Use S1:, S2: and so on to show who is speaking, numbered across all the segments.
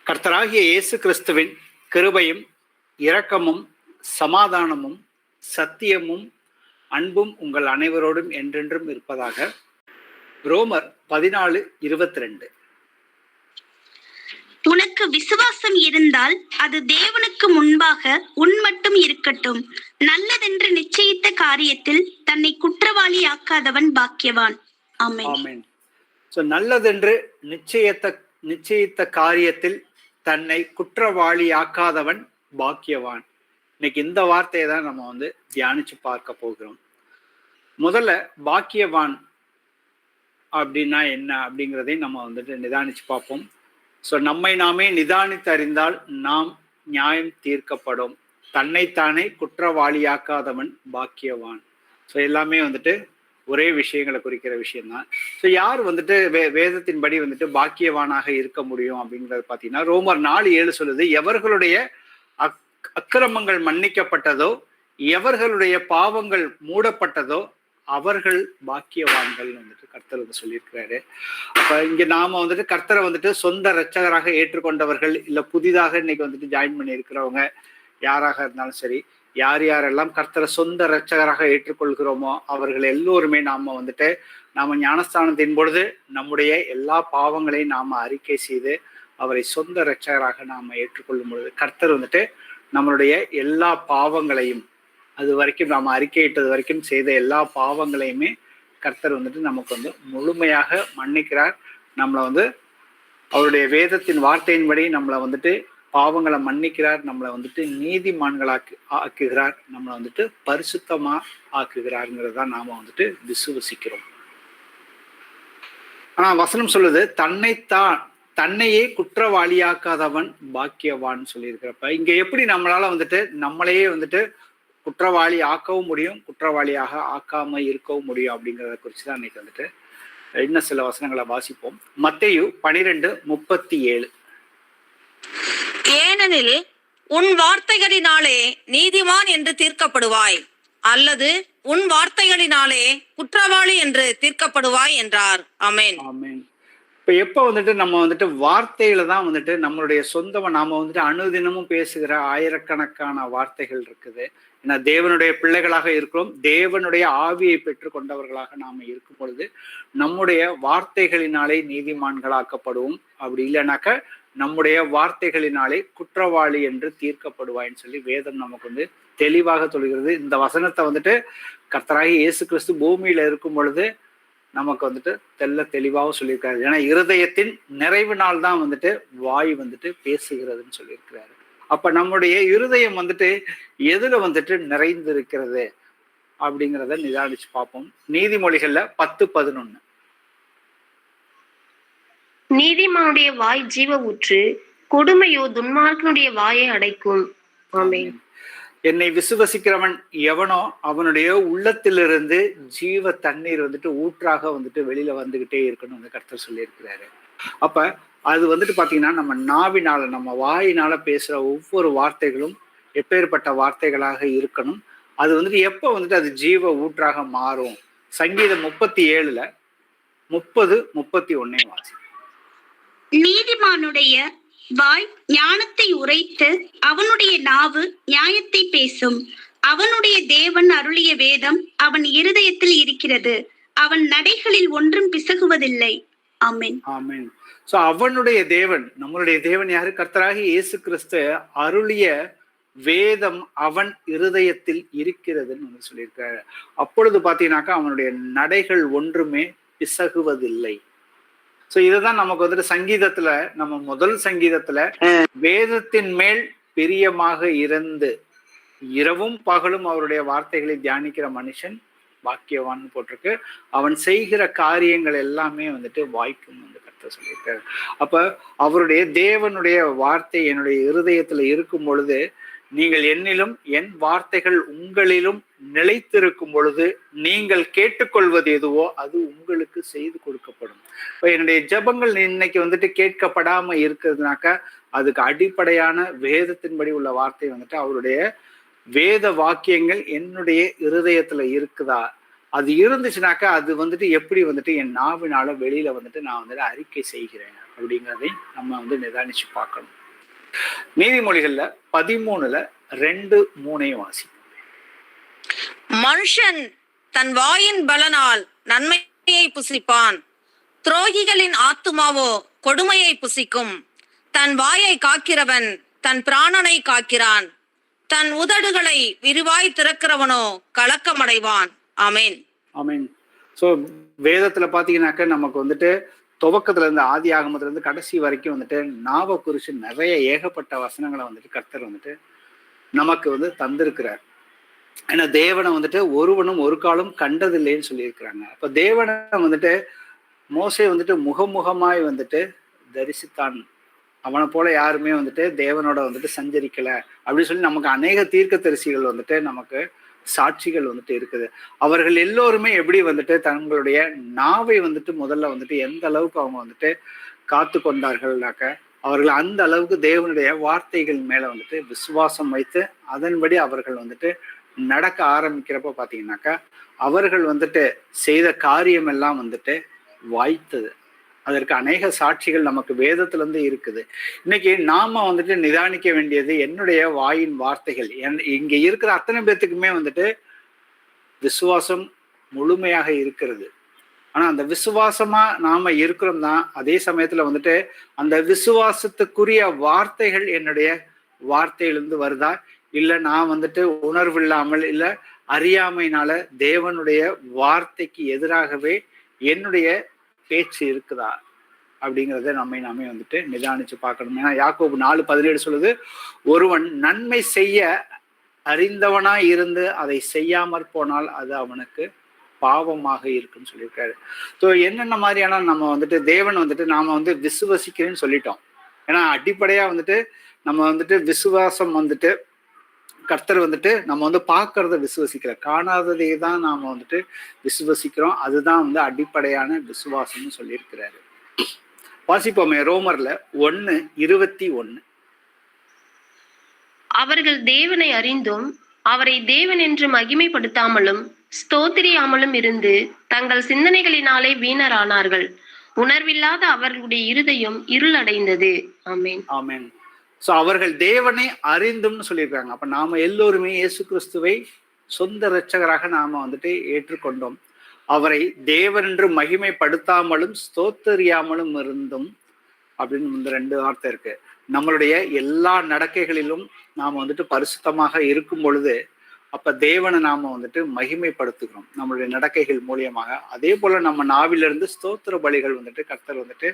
S1: கர்த்தராகிய இயேசு கிறிஸ்துவின் கிருபையும் இரக்கமும் சமாதானமும் சத்தியமும் அன்பும் உங்கள் அனைவரோடும் என்றென்றும் இருப்பதாக. ரோமர் 14:22.
S2: உனக்கு விசுவாசம் இருந்தால் அது தேவனுக்கு முன்பாக உன் மட்டும் இருக்கட்டும். நல்லதென்று நிச்சயித்த காரியத்தில் தன்னை குற்றவாளி ஆக்காதவன் பாக்கியவான்.
S1: ஆமென். நல்லதென்று நிச்சயித்த காரியத்தில் தன்னை குற்றவாளி ஆக்காதவன் பாக்கியவான். இன்னைக்கு இந்த வார்த்தையை தான் நம்ம தியானிச்சு பார்க்க போகிறோம். முதல்ல பாக்கியவான் அப்படின்னா என்ன அப்படிங்கிறதை நம்ம நிதானிச்சு பார்ப்போம். நம்மை நாமே நிதானித்து அறிந்தால் நாம் நியாயம் தீர்க்கப்படும். தன்னைத்தானே குற்றவாளியாக்காதவன் பாக்கியவான். எல்லாமே ஒரே விஷயங்களை குறிக்கிற விஷயம்தான். யார் வேதத்தின்படி பாக்கியவானாக இருக்க முடியும் அப்படிங்கிறது பார்த்தீங்கன்னா, ரோமர் 4:7 சொல்லுது, எவர்களுடைய அக்கிரமங்கள் மன்னிக்கப்பட்டதோ, எவர்களுடைய பாவங்கள் மூடப்பட்டதோ அவர்கள் பாக்கியவான்கள் கர்த்தர் சொல்லியிருக்கிறாரு. அப்ப இங்க நாம கர்த்தரை சொந்த இரட்சகராக ஏற்றுக்கொண்டவர்கள், இல்ல புதிதாக இன்னைக்கு ஜாயின் பண்ணி இருக்கிறவங்க யாராக இருந்தாலும் சரி, யார் யாரெல்லாம் கர்த்தரை சொந்த இரட்சகராக ஏற்றுக்கொள்கிறோமோ அவர்கள் எல்லோருமே நாம ஞானஸ்தானத்தின் பொழுது நம்முடைய எல்லா பாவங்களையும் நாம அறிக்கை செய்து அவரை சொந்த இரட்சகராக நாம ஏற்றுக்கொள்ளும் பொழுது கர்த்தர் நம்மளுடைய எல்லா பாவங்களையும், அது வரைக்கும் நாம அறிக்கையிட்டது வரைக்கும் செய்த எல்லா பாவங்களையுமே கர்த்தர் நமக்கு முழுமையாக மன்னிக்கிறார். நம்மளை அவருடைய வேதத்தின் வார்த்தையின்படி நம்மளை பாவங்களை மன்னிக்கிறார். நம்மளை நீதிமான்களாக்கி ஆக்குகிறார். நம்மளை பரிசுத்தமா ஆக்குகிறாருங்கிறதான் நாம விசுவசிக்கிறோம். ஆனா வசனம் சொல்லுது, தன்னையே குற்றவாளியாக்காதவன் பாக்கியவான் சொல்லியிருக்கிறப்ப இங்க எப்படி நம்மளால நம்மளையே குற்றவாளி ஆக்கவும் முடியும், குற்றவாளியாக ஆக்காம இருக்கவும் முடியும் அப்படிங்கிறத குறிச்சுதான் இன்னைக்கு இன்னும் சில வசனங்களை வாசிப்போம். மத்தேயு 12:37.
S3: ஏனெனில் உன் வார்த்தைகளினாலே நீதிமான் என்று தீர்க்கப்படுவாய், அல்லது உன் வார்த்தைகளினாலே குற்றவாளி என்று தீர்க்கப்படுவாய் என்றார். ஆமென்.
S1: ஆமென். இப்ப எப்ப நம்ம வார்த்தையில தான் நம்மளுடைய சொந்தமா நாம அனுதினமும் பேசுகிற ஆயிரக்கணக்கான வார்த்தைகள் இருக்குது. ஏன்னா தேவனுடைய பிள்ளைகளாக இருக்கிறோம். தேவனுடைய ஆவியை பெற்று கொண்டவர்களாக நாம இருக்கும் பொழுது நம்முடைய வார்த்தைகளினாலே நீதிமான்களாக்கப்படுவோம். அப்படி இல்லைனாக்க நம்முடைய வார்த்தைகளினாலே குற்றவாளி என்று தீர்க்கப்படுவாயின்னு சொல்லி வேதம் நமக்கு தெளிவாக சொல்கிறது. இந்த வசனத்தை கர்த்தராகிய இயேசு கிறிஸ்து பூமியில இருக்கும் பொழுது நமக்கு தெளிவாக சொல்லியிருக்காரு. ஏன்னா இருதயத்தின் நிறைவினால் தான் வாய் பேசுகிறதுன்னு சொல்லியிருக்கிறாரு. அப்ப நம்முடைய இருதயம் எதுல நிறைந்து இருக்கிறது அப்படிங்கிறத நிதானிச்சு பார்ப்போம். நீதிமொழிகள்ல 10:11.
S4: நீதிமானுடைய வாய் ஜீவ ஊற்று, கொடுமையோ துன்மார்க்கனுடைய வாயை அடைக்கும். ஆமென்.
S1: என்னை விசுவசிக்கிறவன் எவனோ அவனுடைய உள்ளத்திலிருந்து ஜீவ தண்ணீர் ஊற்றாக வெளியில வந்துகிட்டே இருக்கணும்னு கர்த்தர் சொல்லியிருக்கிறாரு. அப்ப அது பாத்தீங்கன்னா நம்ம நாவினால, நம்ம வாயினால பேசுற ஒவ்வொரு வார்த்தைகளும் எப்பேற்பட்ட வார்த்தைகளாக இருக்கணும். அது எப்ப அது ஜீவ ஊற்றாக மாறும். சங்கீதம் 37:30, 30-31 வாசி.
S2: நீதிமானுடைய வாய் ஞானத்தை உரைத்து அவனுடைய நாவு நியாயத்தை பேசும். அவனுடைய தேவன் அருளிய வேதம் அவன் இருதயத்தில் இருக்கிறது. அவன் நடைகளில் ஒன்றும் பிசகுவதில்லை. ஆமென்.
S1: ஆமென். அவனுடைய தேவன், நம்மளுடைய தேவன் யாரு? கர்த்தராகிய இயேசு கிறிஸ்து அருளிய வேதம் அவன் இருதயத்தில் இருக்கிறதுன்னு சொல்லியிருக்காரு. அப்பொழுது பாத்தீங்கன்னாக்கா அவனுடைய நடைகள் ஒன்றுமே பிசகுவதில்லை. இதுதான் நமக்கு சங்கீதத்துல, நம்ம முதல் சங்கீதத்துல வேதத்தின் மேல் பிரியமாக இருந்து இரவும் பகலும் அவருடைய வார்த்தைகளை தியானிக்கிற மனுஷன் பாக்கியவான் போட்டிருக்கு. அவன் செய்கிற காரியங்கள் எல்லாமே வாய்க்கும் கர்த்தர் சொல்லியிருக்காரு. அப்ப அவருடைய தேவனுடைய வார்த்தை என்னுடைய இருதயத்துல இருக்கும் பொழுது, நீங்கள் என்னிலும் என் வார்த்தைகள் உங்களிலும் நிலைத்திருக்கும் பொழுது நீங்கள் கேட்டுக்கொள்வது எதுவோ அது உங்களுக்கு செய்து கொடுக்கப்படும். இப்ப என்னுடைய ஜெபங்கள் இன்னைக்கு கேட்கப்படாம இருக்கிறதுனாக்கா அதுக்கு அடிப்படையான வேதத்தின்படி உள்ள வார்த்தை அவருடைய வேத வாக்கியங்கள் என்னுடைய இருதயத்துல இருக்குதா? அது இருந்துச்சுனாக்கா அது எப்படி என் நாவினால வெளியில நான் அறிக்கை செய்கிறேன் அப்படிங்கிறதை நம்ம நிதானிச்சு பார்க்கணும். நீதிமொழிகள்ல 13:2-3 வாசி.
S3: மனுஷன் தன் வாயின் பலனால் நன்மையை புசிப்பான், துரோகிகளின் ஆத்துமாவோ கொடுமையை புசிக்கும். தன் வாயை காக்கிறவன் தன் பிராணனை காக்கிறான், தன் உதடுகளை விரிவாய் திறக்கிறவனோ கலக்கமடைவான். ஆமென்.
S1: ஆமென். ஸோ வேதத்துல பாத்தீங்கன்னாக்க நமக்கு வந்துட்டு துவக்கத்துல இருந்து ஆதி ஆகமத்துல இருந்து கடைசி வரைக்கும் வந்துட்டு நாவை குறிச்சு நிறைய ஏகப்பட்ட வசனங்களை வந்துட்டு கர்த்தர் வந்துட்டு நமக்கு வந்து தந்திருக்கிறார். ஏன்னா தேவனை வந்துட்டு ஒருவனும் ஒரு காலம் கண்டதில்லைன்னு சொல்லியிருக்கிறாங்க. அப்ப தேவனை வந்துட்டு மோசே வந்துட்டு முகமுகமாய் வந்துட்டு தரிசித்தான், அவனை போல யாருமே வந்துட்டு தேவனோட வந்துட்டு சஞ்சரிக்கல அப்படின்னு சொல்லி நமக்கு அநேக தீர்க்கதரிசிகள் வந்துட்டு நமக்கு சாட்சிகள் வந்துட்டு இருக்குது. அவர்கள் எல்லோருமே எப்படி வந்துட்டு தங்களுடைய நாவை வந்துட்டு முதல்ல வந்துட்டு எந்த அளவுக்கு அவங்க வந்துட்டு காத்து கொண்டார்கள்னாக்க, அவர்கள் அந்த அளவுக்கு தேவனுடைய வார்த்தைகள் மேல வந்துட்டு விசுவாசம் வைத்து அதன்படி அவர்கள் வந்துட்டு நடக்க ஆரம்பிக்கிறப்ப பாத்தீங்கன்னாக்கா அவர்கள் வந்துட்டு செய்த காரியம் எல்லாம் வந்துட்டு வாய்த்தது. அதற்கு அநேக சாட்சிகள் நமக்கு வேதத்துல இருந்து இருக்குது. இன்னைக்கு நாம வந்துட்டு நிதானிக்க வேண்டியது என்னுடைய வாயின் வார்த்தைகள். இங்க இருக்கிற அத்தனை பேத்துக்குமே வந்துட்டு விசுவாசம் முழுமையாக இருக்கிறது. ஆனா அந்த விசுவாசமா நாம இருக்கிறோம் தான். அதே சமயத்துல வந்துட்டு அந்த விசுவாசத்துக்குரிய வார்த்தைகள் என்னுடைய வார்த்தையிலிருந்து வருதா, இல்ல நான் வந்துட்டு உணர்வு இல்லாமல் இல்ல அறியாமையினால தேவனுடைய வார்த்தைக்கு எதிராகவே என்னுடைய பேச்சு இருக்குதா அப்படிங்கிறத நாமே வந்துட்டு நிதானிச்சு பார்க்கணும். ஏன்னா யாக்கோபு 4:17 சொல்லுது, ஒருவன் நன்மை செய்ய அறிந்தவனா இருந்து அதை செய்யாமற் போனால் அது அவனுக்கு பாவமாக இருக்குன்னு சொல்லியிருக்காரு. ஸோ என்னென்ன மாதிரியான நம்ம வந்துட்டு தேவன் வந்துட்டு நாம வந்து விசுவசிக்கிறேன்னு சொல்லிட்டோம். ஏன்னா அடிப்படையா வந்துட்டு நம்ம வந்துட்டு விசுவாசம் வந்துட்டு கர்த்தர் வந்துட்டு நம்ம வந்து பார்க்கறத விசுவசிக்கிற, காணாததை தான் நாம வந்துட்டு விசுவசிக்கிறோம். அதுதான் வந்து அடிப்படையான விசுவாசம்னு சொல்லியிருக்கிறாரு. வாசிப்போமே ரோமர்ல 1:21.
S4: அவர்கள் தேவனை அறிந்தும் அவரை தேவன் என்று மகிமைப்படுத்தாமலும் ஸ்தோத்திரியாமலும் இருந்து தங்கள் சிந்தனைகளினாலே வீணரானார்கள். உணர்வில்லாத அவர்களுடைய இருதயம் இருளடைந்தது. ஆமென்.
S1: ஆமென். ஸோ அவர்கள் தேவனை அறிந்தும்னு சொல்லியிருக்காங்க. அப்ப நாம எல்லோருமே இயேசு கிறிஸ்துவை சொந்த இரட்சகராக நாம வந்துட்டு ஏற்றுக்கொண்டோம். அவரை தேவன் என்று மகிமைப்படுத்தாமலும் ஸ்தோத்தரியாமலும் இருந்தும் அப்படின்னு இந்த 2 வார்த்தை இருக்கு. நம்மளுடைய எல்லா நடக்கைகளிலும் நாம வந்துட்டு பரிசுத்தமாக இருக்கும் பொழுது அப்ப தேவனை நாம வந்துட்டு மகிமைப்படுத்துகிறோம் நம்மளுடைய நடக்கைகள் மூலியமாக. அதே போல நம்ம நாவிலிருந்து ஸ்தோத்திர பலிகள் வந்துட்டு கர்த்தர் வந்துட்டு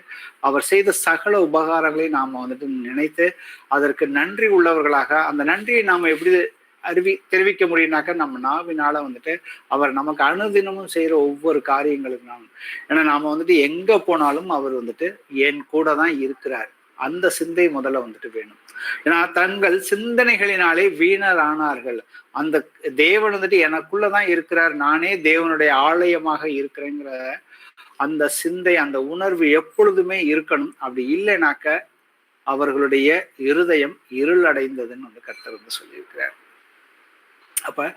S1: அவர் செய்த சகல உபகாரங்களை நாம வந்துட்டு நினைத்து அதற்கு நன்றி உள்ளவர்களாக, அந்த நன்றியை நாம எப்படி தெரிவிக்க முடியும்னாக்க நம்ம நாவினால வந்துட்டு அவர் நமக்கு அனுதினமும் செய்யற ஒவ்வொரு காரியங்களுக்கு ஏன்னா நாம வந்துட்டு எங்க போனாலும் அவர் வந்துட்டு என் கூட தான் இருக்கிறார், அந்த சிந்தை முதல்ல வந்துட்டு வேணும். ஏன்னா தங்கள் சிந்தனைகளினாலே வீணரானார்கள். அந்த தேவன் வந்துட்டு எனக்குள்ளதான் இருக்கிறார், நானே தேவனுடைய ஆலயமாக இருக்கிறேங்கிற அந்த சிந்தை, அந்த உணர்வு எப்பொழுதுமே இருக்கணும். அப்படி இல்லைனாக்க அவர்களுடைய இருதயம் இருள் அடைந்ததுன்னு வந்து கர்த்தர் வந்து சொல்லியிருக்கிறார். அப்ப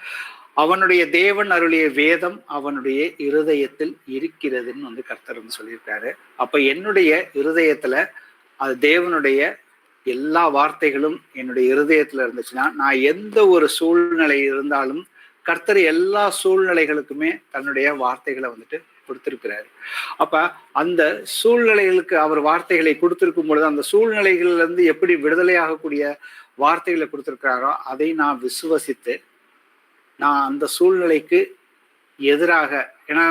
S1: அவனுடைய தேவன் அருளிய வேதம் அவனுடைய இருதயத்தில் இருக்கிறதுன்னு வந்து கர்த்தர் வந்து சொல்லியிருக்காரு. அப்ப என்னுடைய இருதயத்துல அது தேவனுடைய எல்லா வார்த்தைகளும் என்னுடைய இருதயத்துல இருந்துச்சுன்னா நான் எந்த ஒரு சூழ்நிலை இருந்தாலும் கர்த்தர் எல்லா சூழ்நிலைகளுக்குமே தன்னுடைய வார்த்தைகளை வந்துட்டு கொடுத்திருக்கிறாரு. அப்ப அந்த சூழ்நிலைகளுக்கு அவர் வார்த்தைகளை கொடுத்திருக்கும் பொழுது அந்த சூழ்நிலைகள்ல இருந்து எப்படி விடுதலையாகக்கூடிய வார்த்தைகளை கொடுத்திருக்கிறாரோ அதை நான் விசுவசித்து நான் அந்த சூழ்நிலைக்கு எதிராக, ஏன்னா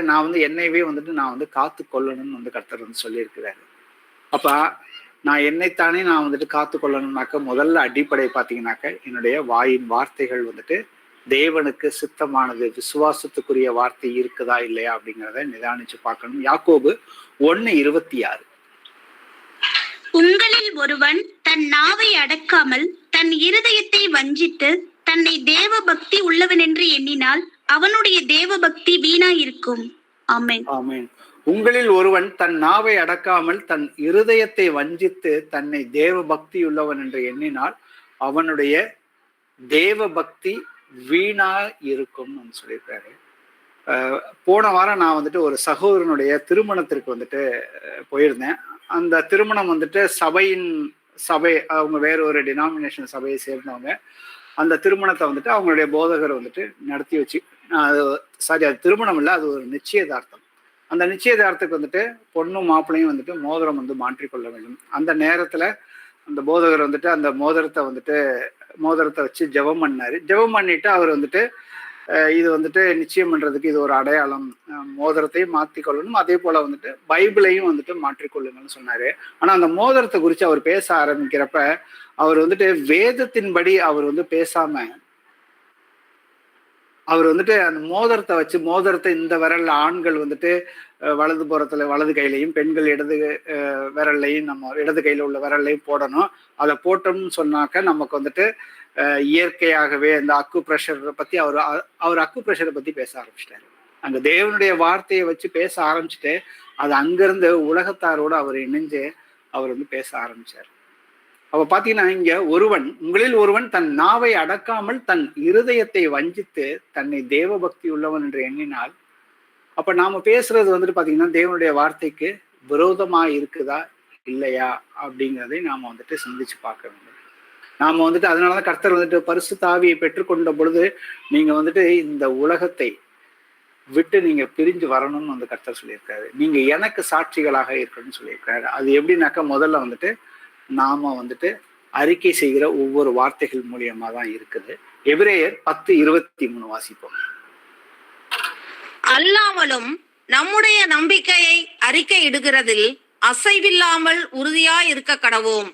S1: நான் வந்து என்னையவே வந்துட்டு நான் வந்து காத்து கொள்ளணும்னு வந்து கர்த்தர் வந்து சொல்லியிருக்கிறாரு. அப்ப நான் என்னைத்தானே நான் வந்துட்டு காத்து கொள்ளணும்னாக்க முதல்ல அடிப்படை பார்த்தீங்கன்னாக்க என்னுடைய வாயின் வார்த்தைகள் வந்துட்டு தேவனுக்கு சித்தமானது, விசுவாசத்துக்குரிய வார்த்தை இருக்குதா இல்லையா அப்படிங்கிறத நிதானிச்சு பார்க்கணும். யாக்கோபு 1:26.
S2: உங்களில் ஒருவன் தன் நாவை அடக்காமல் தன் இருதயத்தை வஞ்சித்து தன்னை தேவ பக்தி உள்ளவன் என்று எண்ணினால் அவனுடைய தேவ பக்தி வீணாயிருக்கும். ஆமென்.
S1: ஆமென். உங்களில் ஒருவன் தன் நாவை அடக்காமல் தன் இருதயத்தை வஞ்சித்து தன்னை தேவ பக்தி உள்ளவன் என்று எண்ணினால் அவனுடைய தேவ பக்தி வீணா இருக்கும் சொல்லியிருக்காரு. போன வாரம் நான் வந்துட்டு ஒரு சகோதரனுடைய திருமணத்திற்கு வந்துட்டு போயிருந்தேன். அந்த திருமணம் வந்துட்டு சபை, அவங்க வேற ஒரு டினாமினேஷன் சபையை சேர்ந்தவங்க. அந்த திருமணத்தை வந்துட்டு அவங்களுடைய போதகர் வந்துட்டு நடத்தி வச்சு, சாரி, அது திருமணம் இல்லை, அது ஒரு நிச்சயதார்த்தம். அந்த நிச்சயதார்த்தத்துக்கு வந்துட்டு பொண்ணும் மாப்பிள்ளையும் வந்துட்டு மோதிரம் வந்து மாற்றிக்கொள்ள வேண்டும். அந்த நேரத்துல அந்த போதகர் வந்துட்டு அந்த மோதிரத்தை வச்சு ஜெபம் பண்ணாரு. ஜெபம் பண்ணிட்டு அவர் வந்துட்டு இது வந்துட்டு நிச்சயம் பண்றதுக்கு இது ஒரு அடையாளம், மோதிரத்தையும் மாற்றிக்கொள்ளணும், அதே போல வந்துட்டு பைபிளையும் வந்துட்டு மாற்றிக்கொள்ளுங்கன்னு சொன்னாரு. ஆனா அந்த மோதிரத்தை குறித்து அவர் பேச ஆரம்பிக்கிறப்ப அவர் வந்துட்டு வேதத்தின்படி அவர் வந்து பேசாம, அவர் வந்துட்டு அந்த மோதிரத்தை வச்சு, மோதிரத்தை இந்த விரல்ல ஆண்கள் வந்துட்டு வலது புறத்துல வலது கையிலையும், பெண்கள் இடது விரல்லையும், நம்ம இடது கையில உள்ள விரல்லையும் போடணும். அதை போட்டோம்னு சொன்னாக்க நமக்கு வந்துட்டு இயற்கையாகவே இந்த அக்கு பிரஷரை பத்தி அவர் அக்கு பிரஷரை பத்தி பேச ஆரம்பிச்சிட்டாரு. அங்க தேவனுடைய வார்த்தையை வச்சு பேச ஆரம்பிச்சுட்டு அது அங்கிருந்து உலகத்தாரோடு அவர் இணைஞ்சு அவர் வந்து பேச ஆரம்பிச்சார். அப்ப பாத்தீங்கன்னா, இங்க உங்களில் ஒருவன் தன் நாவை அடக்காமல் தன் இருதயத்தை வஞ்சித்து தன்னை தேவ பக்தி உள்ளவன் என்று எண்ணினால், அப்ப நாம பேசுறது வந்துட்டு பாத்தீங்கன்னா தேவனுடைய வார்த்தைக்கு விரோதமா இருக்குதா இல்லையா அப்படிங்கிறதை நாம வந்துட்டு சிந்திச்சு பார்க்க வேண்டும். நாம வந்துட்டு அதனாலதான் கர்த்தர் வந்துட்டு பரிசுத்த ஆவியை பெற்றுக்கொண்ட பொழுது நீங்க வந்துட்டு இந்த உலகத்தை விட்டு நீங்க பிரிஞ்சு வரணும்னு வந்து கர்த்தர் சொல்லியிருக்காரு. நீங்க எனக்கு சாட்சிகளாக இருக்கணும்னு சொல்லியிருக்காரு. அது எப்படின்னாக்கா, முதல்ல வந்துட்டு நாம வந்துட்டு அறிக்கை செய்கிற ஒவ்வொரு வார்த்தைகள் மூலியமா தான் இருக்குது. எபிரேயர் 10:23 வாசிப்போம்.
S3: அல்லாமலும் நம்முடைய நம்பிக்கையை அறிக்கை இடுகிறதில் அசைவில்லாமல் உறுதியாய் இருக்க கடவோம்.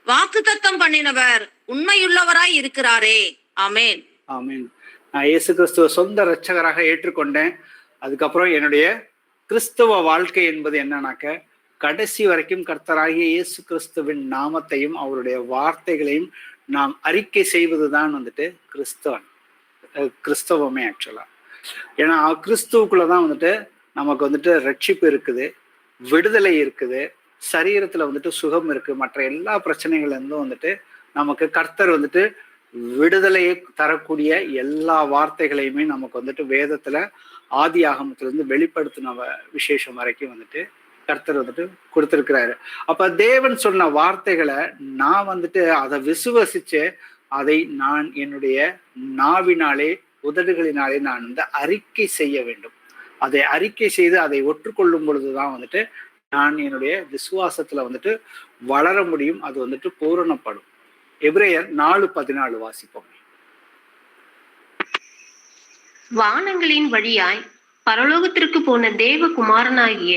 S3: வாக்குத்தத்தம் பண்ணினவர் உண்மையுள்ளவராய் இருக்கிறாரே. ஆமேன்.
S1: ஆமேன். நான் இயேசு கிறிஸ்துவ சொந்த இரட்சகராக ஏற்றுக்கொண்டேன். அதுக்கப்புறம் என்னுடைய கிறிஸ்துவ வாழ்க்கை என்பது என்னன்னாக்க, கடைசி வரைக்கும் கர்த்தராகிய இயேசு கிறிஸ்துவின் நாமத்தையும் அவருடைய வார்த்தைகளையும் நாம் அறிக்கை செய்வதுதான் வந்துட்டு கிறிஸ்தவமே ஆக்சுவலா. ஏன்னா கிறிஸ்துவுக்குள்ளதான் வந்துட்டு நமக்கு வந்துட்டு ரட்சிப்பு இருக்குது, விடுதலை இருக்குது, சரீரத்துல வந்துட்டு சுகம் இருக்கு. மற்ற எல்லா பிரச்சனைகள்ல இருந்தும் வந்துட்டு நமக்கு கர்த்தர் வந்துட்டு விடுதலையை தரக்கூடிய எல்லா வார்த்தைகளையுமே நமக்கு வந்துட்டு வேதத்துல ஆதி ஆகமத்திலிருந்து வெளிப்படுத்தின விசேஷம் வரைக்கும் வந்துட்டு கர்த்தர் வந்துட்டு கொடுத்திருக்கிறாரு. அப்ப தேவன் சொன்ன வார்த்தைகளை நான் வந்துட்டு அதை விசுவசிச்சு அதை நான் என்னுடைய நாவினாலே உதடுகளினாலே நான் வந்து அறிக்கை செய்ய வேண்டும். அதை அறிக்கை செய்து அதை ஒற்றுக்கொள்ளும் பொழுதுதான் வந்துட்டு நான் என்னுடைய விசுவாசத்துல வந்துட்டு வளர முடியும். அது வந்துட்டு பூரணப்படும். எபிரேயர் 4:14 வாசிப்போம்.
S4: வானங்களின் வழியாய் பரலோகத்திற்கு போன தேவ குமாரனாகிய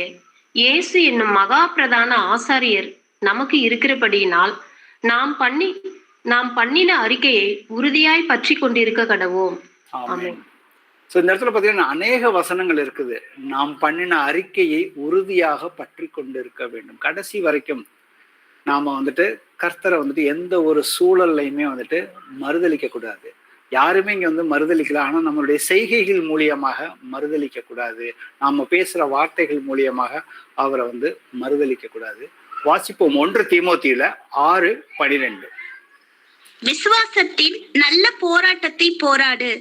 S4: இயேசு என்னும் மகா பிரதான ஆசாரியர் நமக்கு இருக்கிறபடியினால் நாம் பண்ணின அறிக்கையை உறுதியாய் பற்றி கொண்டிருக்க கடவோம். ஆமென்.
S1: இந்த இடத்துல பாத்தீங்கன்னா அநேக வசனங்கள் இருக்குது. நாம் பண்ணின அறிக்கையை உறுதியாக பற்றி கொண்டு இருக்க வேண்டும். கடைசி வரைக்கும் நாம வந்துட்டு கர்த்தரை வந்துட்டு எந்த ஒரு சூழல்லையுமே வந்துட்டு மறுதளிக்க கூடாது. யாருமே இங்க வந்து மறுதளிக்கல. ஆனா நம்மளுடைய செய்கைகள் மூலியமாக மறுதளிக்க கூடாது. நாம பேசுற வார்த்தைகள் மூலியமாக அவரை வந்து மறுதளிக்க கூடாது. வாசிப்போம் 1 தீமோத்தேயுல 6:12.
S2: விசுவாசத்தில் நல்ல போராட்டத்தை போராடு,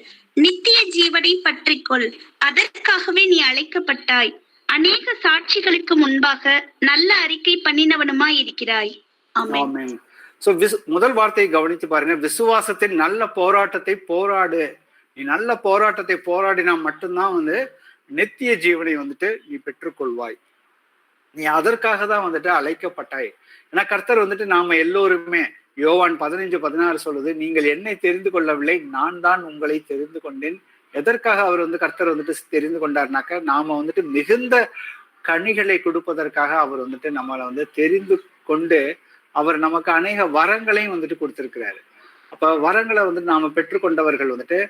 S2: நித்திய ஜீவனை பற்றிக்கொள், அதற்காகவே நீ அழைக்கப்பட்டாய், அநேக சாட்சிகளுக்கு முன்பாக நல்ல அறிக்கை பண்ணினவனுமாய் இருக்கிறாய். ஆமென்.
S1: சோ முதல் வார்த்தையை கவனித்து பாருங்க. விசுவாசத்தின் நல்ல போராட்டத்தை போராடு. நீ நல்ல போராட்டத்தை போராடினா மட்டும்தான் வந்து நித்திய ஜீவனை வந்துட்டு நீ பெற்றுக்கொள்வாய். நீ அதற்காக தான் வந்துட்டு அழைக்கப்பட்டாய். ஏன்னா கர்த்தர் வந்துட்டு நாம எல்லோருமே, யோவான் 15:16 சொல்லுது, நீங்கள் என்னை தெரிந்து கொள்ளவில்லை, நான் தான் உங்களை தெரிந்து கொண்டேன். எதற்காக அவர் வந்து கர்த்தர் வந்துட்டு தெரிந்து கொண்டார்னாக்க, நாம வந்துட்டு மிகுந்த கனிகளை கொடுப்பதற்காக அவர் வந்துட்டு நம்மளை வந்து தெரிந்து கொண்டு அவர் நமக்கு அநேக வரங்களையும் வந்துட்டு கொடுத்திருக்கிறாரு. அப்ப வரங்களை வந்துட்டு நாம பெற்றுக்கொண்டவர்கள் வந்துட்டு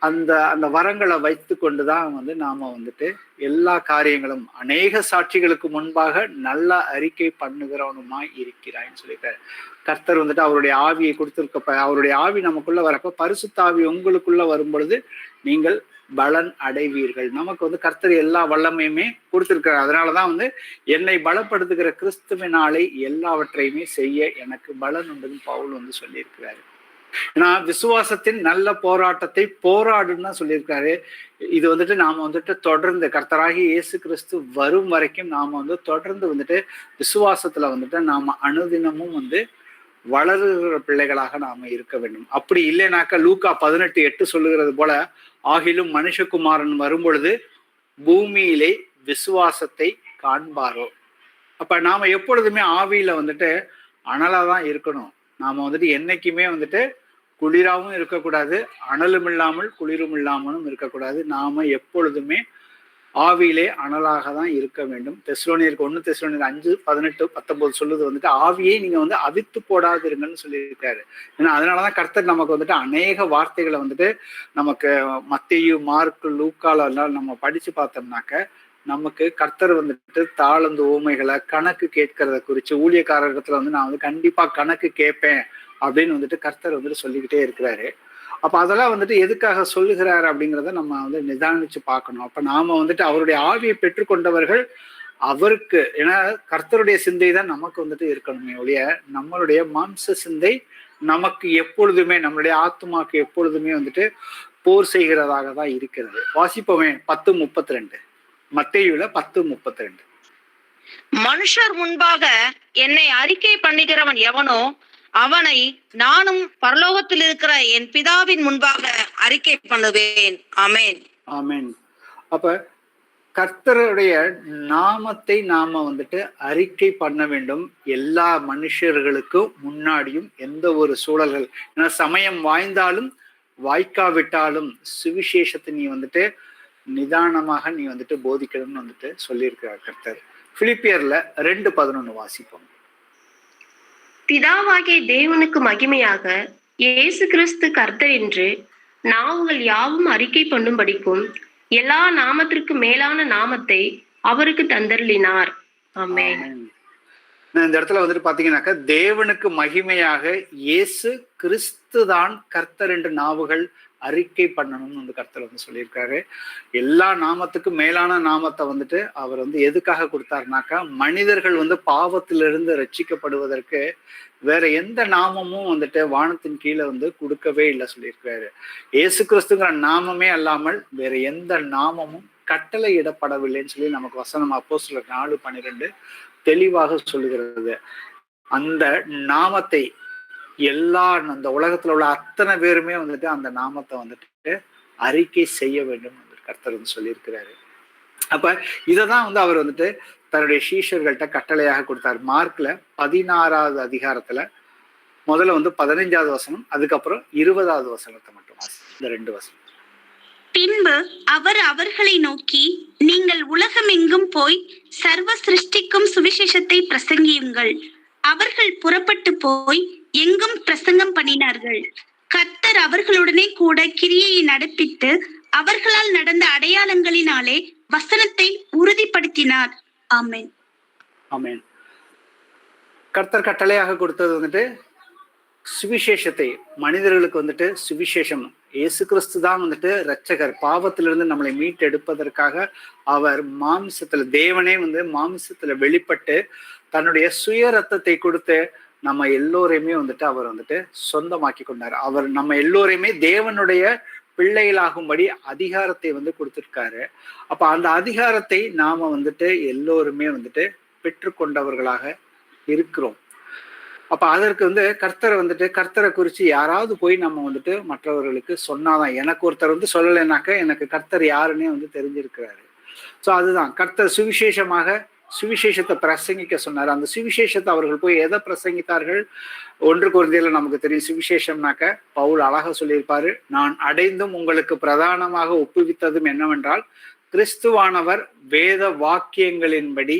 S1: அந்த வரங்களை வைத்து கொண்டுதான் வந்து நாம வந்துட்டு எல்லா காரியங்களும் அநேக சாட்சிகளுக்கு முன்பாக நல்ல அறிக்கை பண்ணுகிறவனுமாய் இருக்கிறாய்ன்னு சொல்லியிருக்காரு. கர்த்தர் வந்துட்டு அவருடைய ஆவியை கொடுத்திருக்கப்ப, அவருடைய ஆவி நமக்குள்ள வரப்ப, பரிசுத்த ஆவி உங்களுக்குள்ள வரும் பொழுது நீங்கள் பலன் அடைவீர்கள். நமக்கு வந்து கர்த்தர் எல்லா வல்லமையுமே கொடுத்திருக்கிறார். அதனாலதான் வந்து என்னை பலப்படுத்துகிற கிறிஸ்துவினாலே எல்லாவற்றையுமே செய்ய எனக்கு பலன் உண்டுன்னு பவுல் வந்து சொல்லியிருக்கிறாரு. ஏன்னா விசுவாசத்தின் நல்ல போராட்டத்தை போராடுன்னு தான் சொல்லியிருக்காரு. இது வந்துட்டு நாம வந்துட்டு தொடர்ந்து கர்த்தராகி இயேசு கிறிஸ்து வரும் வரைக்கும் நாம வந்து தொடர்ந்து வந்துட்டு விசுவாசத்துல வந்துட்டு நாம அனுதினமும் வந்து வளருகிற பிள்ளைகளாக நாம இருக்க வேண்டும். அப்படி இல்லைனாக்க லூக்கா 18:8 சொல்லுகிறது போல, ஆகிலும் மனுஷகுமாரன் வரும்பொழுது பூமியிலே விசுவாசத்தை காண்பாரோ. அப்ப நாம எப்பொழுதுமே ஆவியில வந்துட்டு அனலாதான் இருக்கணும். நாம வந்துட்டு என்னைக்குமே வந்துட்டு குளிராவும் இருக்கக்கூடாது, அனலும் இல்லாமல் குளிரும் இல்லாமலும் இருக்கக்கூடாது. நாம எப்பொழுதுமே ஆவியிலே அனலாக தான் இருக்க வேண்டும். தெசலோனியருக்கு 1 தெசலோனியர் 5:18-19 சொல்லுது வந்துட்டு ஆவியை நீங்க வந்து அவித்து போடாதிருங்கன்னு சொல்லியிருக்காரு. ஏன்னா அதனாலதான் கர்த்தர் நமக்கு வந்துட்டு அநேக வார்த்தைகளை வந்துட்டு நமக்கு மத்தேயு, மார்க்கு, லூக்கால எல்லாம் நம்ம படிச்சு பார்த்தோம்னாக்க நமக்கு கர்த்தர் வந்துட்டு தாளந்து ஊமைகளை கணக்கு கேட்கறத குறிச்சு ஊழியக்காரர்களிடத்துல வந்து நான் வந்து கண்டிப்பா கணக்கு கேட்பேன் அப்படின்னு வந்துட்டு கர்த்தர் வந்துட்டு சொல்லிக்கிட்டே இருக்கிறாரு. அப்ப அதெல்லாம் வந்துட்டு எதுக்காக சொல்லுகிறாரு அப்படிங்கிறத நம்ம வந்து நிதானிச்சு பார்க்கணும். அப்ப நாம வந்துட்டு அவருடைய ஆவியை பெற்றுக்கொண்டவர்கள் அவருக்கு, ஏன்னா கர்த்தருடைய சிந்தை தான் நமக்கு வந்துட்டு இருக்கணுமே ஒழிய நம்மளுடைய மாம்ச சிந்தை நமக்கு எப்பொழுதுமே, நம்மளுடைய ஆத்மாக்கு எப்பொழுதுமே வந்துட்டு போர் செய்கிறதாக தான் இருக்கிறது. வாசிப்போமே 10:32, மத்தேயுல 10:32.
S3: மனுஷர் முன்பாக என்னை அறிக்கை பண்ணுகிறவன் எவனோ அவனை நானும் பரலோகத்தில் இருக்கிற என் பிதாவின் முன்பாக அறிக்கை பண்ணுவேன். ஆமென்,
S1: ஆமென். அப்ப கர்த்தருடைய நாமத்தை நாம வந்துட்டு அறிக்கை பண்ண வேண்டும் எல்லா மனுஷர்களுக்கும் முன்னாடியும். எந்த ஒரு சூழல்கள், ஏன்னா சமயம் வாய்ந்தாலும் வாய்க்காவிட்டாலும் சுவிசேஷத்தை நீ வந்துட்டு நிதானமாக நீ வந்துட்டு போதிக்கணும்னு வந்துட்டு சொல்லியிருக்கிறார் கர்த்தர். பிலிப்பியர்ல 2:11 வாசிப்போம்.
S4: பிதாவாகிய தேவனுக்கு மகிமையாக இயேசு கிறிஸ்து கர்த்தர் என்று நாவுகள் யாவும் அறிக்கை பண்ணும்படிக்கும் எல்லா நாமத்திற்கு மேலான நாமத்தை அவருக்கு தந்தருளினார். ஆமென்.
S1: இந்த இடத்துல வந்துட்டு பாத்தீங்கன்னாக்கா தேவனுக்கு மகிமையாக இயேசு கிறிஸ்து தான் கர்த்தர் என்று நாவுகள் அறிக்கை பண்ணணும்னு வந்து கர்த்தர் வந்து சொல்லியிருக்காரு. எல்லா நாமத்துக்கும் மேலான நாமத்தை வந்துட்டு அவர் வந்து எதுக்காக கொடுத்தாருனாக்கா மனிதர்கள் வந்து பாவத்திலிருந்து ரட்சிக்கப்படுவதற்கு வேற எந்த நாமமும் வந்துட்டு வானத்தின் கீழே வந்து கொடுக்கவே இல்லை சொல்லியிருக்காரு. இயேசு கிறிஸ்துங்கிற நாமமே அல்லாமல் வேற எந்த நாமமும் கட்டளை இடப்படவில்லைன்னு சொல்லி நமக்கு வசனம் அப்போஸ்தலர் 4:12 தெளிவாக சொல்லுகிறது. அந்த நாமத்தை எல்லா அந்த உலகத்துல உள்ள அத்தனை பேருமே வந்துட்டு அந்த நாமத்தை வந்துட்டு அறிக்கை செய்ய வேண்டும் கர்த்தர் வந்து சொல்லியிருக்கிறாரு. அப்ப இததான் வந்து அவர் வந்துட்டு தன்னுடைய சீஷர்கள்ட்ட கட்டளையாக கொடுத்தார். மார்க்ல 16வது அதிகாரத்துல முதல்ல வந்து 15வது வசனம், அதுக்கப்புறம் 20வது வசனத்தை மட்டும் இந்த 2 வசனம்.
S2: பின்பு அவர் அவர்களை நோக்கி, நீங்கள் உலகமெங்கும் போய் சர்வ சிருஷ்டிக்கும் சுவிசேஷத்தை பிரசங்கியுங்கள். அவர்கள் புறப்பட்டு போய் எங்கும் பிரசங்கம் பண்ணினார்கள். கர்த்தர் அவர்களுடனே கூட கிரியையை நடப்பித்து அவர்களால் நடந்த அடையாளங்களினாலே வசனத்தை உறுதிப்படுத்தினார். ஆமென்,
S1: ஆமென். கர்த்தர் கட்டளையாக கொடுத்தது வந்துட்டு சுவிசேஷத்தை, மனிதர்களுக்கு வந்துட்டு சுவிசேஷம். இயேசு கிறிஸ்து தான் வந்துட்டு இரட்சகர். பாவத்திலிருந்து நம்மளை மீட்டெடுப்பதற்காக அவர் மாம்சத்துல, தேவனே வந்து மாம்சத்துல வெளிப்பட்டு தன்னுடைய சுய ரத்தத்தை கொடுத்து நம்ம எல்லோரையுமே வந்துட்டு அவர் வந்துட்டு சொந்தமாக்கி கொண்டார். அவர் நம்ம எல்லோரையுமே தேவனுடைய பிள்ளைகளாகும்படி அதிகாரத்தை வந்து கொடுத்திருக்காரு. அப்ப அந்த அதிகாரத்தை நாம வந்துட்டு எல்லோருமே வந்துட்டு பெற்றுக்கொண்டவர்களாக இருக்கிறோம். அப்ப அதற்கு வந்து கர்த்தரை குறிச்சு யாராவது போய் நம்ம வந்துட்டு மற்றவர்களுக்கு சொன்னாதான், எனக்கு ஒருத்தர் வந்து சொல்லலைனாக்க எனக்கு கர்த்தர் யாருன்னே வந்து தெரிஞ்சிருக்கிறாரு. சோ அதுதான் கர்த்தர் சுவிசேஷத்தை பிரசங்கிக்க சொன்னார். அந்த சுவிசேஷத்தை அவர்கள் போய் எதை பிரசங்கித்தார்கள்? 1 கொரிந்தியர்ல நமக்கு தெரியும். சுவிசேஷம்னாக்க பவுல் அழகா சொல்லியிருப்பாரு, நான் அடைந்தும் உங்களுக்கு பிரதானமாக ஒப்புவித்ததும் என்னவென்றால் கிறிஸ்துவானவர் வேத வாக்கியங்களின்படி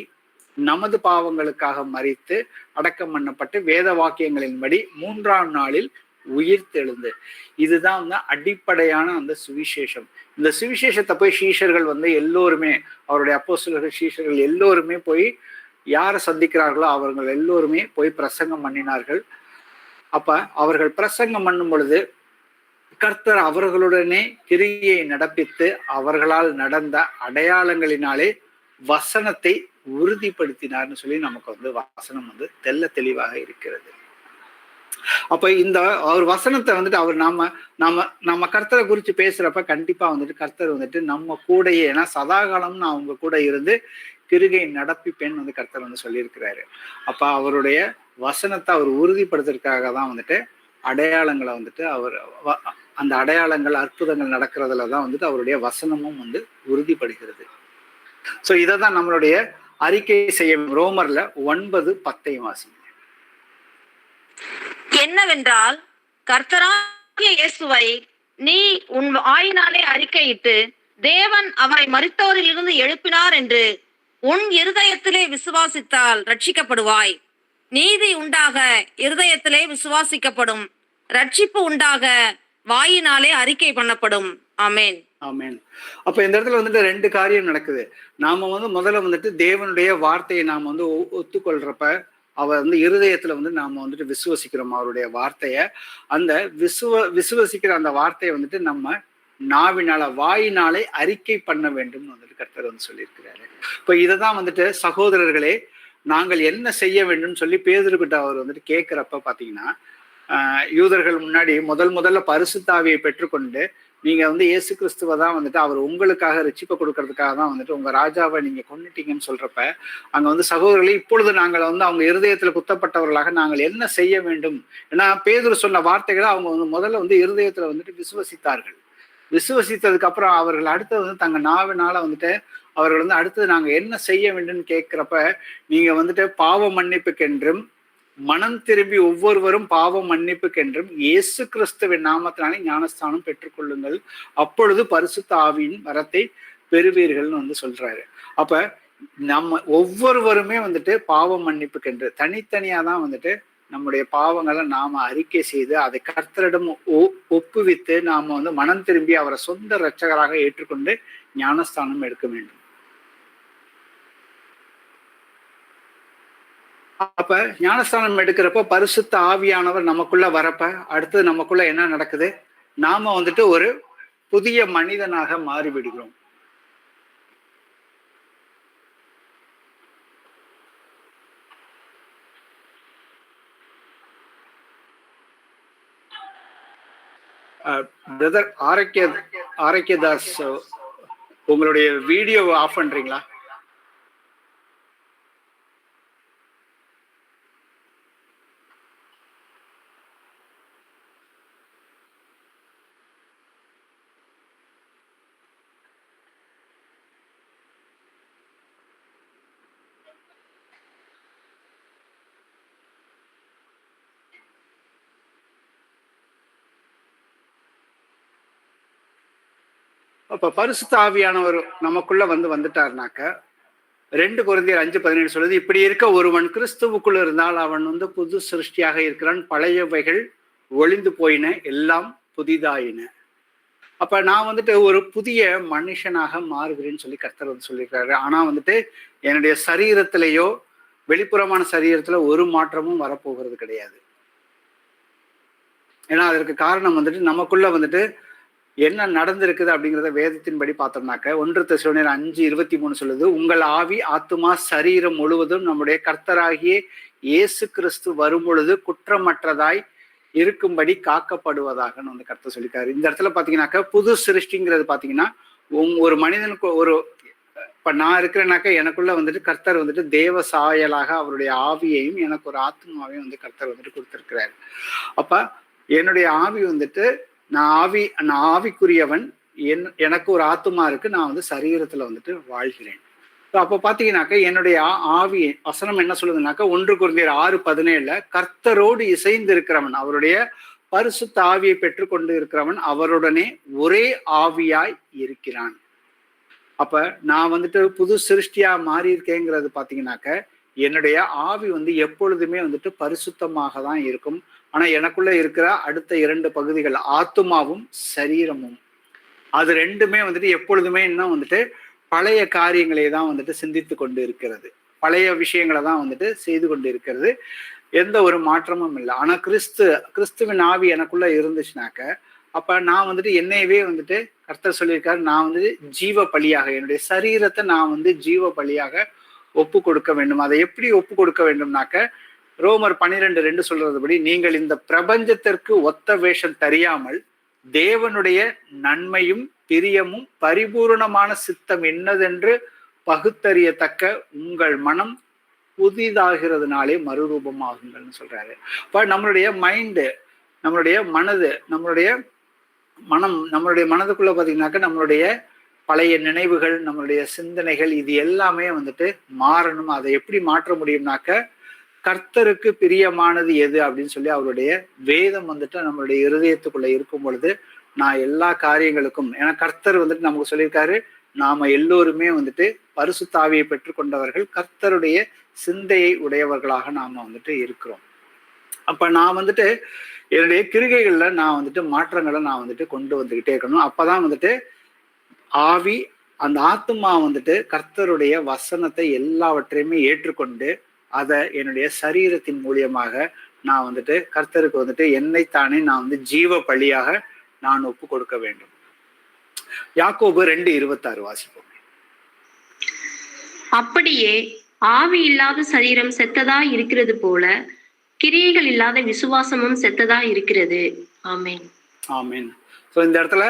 S1: நமது பாவங்களுக்காக மரித்து அடக்கம் பண்ணப்பட்டு வேத வாக்கியங்களின்படி 3ஆம் நாளில் உயிர்த்தெழுந்து. இதுதான் வந்து அடிப்படையான அந்த சுவிசேஷம். இந்த சுவிசேஷத்தை போய் சீஷர்கள் வந்து எல்லோருமே, அவருடைய அப்போஸ்தலர்கள் சீஷர்கள் எல்லோருமே போய் யாரை சந்திக்கிறார்களோ அவர்கள் எல்லோருமே போய் பிரசங்கம் பண்ணினார்கள். அப்ப அவர்கள் பிரசங்கம் பண்ணும் பொழுது கர்த்தர் அவர்களுடனே கிரியை நடப்பித்து அவர்களால் நடந்த அடையாளங்களினாலே வசனத்தை உறுதிப்படுத்தினார்னு சொல்லி நமக்கு வந்து வசனம் வந்து தெளிவாக இருக்கிறது. அப்ப இந்த அவர் வசனத்தை வந்துட்டு அவர் நம்ம கர்த்தரை குறிச்சு பேசுறப்ப கண்டிப்பா வந்துட்டு கர்த்தர் வந்துட்டு நம்ம கூடயே, ஏன்னா சதாகாலம் நான் அவங்க கூட இருந்து கிருகை நடப்பிப்பேன்னு வந்து கர்த்தர் வந்து சொல்லியிருக்கிறாரு. அப்ப அவருடைய வசனத்தை அவர் உறுதிப்படுத்துறதுக்காக தான் வந்துட்டு அடையாளங்களை வந்துட்டு அவர் அந்த அடையாளங்கள் அற்புதங்கள் நடக்கிறதுல தான் வந்துட்டு அவருடைய வசனமும் வந்து உறுதிப்படுகிறது. ஸோ இதை தான் நம்மளுடைய அறிக்கை செய்ய ரோமர்ல 9:10 வாசிங்க.
S3: என்னவென்றால் கர்த்தராகிய இயேசுவை நீ உன் வாயினாலே அறிக்கையிட்டு தேவன் அவரை மரித்தோரிலிருந்து எழுப்பினார் என்று உன் இருதயத்திலே விசுவாசித்தால் ரட்சிக்கப்படுவாய். நீதி உண்டாக இருதயத்திலே விசுவாசிக்கப்படும், ரட்சிப்பு உண்டாக வாயினாலே அறிக்கை பண்ணப்படும். ஆமேன்.
S1: ஆமேன். அப்ப இந்த இடத்துல வந்துட்டு 2 காரியம் நடக்குது. நாம வந்து முதல்ல வந்துட்டு தேவனுடைய வார்த்தையை நாம வந்து ஒத்துக்கொள்றப்ப அவர் வந்து இருதயத்துல வந்து நாம வந்துட்டு விசுவசிக்கிறோம் அவருடைய வார்த்தைய. அந்த விசுவசிக்கிற அந்த வார்த்தையை வந்துட்டு நம்ம நாவினால வாயினாலே அறிக்கை பண்ண வேண்டும் வந்துட்டு கர்த்தர் வந்து சொல்லியிருக்கிறாரு. இப்ப இததான் வந்துட்டு சகோதரர்களே நாங்கள் என்ன செய்ய வேண்டும் சொல்லி பேதுருக்கிட்ட அவர் வந்துட்டு கேட்கிறப்ப பாத்தீங்கன்னா, யூதர்கள் முன்னாடி முதல்ல பரிசுத்த ஆவியை பெற்றுக்கொண்டு நீங்க வந்து இயேசு கிறிஸ்துவ தான் வந்துட்டு அவர் உங்களுக்காக ரட்சிப்பை கொடுக்கறதுக்காக தான் வந்துட்டு உங்க ராஜாவை நீங்க கொன்னுட்டீங்கன்னு சொல்றப்ப அங்க வந்து சகோதரர்களே இப்பொழுது நாங்கள் வந்து அவங்க இருதயத்துல குத்தப்பட்டவர்களாக நாங்கள் என்ன செய்ய வேண்டும்? ஏன்னா பேதுரு சொன்ன வார்த்தைகளை அவங்க வந்து முதல்ல வந்து இருதயத்துல வந்துட்டு விசுவசித்தார்கள். விசுவசித்ததுக்கு அப்புறம் அவர்கள் அடுத்தது வந்து தங்க நாவினால வந்துட்டு அவர்கள் வந்து அடுத்தது நாங்க என்ன செய்ய வேண்டும்னு கேட்கிறப்ப நீங்க வந்துட்டு பாவ மன்னிப்புக்கென்றும் மனம் திரும்பி ஒவ்வொருவரும் பாவம் மன்னிப்புக்கென்றும் இயேசு கிறிஸ்துவின் நாமத்தினாலே ஞானஸ்தானம் பெற்றுக்கொள்ளுங்கள், அப்பொழுது பரிசுத்த ஆவியின் வரத்தை பெறுவீர்கள்னு வந்து சொல்றாரு. அப்ப நம்ம ஒவ்வொருவருமே வந்துட்டு பாவம் மன்னிப்புக்கென்று தனித்தனியா தான் வந்துட்டு நம்முடைய பாவங்களை நாம அறிக்கை செய்து அதை கர்த்தரிடம் ஒப்புவித்து நாம வந்து மனம் திரும்பி அவரை சொந்த இரட்சகராக ஏற்றுக்கொண்டு ஞானஸ்தானம் எடுக்க வேண்டும். அப்ப ஞானஸ்தானம் எடுக்கிறப்ப பரிசுத்த ஆவியானவர் நமக்குள்ள வரப்ப அடுத்தது நமக்குள்ள என்ன நடக்குது? நாம வந்துட்டு ஒரு புதிய மனிதனாக மாறிவிடுகிறோம். பிரதர் ஆரோக்கியதாஸ், உங்களுடைய வீடியோ ஆஃப் பண்றீங்களா? அப்ப பரிசுத்த ஆவியானவர் நமக்குள்ள வந்துட்டாருனாக்க 2 கொரிந்தியர் 5:17 சொல்லுது, இப்படி இருக்க ஒருவன் கிறிஸ்துவுக்குள்ள இருந்தால் அவன் வந்து புது சிருஷ்டியாக இருக்கிறான், பழையவைகள் ஒளிந்து போயின, எல்லாம் புதிதாயின. அப்ப நான் வந்துட்டு ஒரு புதிய மனுஷனாக மாறுகிறேன்னு சொல்லி கர்த்தர் வந்து சொல்லியிருக்காரு. ஆனா வந்துட்டு என்னுடைய சரீரத்திலேயோ வெளிப்புறமான சரீரத்துல ஒரு மாற்றமும் வரப்போகிறது கிடையாது. ஏன்னா அதற்கு காரணம் வந்துட்டு நமக்குள்ள வந்துட்டு என்ன நடந்திருக்குது அப்படிங்கிறத வேதத்தின்படி பார்த்தோம்னாக்க 1 தெசலோனியர் 5:23 சொல்லுது, உங்கள் ஆவி ஆத்துமா சரீரம் முழுவதும் நம்முடைய கர்த்தராகிய இயேசு கிறிஸ்து வரும் பொழுது குற்றமற்றதாய் இருக்கும்படி காக்கப்படுவதாக வந்து கர்த்தர் சொல்லியிருக்காரு. இந்த இடத்துல பாத்தீங்கன்னாக்க புது சிருஷ்டிங்கிறது பாத்தீங்கன்னா ஒரு மனிதனுக்கு இப்ப நான் இருக்கிறேனாக்க எனக்குள்ள வந்துட்டு கர்த்தர் வந்துட்டு தேவ சாயலாக அவருடைய ஆவியையும் எனக்கு ஒரு ஆத்மாவையும் வந்து கர்த்தர் வந்துட்டு கொடுத்திருக்கிறாரு. அப்ப என்னுடைய ஆவி வந்துட்டு நான் ஆவிக்குரியவன், எனக்கு ஒரு ஆத்மா இருக்கு, நான் வந்து சரீரத்துல வந்துட்டு வாழ்கிறேன். அப்ப பாத்தீங்கன்னாக்க என்னுடைய ஆவி வசனம் என்ன சொல்லுதுனாக்கா 1 கொரிந்தியர் 6:17 கர்த்தரோடு இசைந்து இருக்கிறவன், அவருடைய பரிசுத்த ஆவியை பெற்றுக்கொண்டு இருக்கிறவன் அவருடனே ஒரே ஆவியாய் இருக்கிறான். அப்ப நான் வந்துட்டு புது சிருஷ்டியா மாறி இருக்கேங்கிறது பாத்தீங்கன்னாக்க என்னுடைய ஆவி வந்து எப்பொழுதுமே வந்துட்டு பரிசுத்தமாக தான் இருக்கும். ஆனா எனக்குள்ள இருக்கிற அடுத்த 2 பகுதிகள் ஆத்துமாவும் சரீரமும், அது ரெண்டுமே வந்துட்டு எப்பொழுதுமே இன்னும் வந்துட்டு பழைய காரியங்களை தான் வந்துட்டு சிந்தித்து கொண்டு இருக்கிறது, பழைய விஷயங்களை தான் வந்துட்டு செய்து கொண்டு இருக்கிறது, எந்த ஒரு மாற்றமும் இல்லை. ஆனா கிறிஸ்துவின் ஆவி எனக்குள்ள இருந்துச்சுனாக்க அப்ப நான் வந்துட்டு என்னையவே வந்துட்டு கர்த்தர் சொல்லியிருக்காரு, நான் வந்து ஜீவ பலியாக என்னுடைய சரீரத்தை நான் வந்து ஜீவ பலியாக ஒப்பு கொடுக்க வேண்டும். அதை எப்படி ஒப்பு கொடுக்க வேண்டும்னாக்க ரோமர் 12:2 சொல்றதுபடி, நீங்கள் இந்த பிரபஞ்சத்திற்கு ஒத்த வேஷம் தெரியாமல் தேவனுடைய நன்மையும் பிரியமும் பரிபூர்ணமான சித்தம் என்னதென்று பகுத்தறியத்தக்க உங்கள் மனம் புதிதாகிறதுனாலே மறுரூபமாகுங்கள்னு சொல்றாரு. இப்ப நம்மளுடைய மைண்டு, நம்மளுடைய மனது, நம்மளுடைய மனதுக்குள்ள பாத்தீங்கன்னாக்க நம்மளுடைய பழைய நினைவுகள், நம்மளுடைய சிந்தனைகள், இது எல்லாமே வந்துட்டு மாறணும். அதை எப்படி மாற்ற முடியும்னாக்க, கர்த்தருக்கு பிரியமானது எது அப்படின்னு சொல்லி அவருடைய வேதம் வந்துட்டு நம்மளுடைய இருதயத்துக்குள்ள இருக்கும் பொழுது, நான் எல்லா காரியங்களுக்கும், ஏன்னா கர்த்தர் வந்துட்டு நமக்கு சொல்லியிருக்காரு, நாம எல்லோருமே வந்துட்டு பரிசுத்த ஆவியை பெற்றுக்கொண்டவர்கள், கர்த்தருடைய சிந்தையை உடையவர்களாக நாம வந்துட்டு இருக்கிறோம். அப்ப நான் வந்துட்டு என்னுடைய கிரிகைகள்ல நான் வந்துட்டு மாற்றங்களை நான் வந்துட்டு கொண்டு வந்துகிட்டே இருக்கணும். அப்பதான் வந்துட்டு ஆவி, அந்த ஆத்துமா வந்துட்டு கர்த்தருடைய வசனத்தை எல்லாவற்றையுமே ஏற்றுக்கொண்டு அதை என்னுடைய சரீரத்தின் மூலியமாக நான் வந்துட்டு கர்த்தருக்கு வந்துட்டு என்னைத்தானே நான் வந்து ஜீவ பலியாக நான் ஒப்பு கொடுக்க வேண்டும். யாக்கோபு 2:26 வாசிப்போம்.
S4: அப்படியே ஆவி இல்லாத சரீரம் செத்ததா இருக்கிறது போல கிரியைகள் இல்லாத விசுவாசமும் செத்ததா இருக்கிறது. ஆமென்.
S1: ஆமென். சோ இந்த இடத்துல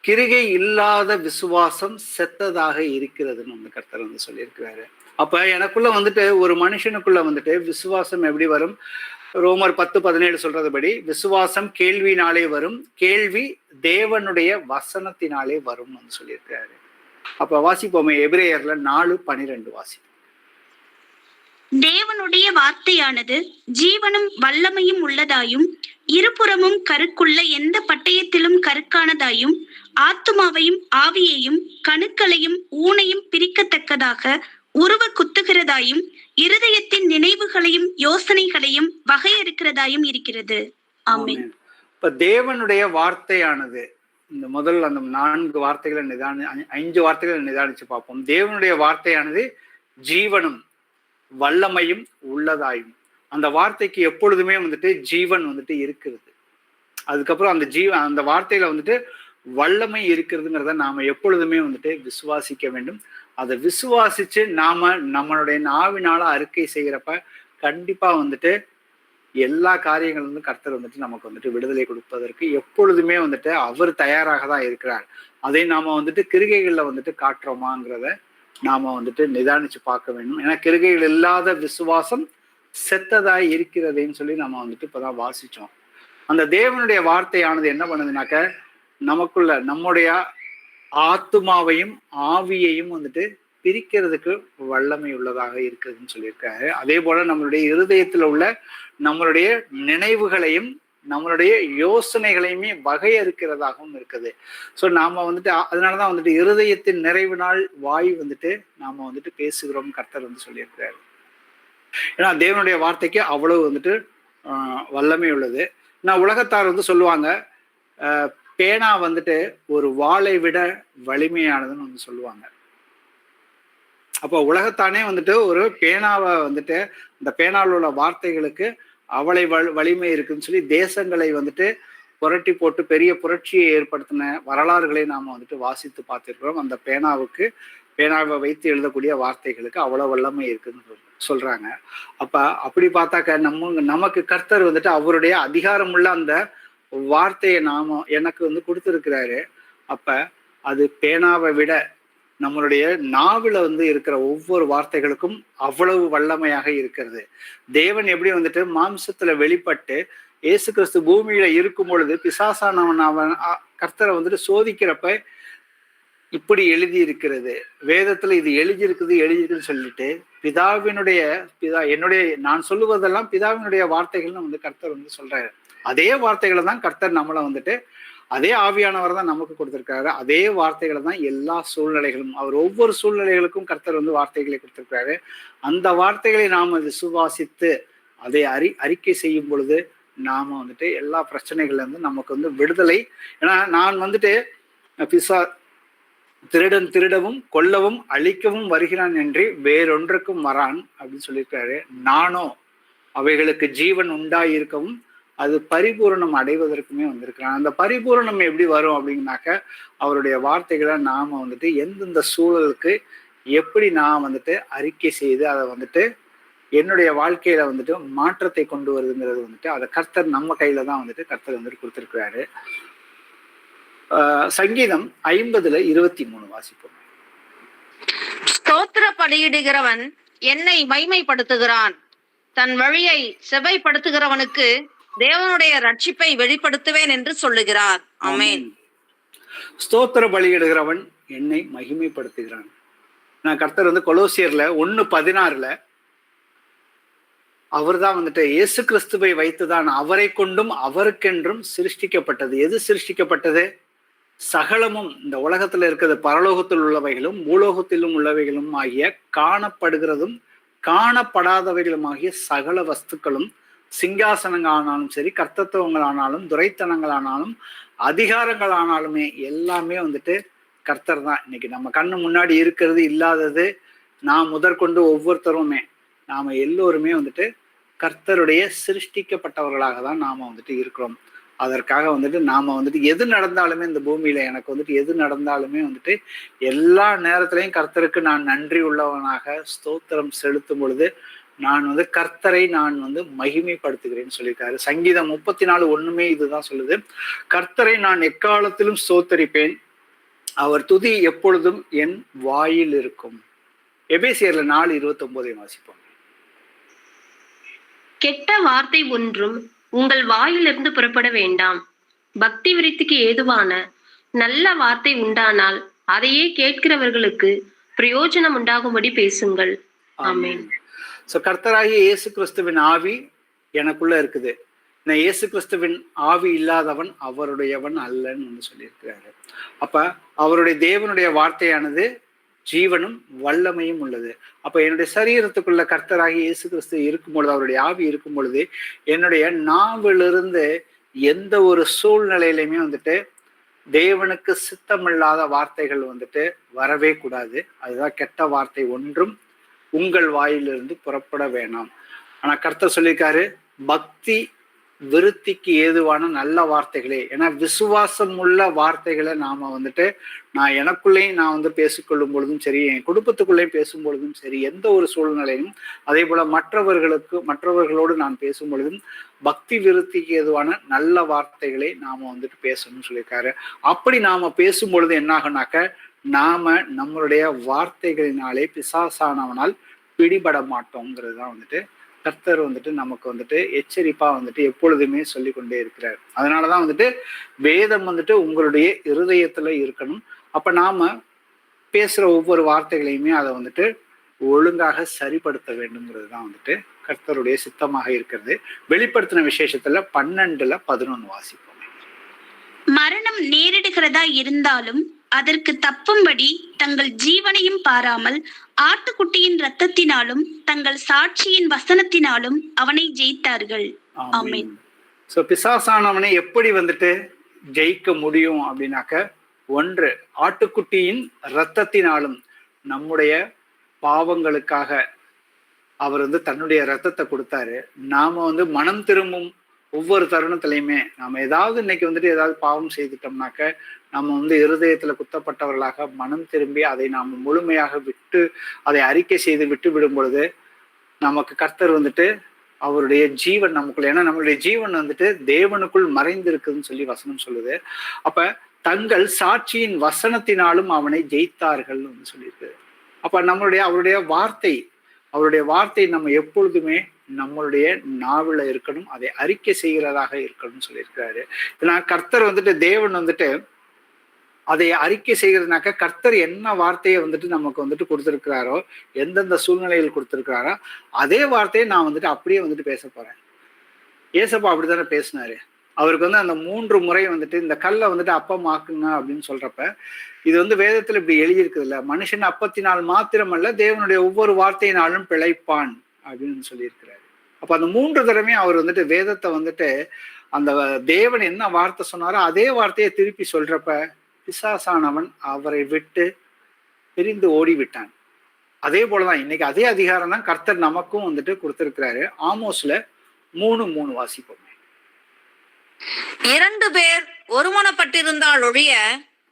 S1: கிரிகை இல்லாத விசுவாசம் செத்ததாக இருக்கிறதுன்னு வந்து கர்த்தர் வந்து சொல்லியிருக்கிறாரு. அப்ப எனக்குள்ள வந்துட்டு ஒரு மனுஷனுக்குள்ள வந்துட்டு விசுவாசம் எப்படி வரும்? ரோமர் 10:17 சொல்றதுபடி விசுவாசம் கேள்வினாலே வரும், கேள்வி தேவனுடைய வசனத்தினாலே வரும் வந்து சொல்லியிருக்கிறாரு. அப்ப வாசிப்போமே, எபிரேயர்ல 4:12 வாசிப்போம்.
S2: தேவனுடைய வார்த்தையானது ஜீவனும் வல்லமையும் உள்ளதாயும் இருபுறமும் கருக்குள்ள எந்த பட்டயத்திலும் கருக்கானதாயும் ஆத்துமாவையும் ஆவியையும் கணுக்களையும் ஊனையும் பிரிக்கத்தக்கதாக உருவ குத்துகிறதாயும் இருதயத்தின் நினைவுகளையும் யோசனைகளையும் வகையறுக்கிறதாயும் இருக்கிறது. ஆமென்.
S1: இப்ப தேவனுடைய வார்த்தையானது, இந்த முதல் அந்த 4 வார்த்தைகளை 5 வார்த்தைகளை நிதானிச்சு பார்ப்போம். தேவனுடைய வார்த்தையானது ஜீவனும் வல்லமையும் உள்ளதாயும். அந்த வார்த்தைக்கு எப்பொழுதுமே வந்துட்டு ஜீவன் வந்துட்டு இருக்கிறது. அதுக்கப்புறம் அந்த வார்த்தையில வந்துட்டு வல்லமை இருக்கிறதுங்கிறத நாம எப்பொழுதுமே வந்துட்டு விசுவாசிக்க வேண்டும். அதை விசுவாசிச்சு நாம நம்மளுடைய நாவினால அறிக்கை செய்கிறப்ப கண்டிப்பா வந்துட்டு எல்லா காரியங்களும் வந்து கர்த்தர் வந்துட்டு நமக்கு வந்துட்டு விடுதலை கொடுப்பதற்கு எப்பொழுதுமே வந்துட்டு அவர் தயாராக தான் இருக்கிறார். அதை நாம வந்துட்டு கிரிகைகள்ல வந்துட்டு காட்டுறோமாங்கிறத நாம வந்துட்டு நிதானிச்சு பார்க்க வேண்டும். ஏன்னா கிரிகைகள் இல்லாத விசுவாசம் செத்ததாய் இருக்கிறதுன்னு சொல்லி நம்ம வந்துட்டு இப்பதான் வாசிச்சோம். அந்த தேவனுடைய வார்த்தையானது என்ன பண்ணுதுனாக்க, நமக்குள்ள நம்முடைய ஆத்துமாவையும் ஆவியையும் வந்துட்டு பிரிக்கிறதுக்கு வல்லமை உள்ளதாக இருக்குதுன்னு சொல்லியிருக்காரு. அதே போல நம்மளுடைய இருதயத்துல உள்ள நம்மளுடைய நினைவுகளையும் நம்மளுடைய யோசனைகளையுமே வகையறுக்கிறதாகவும் இருக்குது. ஸோ நாம வந்துட்டு அதனாலதான் வந்துட்டு இருதயத்தின் நிறைவினால் வாய் வந்துட்டு நாம வந்துட்டு பேசுகிறோம் கர்த்தர் வந்து சொல்லியிருக்கிறாரு. ஏன்னா தேவனுடைய வார்த்தைக்கு அவ்வளவு வந்துட்டு வல்லமை உள்ளது. நான் உலகத்தார் வந்து சொல்லுவாங்க, பேனா வந்துட்டு ஒரு வாளை விட வலிமையானதுன்னு வந்து சொல்லுவாங்க. அப்போ உலகத்தானே வந்துட்டு ஒரு பேனாவை வந்துட்டு இந்த பேனாவில் உள்ள வார்த்தைகளுக்கு அவளை வலிமை இருக்குன்னு சொல்லி தேசங்களை வந்துட்டு புரட்டி போட்டு பெரிய புரட்சியை ஏற்படுத்தின வரலாறுகளை நாம வந்துட்டு வாசித்து பார்த்திருக்கிறோம். அந்த பேனாவை வைத்து எழுதக்கூடிய வார்த்தைகளுக்கு அவ்வளவு வல்லமை இருக்குன்னு சொல்றாங்க. அப்ப அப்படி பார்த்தாக்க நமக்கு கர்த்தர் வந்துட்டு அவருடைய அதிகாரமுள்ள அந்த வார்த்தையை எனக்கு வந்து கொடுத்திருக்கிறாரு. அப்ப அது பேனாவை விட நம்மளுடைய நாவில வந்து இருக்கிற ஒவ்வொரு வார்த்தைகளுக்கும் அவ்வளவு வல்லமையாக இருக்கிறது. தேவன் எப்படி வந்துட்டு மாம்சத்துல வெளிப்பட்டு இயேசு கிறிஸ்து பூமியில இருக்கும் பொழுது பிசாசானவன் கர்த்தரை வந்துட்டு சோதிக்கிறப்ப இப்படி எழுதி இருக்கிறது, வேதத்துல இது எழுதியிருக்குன்னு சொல்லிட்டு நான் சொல்லுவதெல்லாம் பிதாவினுடைய வார்த்தைகள்னு வந்து கர்த்தர் வந்து சொல்றாரு. அதே வார்த்தைகளை தான் கர்த்தர் நம்மளை வந்துட்டு அதே ஆவியானவர் தான் நமக்கு கொடுத்திருக்காரு. அதே வார்த்தைகளை தான் எல்லா சூழ்நிலைகளும், அவர் ஒவ்வொரு சூழ்நிலைகளுக்கும் கர்த்தர் வந்து வார்த்தைகளை கொடுத்திருக்காரு. அந்த வார்த்தைகளை நாம விசுவாசித்து அதை அறிக்கை செய்யும் பொழுது நாம வந்துட்டு எல்லா பிரச்சனைகள்ல இருந்து நமக்கு வந்து விடுதலை. ஏன்னா நான் வந்துட்டு திருடன் திருடவும் கொல்லவும் அழிக்கவும் வருகிறான் என்று வேறொன்றுக்கும் வரான் அப்படின்னு சொல்லியிருக்காரு. நானோ அவைகளுக்கு ஜீவன் உண்டாயிருக்கவும் அது பரிபூரணம் அடைவதற்குமே வந்திருக்கிறான். அந்த பரிபூரணம் எப்படி வரும் அப்படின்னாக்க, அவருடைய வார்த்தைகளை நாம வந்துட்டு எந்தெந்த சூழலுக்கு எப்படி நான் வந்துட்டு அறிக்கை செய்து அதை வந்துட்டு என்னுடைய வாழ்க்கையில வந்துட்டு மாற்றத்தை கொண்டு வருதுங்கிறது வந்துட்டு அதை கர்த்தர் நம்ம கையில தான் வந்துட்டு கர்த்தர் வந்துட்டு கொடுத்திருக்கிறாரு. சங்கீதம் 50:23 வாசிப்போம்.
S3: ஸ்தோத்திர பலியிடுகிறவன் என்னை மைமைப்படுத்துகிறான். தன் வழியை செவைப்படுத்துகிறவனுக்கு தேவனுடைய ரட்சிப்பை வெளிப்படுத்துவேன் என்று சொல்லுகிறார். ஆமென்.
S1: ஸ்தோத்திர பலியிடுகிறவன் என்னை மகிமைப்படுத்துகிறான். நான் கர்த்தர் கொலோசியர்ல 1:16 அவர் தான் இயேசு கிறிஸ்துவை வைத்துதான் அவரை கொண்டும் அவருக்கென்றும் சிருஷ்டிக்கப்பட்டது. எது சிருஷ்டிக்கப்பட்டது? சகலமும், இந்த உலகத்துல இருக்கிறது, பரலோகத்தில் உள்ளவைகளும் பூலோகத்திலும் உள்ளவைகளும் ஆகிய காணப்படுகிறதும் காணப்படாதவைகளும் ஆகிய சகல வஸ்துக்களும், சிங்காசனங்களானாலும் சரி, கர்த்தத்துவங்களானாலும் துரைத்தனங்களானாலும் அதிகாரங்களானாலுமே எல்லாமே கர்த்தர் தான். இன்னைக்கு நம்ம கண்ணு முன்னாடி இருக்கிறது, இல்லாதது, நான் முதற்கொண்டு ஒவ்வொருத்தருமே நாம எல்லோருமே கர்த்தருடைய சிருஷ்டிக்கப்பட்டவர்களாக தான் நாம இருக்கிறோம். அதற்காக நாம எது நடந்தாலுமே இந்த பூமியில எனக்கு எது நடந்தாலுமே எல்லா நேரத்திலையும் கர்த்தருக்கு நான் நன்றி உள்ளவனாக ஸ்தோத்திரம் செலுத்தும் பொழுது நான் கர்த்தரை நான் மகிமைப்படுத்துகிறேன்னு சொல்லியிருக்காரு. சங்கீதம் 34:1 இதுதான் சொல்லுது. கர்த்தரை நான் எக்காலத்திலும் ஸ்தோத்தரிப்பேன், அவர் துதி எப்பொழுதும் என் வாயில் இருக்கும். எபேசியர்ல 4:29 வாசிப்போம்.
S4: கெட்ட வார்த்தை ஒன்றும் உங்கள் வாயிலிருந்து புறப்பட வேண்டாம். பக்தி விருத்திக்கு ஏதுவான நல்ல வார்த்தை உண்டானால் அதையே கேட்கிறவர்களுக்கு பிரயோஜனம் உண்டாகும்படி பேசுங்கள். ஆமென்.
S1: சோ கர்த்தராகிய இயேசு கிறிஸ்துவின் ஆவி எனக்குள்ள இருக்குது. நான் இயேசு கிறிஸ்துவின் ஆவி இல்லாதவன் அவருடையவன் அல்லன்னு சொல்லியிருக்கிறாரு. அப்ப அவருடைய தேவனுடைய வார்த்தையானது ஜீவனும் வல்லமையும் உள்ளது. அப்ப என்னுடைய சரீரத்துக்குள்ள கர்த்தராகி இயேசு கிறிஸ்து இருக்கும் பொழுது, அவருடைய ஆவி இருக்கும் பொழுது, என்னுடைய நாவிலிருந்து எந்த ஒரு சூழ்நிலையிலுமே தேவனுக்கு சித்தமில்லாத வார்த்தைகள் வரவே கூடாது. அதுதான் கெட்ட வார்த்தை ஒன்றும் உங்கள் வாயிலிருந்து புறப்பட வேணாம். ஆனா கர்த்தர் சொல்லியிருக்காரு, பக்தி விருத்திக்கு ஏதுவான நல்ல வார்த்தைகளே. ஏன்னா விசுவாசம் உள்ள வார்த்தைகளை நாம நான் எனக்குள்ளேயும் நான் பேசிக்கொள்ளும் பொழுதும் சரி, என் குடும்பத்துக்குள்ளேயும் பேசும் பொழுதும் சரி, எந்த ஒரு சூழ்நிலையும், அதே போல மற்றவர்களோடு நான் பேசும் பொழுதும் பக்தி விருத்திக்கு ஏதுவான நல்ல வார்த்தைகளை நாம பேசணும்னு சொல்லியிருக்காரு. அப்படி நாம பேசும் பொழுது என்னாகனாக்க நாம நம்மளுடைய வார்த்தைகளினாலே பிசாசானவனால் பிடிபட மாட்டோங்கிறது தான் கர்த்தர் நமக்கு எச்சரிப்பா எப்பொழுதுமே சொல்லி கொண்டே இருக்கிறார். அதனாலதான் வேதம் உங்களுடைய இருதயத்துல இருக்கணும். அப்ப நாம பேசுற ஒவ்வொரு வார்த்தைகளையுமே அதை ஒழுங்காக சரிப்படுத்த வேண்டும்ங்கிறது தான் கர்த்தருடைய சித்தமாக இருக்கிறது. வெளிப்படுத்தின விசேஷத்துல 12:11 வாசிப்போம்.
S2: மரணம் நேரிடுகிறதா இருந்தாலும் அதற்கு தப்பும்படி தங்கள் ஜீவனையும் பாராமல் ஆட்டுக்குட்டியின் இரத்தத்தினாலும் தங்கள் சாட்சியின் வசனத்தினாலும் அவனை ஜெயித்தார்கள். ஆமென்.
S1: சோ பிசாசானவனை எப்படி ஜெயிக்க முடியும் அப்படின்னாக்க, ஒன்று, ஆட்டுக்குட்டியின் இரத்தத்தினாலும். நம்முடைய பாவங்களுக்காக அவர் தன்னுடைய இரத்தத்தை கொடுத்தாரு. நாம மனம் திரும்பும் ஒவ்வொரு தருணத்திலையுமே நாம ஏதாவது இன்னைக்கு ஏதாவது பாவம் செய்துட்டோம்னாக்க நம்ம இருதயத்துல குத்தப்பட்டவர்களாக மனம் திரும்பி அதை நாம முழுமையாக விட்டு அதை அறிக்கை செய்து விட்டு விடும் பொழுது நமக்கு கர்த்தர் அவருடைய ஜீவன் நமக்குள்ள, ஏன்னா நம்மளுடைய ஜீவன் தேவனுக்குள் மறைந்து இருக்குதுன்னு சொல்லி வசனம் சொல்லுது. அப்ப தங்கள் சாட்சியின் வசனத்தினாலும் அவனை ஜெயித்தார்கள் சொல்லியிருக்கு. அப்ப அவருடைய வார்த்தை நம்ம எப்பொழுதுமே நம்மளுடைய நாவில இருக்கணும், அதை அறிக்கை செய்கிறதாக இருக்கணும்னு சொல்லியிருக்கிறாரு. ஏன்னா கர்த்தர் தேவன் அதை அறிக்கை செய்கிறதுனாக்க கர்த்தர் என்ன வார்த்தையை நமக்கு கொடுத்திருக்கிறாரோ, எந்தெந்த சூழ்நிலையில் கொடுத்திருக்கிறாரோ அதே வார்த்தையை நான் அப்படியே பேச போறேன். ஏசப்பா அப்படித்தானே பேசினாரு. அவருக்கு அந்த 3 முறை இந்த கல்லை அப்பமாக்குங்க அப்படின்னு சொல்றப்ப இது வேதத்துல இப்படி எழுதி இருக்குது இல்ல, மனுஷன் அப்பத்தினால் மாத்திரமல்ல தேவனுடைய ஒவ்வொரு வார்த்தையினாலும் பிழைப்பான் அப்படின்னு சொல்லியிருக்கிறாரு. அப்ப அந்த 3 தடவையும் அவர் வேதத்தை அந்த தேவன் என்ன வார்த்தை சொன்னாரோ அதே வார்த்தையை திருப்பி சொல்றப்ப பிசாசானவன் அவரை விட்டு பிரிந்து ஓடி விட்டான். அதே போலதான் இன்னைக்கு அதே அதிகாரம் தான் கர்த்தர் நமக்கும் கொடுத்திருக்கிறாரு. ஆமோஸ்ல 3:3 வாசிப்போமே.
S3: 2 பேர் ஒருமனப்பட்டிருந்தால் ஒழிய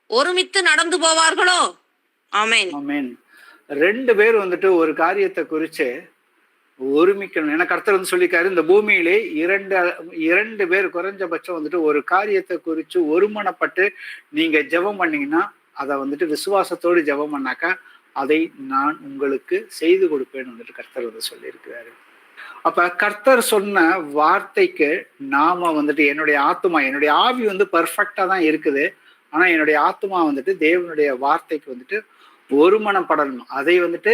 S3: ஒருமித்து நடந்து போவார்களோ? ஆமென்.
S1: ஆமென். 2 பேர் ஒரு காரியத்தை குறிச்சு ஒருமிக்கணும். ஏன்னா கர்த்தர் சொல்லிக்காரு, இந்த பூமியிலே 2 பேர் குறைஞ்சபட்சம் ஒரு காரியத்தை குறிச்சு ஒருமனப்பட்டு நீங்க ஜெபம் பண்ணீங்கன்னா, அதை விசுவாசத்தோடு ஜெபம் பண்ணாக்கா அதை நான் உங்களுக்கு செய்து கொடுப்பேன்னு வந்துட்டு கர்த்தர் வந்து சொல்லியிருக்கிறாரு. அப்ப கர்த்தர் சொன்ன வார்த்தைக்கு நாம வந்துட்டு என்னுடைய ஆவி வந்து பெர்ஃபெக்டா தான் இருக்குது. ஆனா என்னுடைய ஆத்துமா வந்துட்டு தேவனுடைய வார்த்தைக்கு வந்துட்டு ஒருமனப்படணும். அதை வந்துட்டு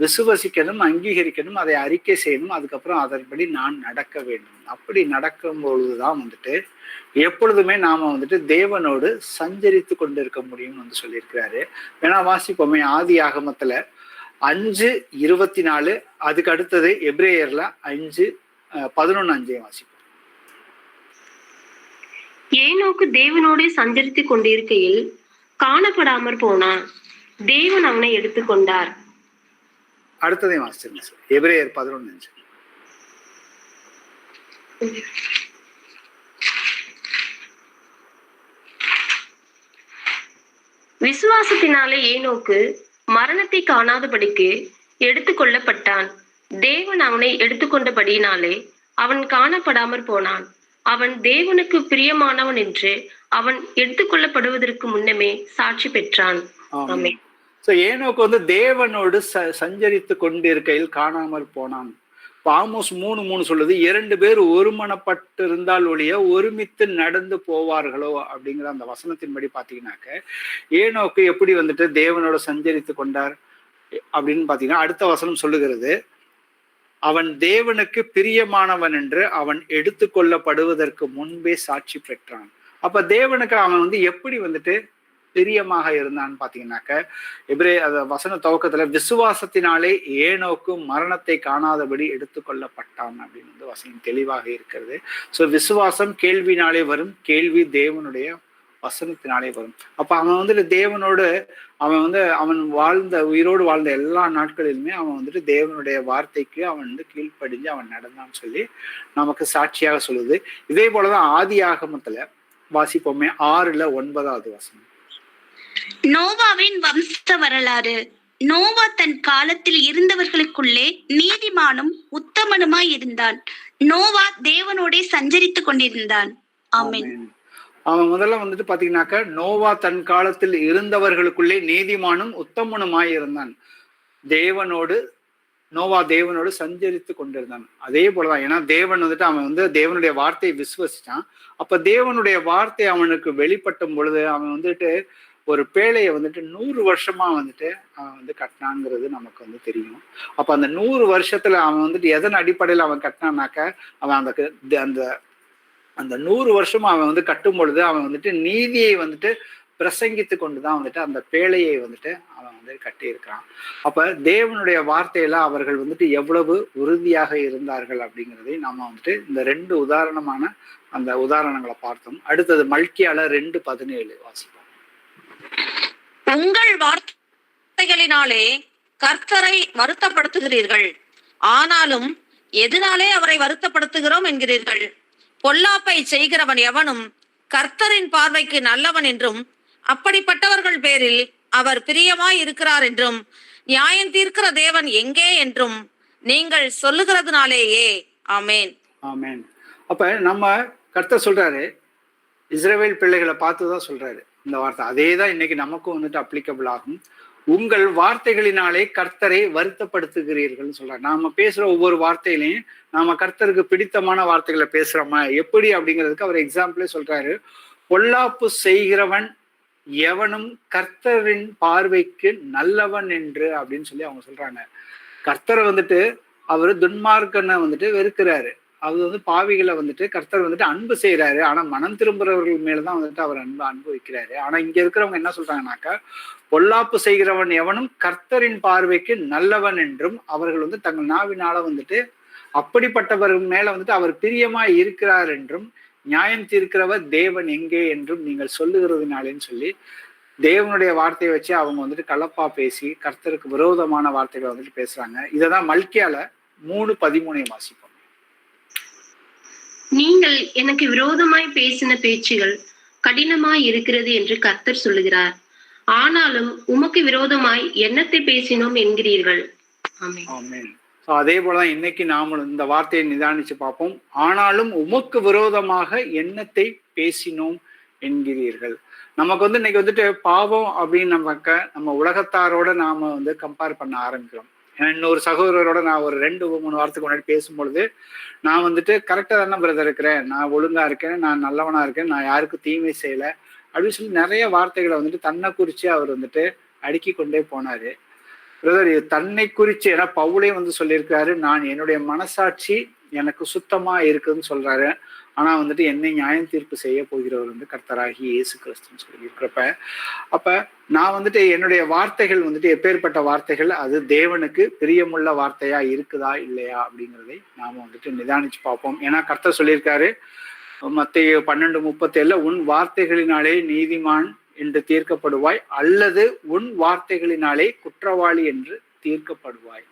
S1: விசுவசிக்கணும், அங்கீகரிக்கணும், அதை அறிக்கை செய்யணும். அதுக்கப்புறம் அதன்படி நான் நடக்க வேண்டும். அப்படி நடக்கும் பொழுதுதான் வந்துட்டு எப்பொழுதுமே நாம வந்துட்டு தேவனோடு சஞ்சரித்து கொண்டு இருக்க முடியும்னு வந்து சொல்லியிருக்கிறாரு. வேணா வாசிப்போமே, ஆதி ஆகமத்துல 5:24, அதுக்கு அடுத்தது எபிரேயர்ல 5:11 வாசிப்போம்.
S4: ஏனோக்கு தேவனோடு சஞ்சரித்து கொண்டிருக்கையில் காணப்படாமற் போனான், தேவன் அவனை எடுத்துக்கொண்டார்.
S1: அடுத்ததையும் வாசிச்சிருங்க சார், எபிரேயர் 11:5.
S4: விசுவாசத்தினாலே ஏனோக்கு மரணத்தை காணாதபடிக்கு எடுத்துக்கொள்ளப்பட்டான், தேவன் அவனை எடுத்துக்கொண்டபடியினாலே அவன் காணப்படாமற் போனான். அவன் தேவனுக்கு பிரியமானவன் என்று அவன் எடுத்துக்கொள்ளப்படுவதற்கு முன்னமே சாட்சி பெற்றான். ஆமென்.
S1: ஏனோக்கு வந்து தேவனோடு சஞ்சரித்து கொண்டிருக்கையில் காணாமற் போனான். ஆமோஸ் 3:3 சொல்லுது, 2 பேர் ஒருமனப்பட்டு இருந்தால் ஒழிய ஒருமித்து நடந்து போவார்களோ அப்படிங்கிற அந்த வசனத்தின்படி பாத்தீங்கன்னாக்க ஏனோக்கு எப்படி வந்துட்டு தேவனோட சஞ்சரித்து கொண்டார் அப்படின்னு பாத்தீங்கன்னா அடுத்த வசனம் சொல்லுகிறது, அவன் தேவனுக்கு பிரியமானவன் என்று அவன் எடுத்துக்கொள்ளப்படுவதற்கு முன்பே சாட்சி பெற்றான். அப்ப தேவனுக்கு அவன் வந்து எப்படி வந்துட்டு பிரியமாக இருந்தான்னு பாத்தீங்கன்னாக்க வசன துவக்கத்துல விசுவாசத்தினாலே ஏனோக்கு மரணத்தை காணாதபடி எடுத்துக்கொள்ளப்பட்டான் அப்படின்னு வந்து வசனம் தெளிவாக இருக்கிறது. சோ விசுவாசம் கேள்வினாலே வரும், கேள்வி தேவனுடைய வசனத்தினாலே வரும். அப்ப அவன் வந்துட்டு தேவனோடு அவன் உயிரோடு வாழ்ந்த எல்லா நாட்களிலுமே அவன் வந்துட்டு தேவனுடைய வார்த்தைக்கு அவன் வந்து கீழ்ப்படிஞ்சு அவன் நடந்தான்னு சொல்லி நமக்கு சாட்சியாக சொல்லுது. இதே போலதான் ஆதி ஆகமத்துல வாசிப்போமே 6:9 வசனம்.
S2: நோவாவின் வம்ச வரலாறு. நோவா தன் காலத்தில் இருந்தவர்களுக்குள்ளே நீதிமானும் உத்தமனுமாய் இருந்தான். நோவா தேவனோடே சஞ்சரித்துக் கொண்டிருந்தான். ஆமென்.
S1: அவன் முதல்ல வந்துட்டு பாத்தீங்கன்னாக்க நோவா தன் காலத்தில் இருந்தவர்களுக்குள்ளே நீதிமானும் உத்தமனுமாய் இருந்தான். நோவா தேவனோடு சஞ்சரித்து கொண்டிருந்தான். அதே போலதான், ஏன்னா தேவன் வந்துட்டு அவன் வந்து தேவனுடைய வார்த்தையை விசுவசிச்சான். அப்ப தேவனுடைய வார்த்தை அவனுக்கு வெளிப்பட்டும் பொழுது அவன் வந்துட்டு ஒரு பேழையை வந்துட்டு 100 வருஷமா வந்துட்டு அவன் வந்து கட்டினாங்கிறது நமக்கு வந்து தெரியும். அப்ப அந்த 100 வருஷத்துல அவன் வந்துட்டு எதன் அடிப்படையில அவன் கட்டினான்னாக்க அவன் அந்த 100 வருஷமா அவன் வந்து கட்டும் பொழுது அவன் வந்துட்டு நீதியை வந்துட்டு பிரசங்கித்து கொண்டுதான் வந்துட்டு அந்த பேழையை வந்துட்டு அவன் வந்து கட்டி இருக்கிறான். அப்ப தேவனுடைய வார்த்தையில அவர்கள் வந்துட்டு எவ்வளவு உறுதியாக இருந்தார்கள் அப்படிங்கிறதை நாம வந்துட்டு இந்த 2 உதாரணமான அந்த உதாரணங்களை பார்த்தோம். அடுத்தது மல்கியால 2:17 வாசிப்போம்.
S3: உங்கள் வார்த்தைகளினாலே கர்த்தரை வருத்தப்படுத்துகிறீர்கள், ஆனாலும் எதனாலே அவரை வருத்தப்படுத்துகிறோம் என்கிறீர்கள். பொல்லாப்பை செய்கிறவன் எவனும் கர்த்தரின் பார்வைக்கு நல்லவன் என்றும் அப்படிப்பட்டவர்கள் பேரில் அவர் பிரியமாய் இருக்கிறார் என்றும் நியாயம் தீர்க்கிற தேவன் எங்கே என்றும் நீங்கள் சொல்லுகிறதுனாலேயே. ஆமேன்.
S1: ஆமேன். அப்ப நம்ம கர்த்தர் சொல்றாரு, இஸ்ரவேல் பிள்ளைகளை பார்த்துதான் சொல்றாரு இந்த வார்த்தை. அதே தான் இன்னைக்கு நமக்கும் வந்துட்டு அப்ளிகபிள் ஆகும். உங்கள் வார்த்தைகளினாலே கர்த்தரை வருத்தப்படுத்துகிறீர்கள் சொல்றாரு. நாம பேசுற ஒவ்வொரு வார்த்தையிலையும் நாம கர்த்தருக்கு பிடித்தமான வார்த்தைகளை பேசுறோமா எப்படி அப்படிங்கிறதுக்கு அவர் எக்ஸாம்பிளே சொல்றாரு. பொல்லாப்பு செய்கிறவன் எவனும் கர்த்தரின் பார்வைக்கு நல்லவன் என்று அப்படின்னு சொல்லி அவங்க சொல்றாங்க. கர்த்தரை வந்துட்டு அவரு துன்மார்க்கனை வந்துட்டு வெறுக்கிறாரு. அது வந்து பாவிகளை வந்துட்டு கர்த்தர் வந்துட்டு அன்பு செய்யறாரு. ஆனா மனம் திரும்புறவர்கள் மேலதான் வந்துட்டு அவர் அன்பு வைக்கிறாரு. ஆனா இங்க இருக்கிறவங்க என்ன சொல்றாங்கன்னாக்கா, பொல்லாப்பு செய்கிறவன் எவனும் கர்த்தரின் பார்வைக்கு நல்லவன் என்றும் அவர்கள் வந்து தங்கள் நாவினால வந்துட்டு அப்படிப்பட்டவர்கள் மேல வந்துட்டு அவர் பிரியமா இருக்கிறார் என்றும் நியாயம் தீர்க்கிறவர் தேவன் எங்கே என்றும் நீங்கள் சொல்லுகிறதுனாலேன்னு சொல்லி தேவனுடைய வார்த்தையை வச்சு அவங்க வந்துட்டு கலப்பா பேசி கர்த்தருக்கு விரோதமான வார்த்தைகளை வந்துட்டு பேசுறாங்க. இததான் மல்கியால 3:13 வாசிப்போம்.
S4: நீங்கள் எனக்கு விரோதமாய் பேசின பேச்சுகள் கடினமாய் இருக்கிறது என்று கர்த்தர் சொல்லுகிறார், ஆனாலும் உமக்கு விரோதமாய் என்னத்தை பேசினோம் என்கிறீர்கள்.
S1: ஆமென். அதே போலதான் இன்னைக்கு நாம இந்த வார்த்தையை நிதானிச்சு பார்ப்போம். ஆனாலும் உமக்கு விரோதமாக என்னத்தை பேசினோம் என்கிறீர்கள். நமக்கு வந்து இன்னைக்கு வந்துட்டு பாவம் அப்படின்னு நம்ம உலகத்தாரோட நாம வந்து கம்பேர் பண்ண ஆரம்பிக்கிறோம். இன்னொரு சகோதரரோட நான் ஒரு 2-3 வாரத்துக்கு முன்னாடி பேசும்பொழுது, நான் வந்துட்டு கரெக்டா தானே பிரதர் இருக்கிறேன், நான் ஒழுங்கா இருக்கேன், நான் நல்லவனா இருக்கேன், நான் யாருக்கும் தீமை செய்யல அப்படின்னு சொல்லி நிறைய வார்த்தைகளை வந்துட்டு தன்னை குறிச்சு அவர் வந்துட்டு அடுக்கி கொண்டே போனாரு. பிரதர், இது தன்னை குறிச்சு, ஏன்னா பவுலே வந்து சொல்லியிருக்காரு, நான் என்னுடைய மனசாட்சி எனக்கு சுத்தமா இருக்குதுன்னு சொல்றாரு. ஆனா வந்துட்டு என்னை நியாயம் தீர்ப்பு செய்ய போகிறவர் வந்து கர்த்தராகி இயேசு கிறிஸ்துன்னு சொல்லி இருக்கிறப்ப, அப்ப நான் வந்துட்டு என்னுடைய வார்த்தைகள் வந்துட்டு எப்பேற்பட்ட வார்த்தைகள், அது தேவனுக்கு பிரியமுள்ள வார்த்தையா இருக்குதா இல்லையா அப்படிங்கிறதை நாம வந்துட்டு நிதானிச்சு பார்ப்போம். ஏன்னா கர்த்தர் சொல்லியிருக்காரு மத்தேயு 12:37, உன் வார்த்தைகளினாலே நீதிமான் என்று தீர்க்கப்படுவாய், அல்லது உன் வார்த்தைகளினாலே குற்றவாளி என்று தீர்க்கப்படுவாய்.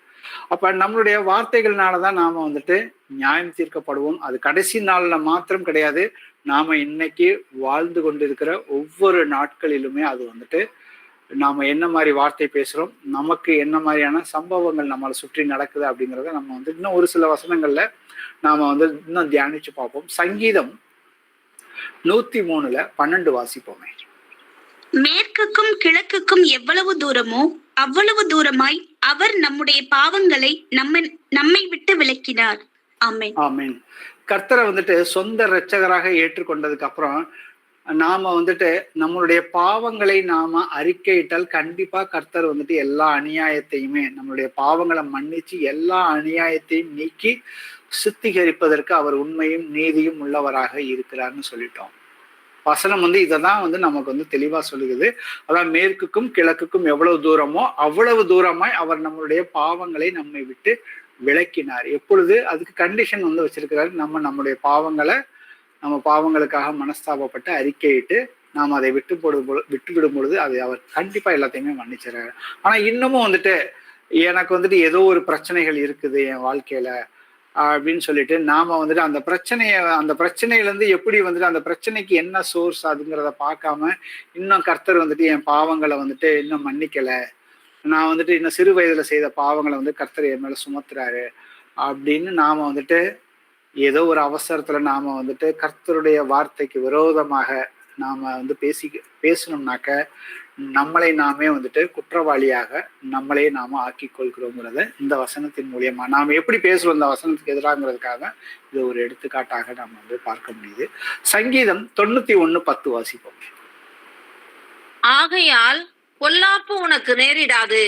S1: அப்ப நம்மளுடைய வார்த்தைகள்னாலதான் நாம வந்துட்டு நியாயம் தீர்க்கப்படுவோம். அது கடைசி நாள்ல மாத்திரம் கிடையாது, நாம இன்னைக்கு வாழ்ந்து கொண்டிருக்கிற ஒவ்வொரு நாட்களிலுமே அது வந்துட்டு நாம என்ன மாதிரி வார்த்தை பேசுறோம், நமக்கு என்ன மாதிரியான சம்பவங்கள் நம்மளை சுற்றி நடக்குது அப்படிங்கிறத நம்ம வந்து இன்னும் ஒரு சில வசனங்கள்ல நாம வந்து இன்னும் தியானிச்சு பார்ப்போம். சங்கீதம் 103:12 வாசிப்போமே.
S2: மேற்குக்கும் கிழக்குக்கும் எவ்வளவு தூரமோ அவ்வளவு தூரமாய் அவர் நம்முடைய பாவங்களை நம்மை விட்டு விலக்கினார். ஆமென்.
S1: ஆமென். கர்த்தரை வந்துட்டு சொந்த இரட்சகராக ஏற்றுக்கொண்டதுக்கு அப்புறம் நாம வந்துட்டு நம்மளுடைய பாவங்களை நாம அறிக்கையிட்டால் கண்டிப்பா கர்த்தர் வந்துட்டு எல்லா அநியாயத்தையுமே, நம்மளுடைய பாவங்களை மன்னிச்சு எல்லா அநியாயத்தையும் நீக்கி சுத்திகரிப்பதற்கு அவர் உண்மையும் நீதியும் உள்ளவராக இருக்கிறார்னு சொல்லிட்டோம். வசனம் வந்து இததான் வந்து நமக்கு வந்து தெளிவா சொல்லுகிறது. அதான் மேற்குக்கும் கிழக்குக்கும் எவ்வளவு தூரமோ அவ்வளவு தூரமாய் அவர் நம்மளுடைய பாவங்களை நம்மை விட்டு விலக்கினார். எப்பொழுது அதுக்கு கண்டிஷன் வந்து வச்சிருக்கிறாரு, நம்முடைய பாவங்களை நம்ம பாவங்களுக்காக மனஸ்தாபப்பட்டு அறிக்கையிட்டு நாம் அதை விட்டு விடும் பொழுது அதை அவர் கண்டிப்பா எல்லாத்தையுமே மன்னிச்சிடறாரு. ஆனா இன்னமும் வந்துட்டு எனக்கு வந்துட்டு ஏதோ ஒரு பிரச்சனைகள் இருக்குது என் வாழ்க்கையில அப்படின்னு சொல்லிட்டு நாம வந்துட்டு அந்த பிரச்சனையில இருந்து எப்படி வந்துட்டு அந்த பிரச்சனைக்கு என்ன சோர்ஸ் அதுங்கிறத பார்க்காம இன்னும் கர்த்தர் வந்துட்டு என் பாவங்களை வந்துட்டு இன்னும் மன்னிக்கல, நான் வந்துட்டு இன்னும் சிறு வயதுல செய்த பாவங்களை வந்து கர்த்தர் என் மேல சுமத்துறாரு அப்படின்னு நாம வந்துட்டு ஏதோ ஒரு அவசரத்துல நாம வந்துட்டு கர்த்தருடைய வார்த்தைக்கு விரோதமாக நாம வந்து பேசணும்னாக்க நம்மளை நாமே வந்துட்டு குற்றவாளியாக நம்மளே நாம ஆக்கி கொள்கிறோங்கிறத இந்த வசனத்தின் மூலியமா நாம எப்படி பேசுறோம் இந்த வசனத்துக்கு எதிராங்கிறதுக்காக இது ஒரு எடுத்துக்காட்டாக நாம வந்து பார்க்க முடியுது. சங்கீதம் 91:10 வாசிப்போம்.
S3: ஆகையால் பொல்லாப்பு உனக்கு நேரிடாது,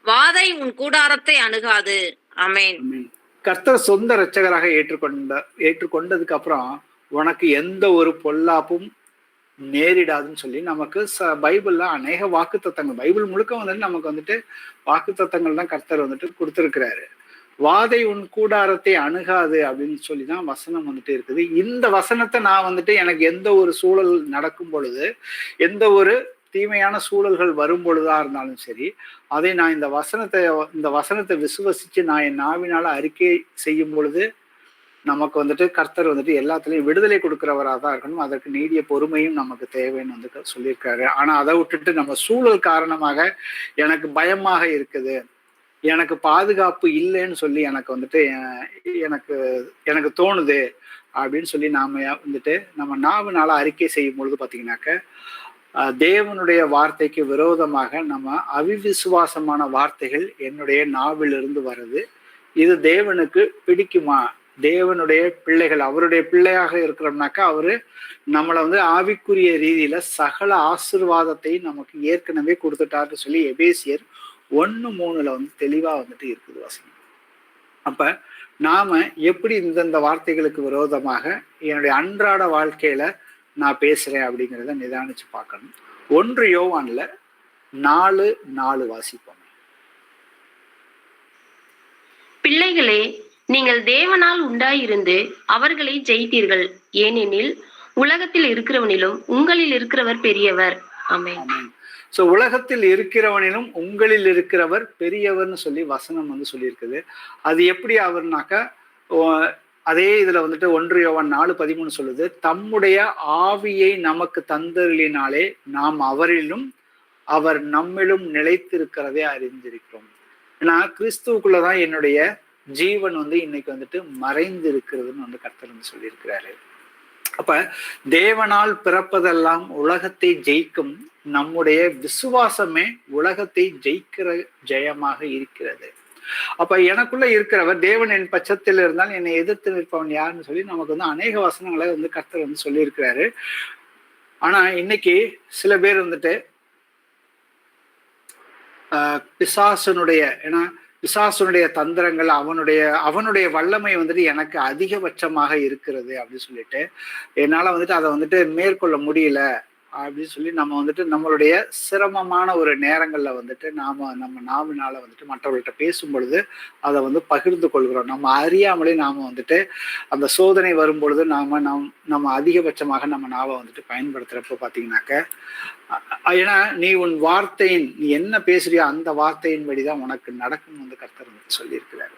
S3: வாதை உன் கூடாரத்தை அணுகாது. ஆமென்.
S1: கர்த்தர் சொந்த இரட்சகராக ஏற்றுக்கொண்டதுக்கு அப்புறம் உனக்கு எந்த ஒரு பொல்லாப்பும் நேரிடாதுன்னு சொல்லி நமக்கு பைபிள்ல அநேக வாக்குத்தத்தங்கள், பைபிள் முழுக்க வந்துட்டு நமக்கு வந்துட்டு வாக்குத்தத்தங்கள் தான் கர்த்தர் வந்துட்டு கொடுத்திருக்கிறாரு. வாதை உன் கூடாரத்தை அணுகாது அப்படின்னு சொல்லிதான் வசனம் வந்துட்டு இருக்குது. இந்த வசனத்தை நான் வந்துட்டு எனக்கு எந்த ஒரு சூழல் நடக்கும் பொழுது, எந்த ஒரு தீமையான சூழல்கள் வரும் பொழுதா இருந்தாலும் சரி, அதை நான் இந்த வசனத்தை விசுவசிச்சு நான் என் நாவினால அறிக்கை செய்யும் பொழுது நமக்கு வந்துட்டு கர்த்தர் வந்துட்டு எல்லாத்துலயும் விடுதலை கொடுக்கிறவராக தான் இருக்கணும். அதற்கு நீடிய பொறுமையும் நமக்கு தேவைன்னு வந்து சொல்லியிருக்காரு. ஆனா அதை விட்டுட்டு நம்ம சூழல் காரணமாக எனக்கு பயமாக இருக்குது, எனக்கு பாதுகாப்பு இல்லைன்னு சொல்லி எனக்கு வந்துட்டு எனக்கு தோணுது அப்படின்னு சொல்லி நாம வந்துட்டு நம்ம நாவுனால அறிக்கை செய்யும் பொழுது பாத்தீங்கன்னாக்க தேவனுடைய வார்த்தைக்கு விரோதமாக நம்ம அவிவிசுவாசமான வார்த்தைகள் என்னுடைய நாவிலிருந்து வருது. இது தேவனுக்கு பிடிக்குமா? தேவனுடைய பிள்ளைகள், அவருடைய பிள்ளையாக இருக்கிறோம்னாக்கா அவரு நம்மளை வந்து ஆவிக்குரிய ரீதியில சகல ஆசீர்வாதத்தையும் நமக்கு ஏற்கனவே கொடுத்துட்டாருன்னு சொல்லி எபேசியர் 1:3 வந்து தெளிவா வந்துட்டு இருக்குது வசனம். அப்ப நாம எப்படி இந்தந்த வார்த்தைகளுக்கு விரோதமாக என்னுடைய அன்றாட வாழ்க்கையில நான் பேசுறேன் அப்படிங்கிறத நிதானிச்சு பார்க்கணும். 1 யோவான்ல 4:4 வாசிப்போம்.
S4: பிள்ளைகளே, நீங்கள் தேவனால் உண்டாயிருந்து அவர்களை ஜெயித்தீர்கள், ஏனெனில் உலகத்தில் இருக்கிறவனிலும் உங்களில் இருக்கிறவர் பெரியவர். ஆமென்.
S1: சோ உலகத்தில் இருக்கிறவனிலும் உங்களில் இருக்கிறவர் பெரியவர்னு சொல்லி வசனம் வந்து சொல்லியிருக்குது. அது எப்படி அவர்னாக்கா அதே இதுல வந்துட்டு 1 யோவான் 4:13 சொல்லுது, தம்முடைய ஆவியை நமக்கு தந்தருளினாலே நாம் அவரிலும் அவர் நம்மிலும் நிலைத்திருக்கிறதே அறிந்திருக்கிறோம். ஏன்னா கிறிஸ்துவுக்குள்ளதான் என்னுடைய ஜீவன் வந்து இன்னைக்கு வந்துட்டு மறைந்து இருக்கிறதுன்னு வந்து கர்த்தர் வந்து சொல்லியிருக்கிறாரு. அப்ப தேவனால் பிறப்பதெல்லாம் உலகத்தை ஜெயிக்கும் நம்முடைய விசுவாசமே உலகத்தை ஜெயிக்கிற ஜெயமாக இருக்கிறது. அப்ப எனக்குள்ள இருக்கிறவர் தேவன் என் பட்சத்தில் இருந்தால் என்னை எதிர்த்து நிற்பவன் யாருன்னு சொல்லி நமக்கு வந்து அநேக வசனங்களை வந்து கர்த்தர் வந்து சொல்லியிருக்கிறாரு. ஆனா இன்னைக்கு சில பேர் வந்துட்டு பிசாசனுடைய பிசாசனுடைய தந்திரங்கள், அவனுடைய வல்லமை வந்துட்டு எனக்கு அதிகபட்சமாக இருக்கிறது அப்படின்னு சொல்லிட்டு என்னால வந்துட்டு அதை வந்துட்டு மேற்கொள்ள முடியல அப்படின்னு சொல்லி நம்ம வந்துட்டு நம்மளுடைய சிரமமான ஒரு நேரங்கள்ல வந்துட்டு நம்ம நாவினால வந்துட்டு மற்றவர்கள்ட்ட பேசும் பொழுது அதை வந்து பகிர்ந்து கொள்கிறோம். நம்ம அறியாமலே நாம வந்துட்டு அந்த சோதனை வரும் பொழுது நம்ம அதிகபட்சமாக நம்ம நாவை வந்துட்டு பயன்படுத்துறப்ப பாத்தீங்கன்னாக்க, ஏன்னா நீ என்ன பேசுறியோ அந்த வார்த்தையின்படிதான் உனக்கு நடக்கும் வந்து கர்த்தர் வந்து சொல்லியிருக்கிறாரு.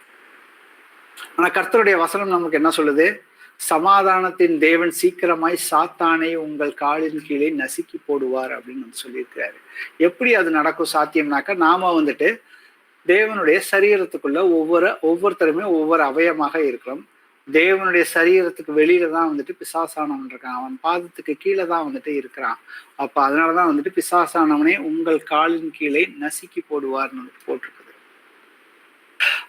S1: ஆனா கர்த்தருடைய வசனம் நமக்கு என்ன சொல்லுது? சமாதானத்தின் தேவன் சீக்கிரமாய் சாத்தானை உங்கள் காலின் கீழே நசுக்கி போடுவார் அப்படின்னு வந்து சொல்லியிருக்கிறாரு. எப்படி அது நடக்கும் சாத்தியம்னாக்க, நாம வந்துட்டு தேவனுடைய சரீரத்துக்குள்ள ஒவ்வொருத்தருமே ஒவ்வொரு அவயமாக இருக்கிறோம். தேவனுடைய சரீரத்துக்கு வெளியில தான் வந்துட்டு பிசாசானவன் இருக்கான். அவன் பாதத்துக்கு கீழே தான் வந்துட்டு இருக்கிறான். அப்ப அதனாலதான் வந்துட்டு பிசாசானவனே உங்கள் காலின் கீழே நசுக்கி போடுவார்னு வந்துட்டு போட்டிருக்கு.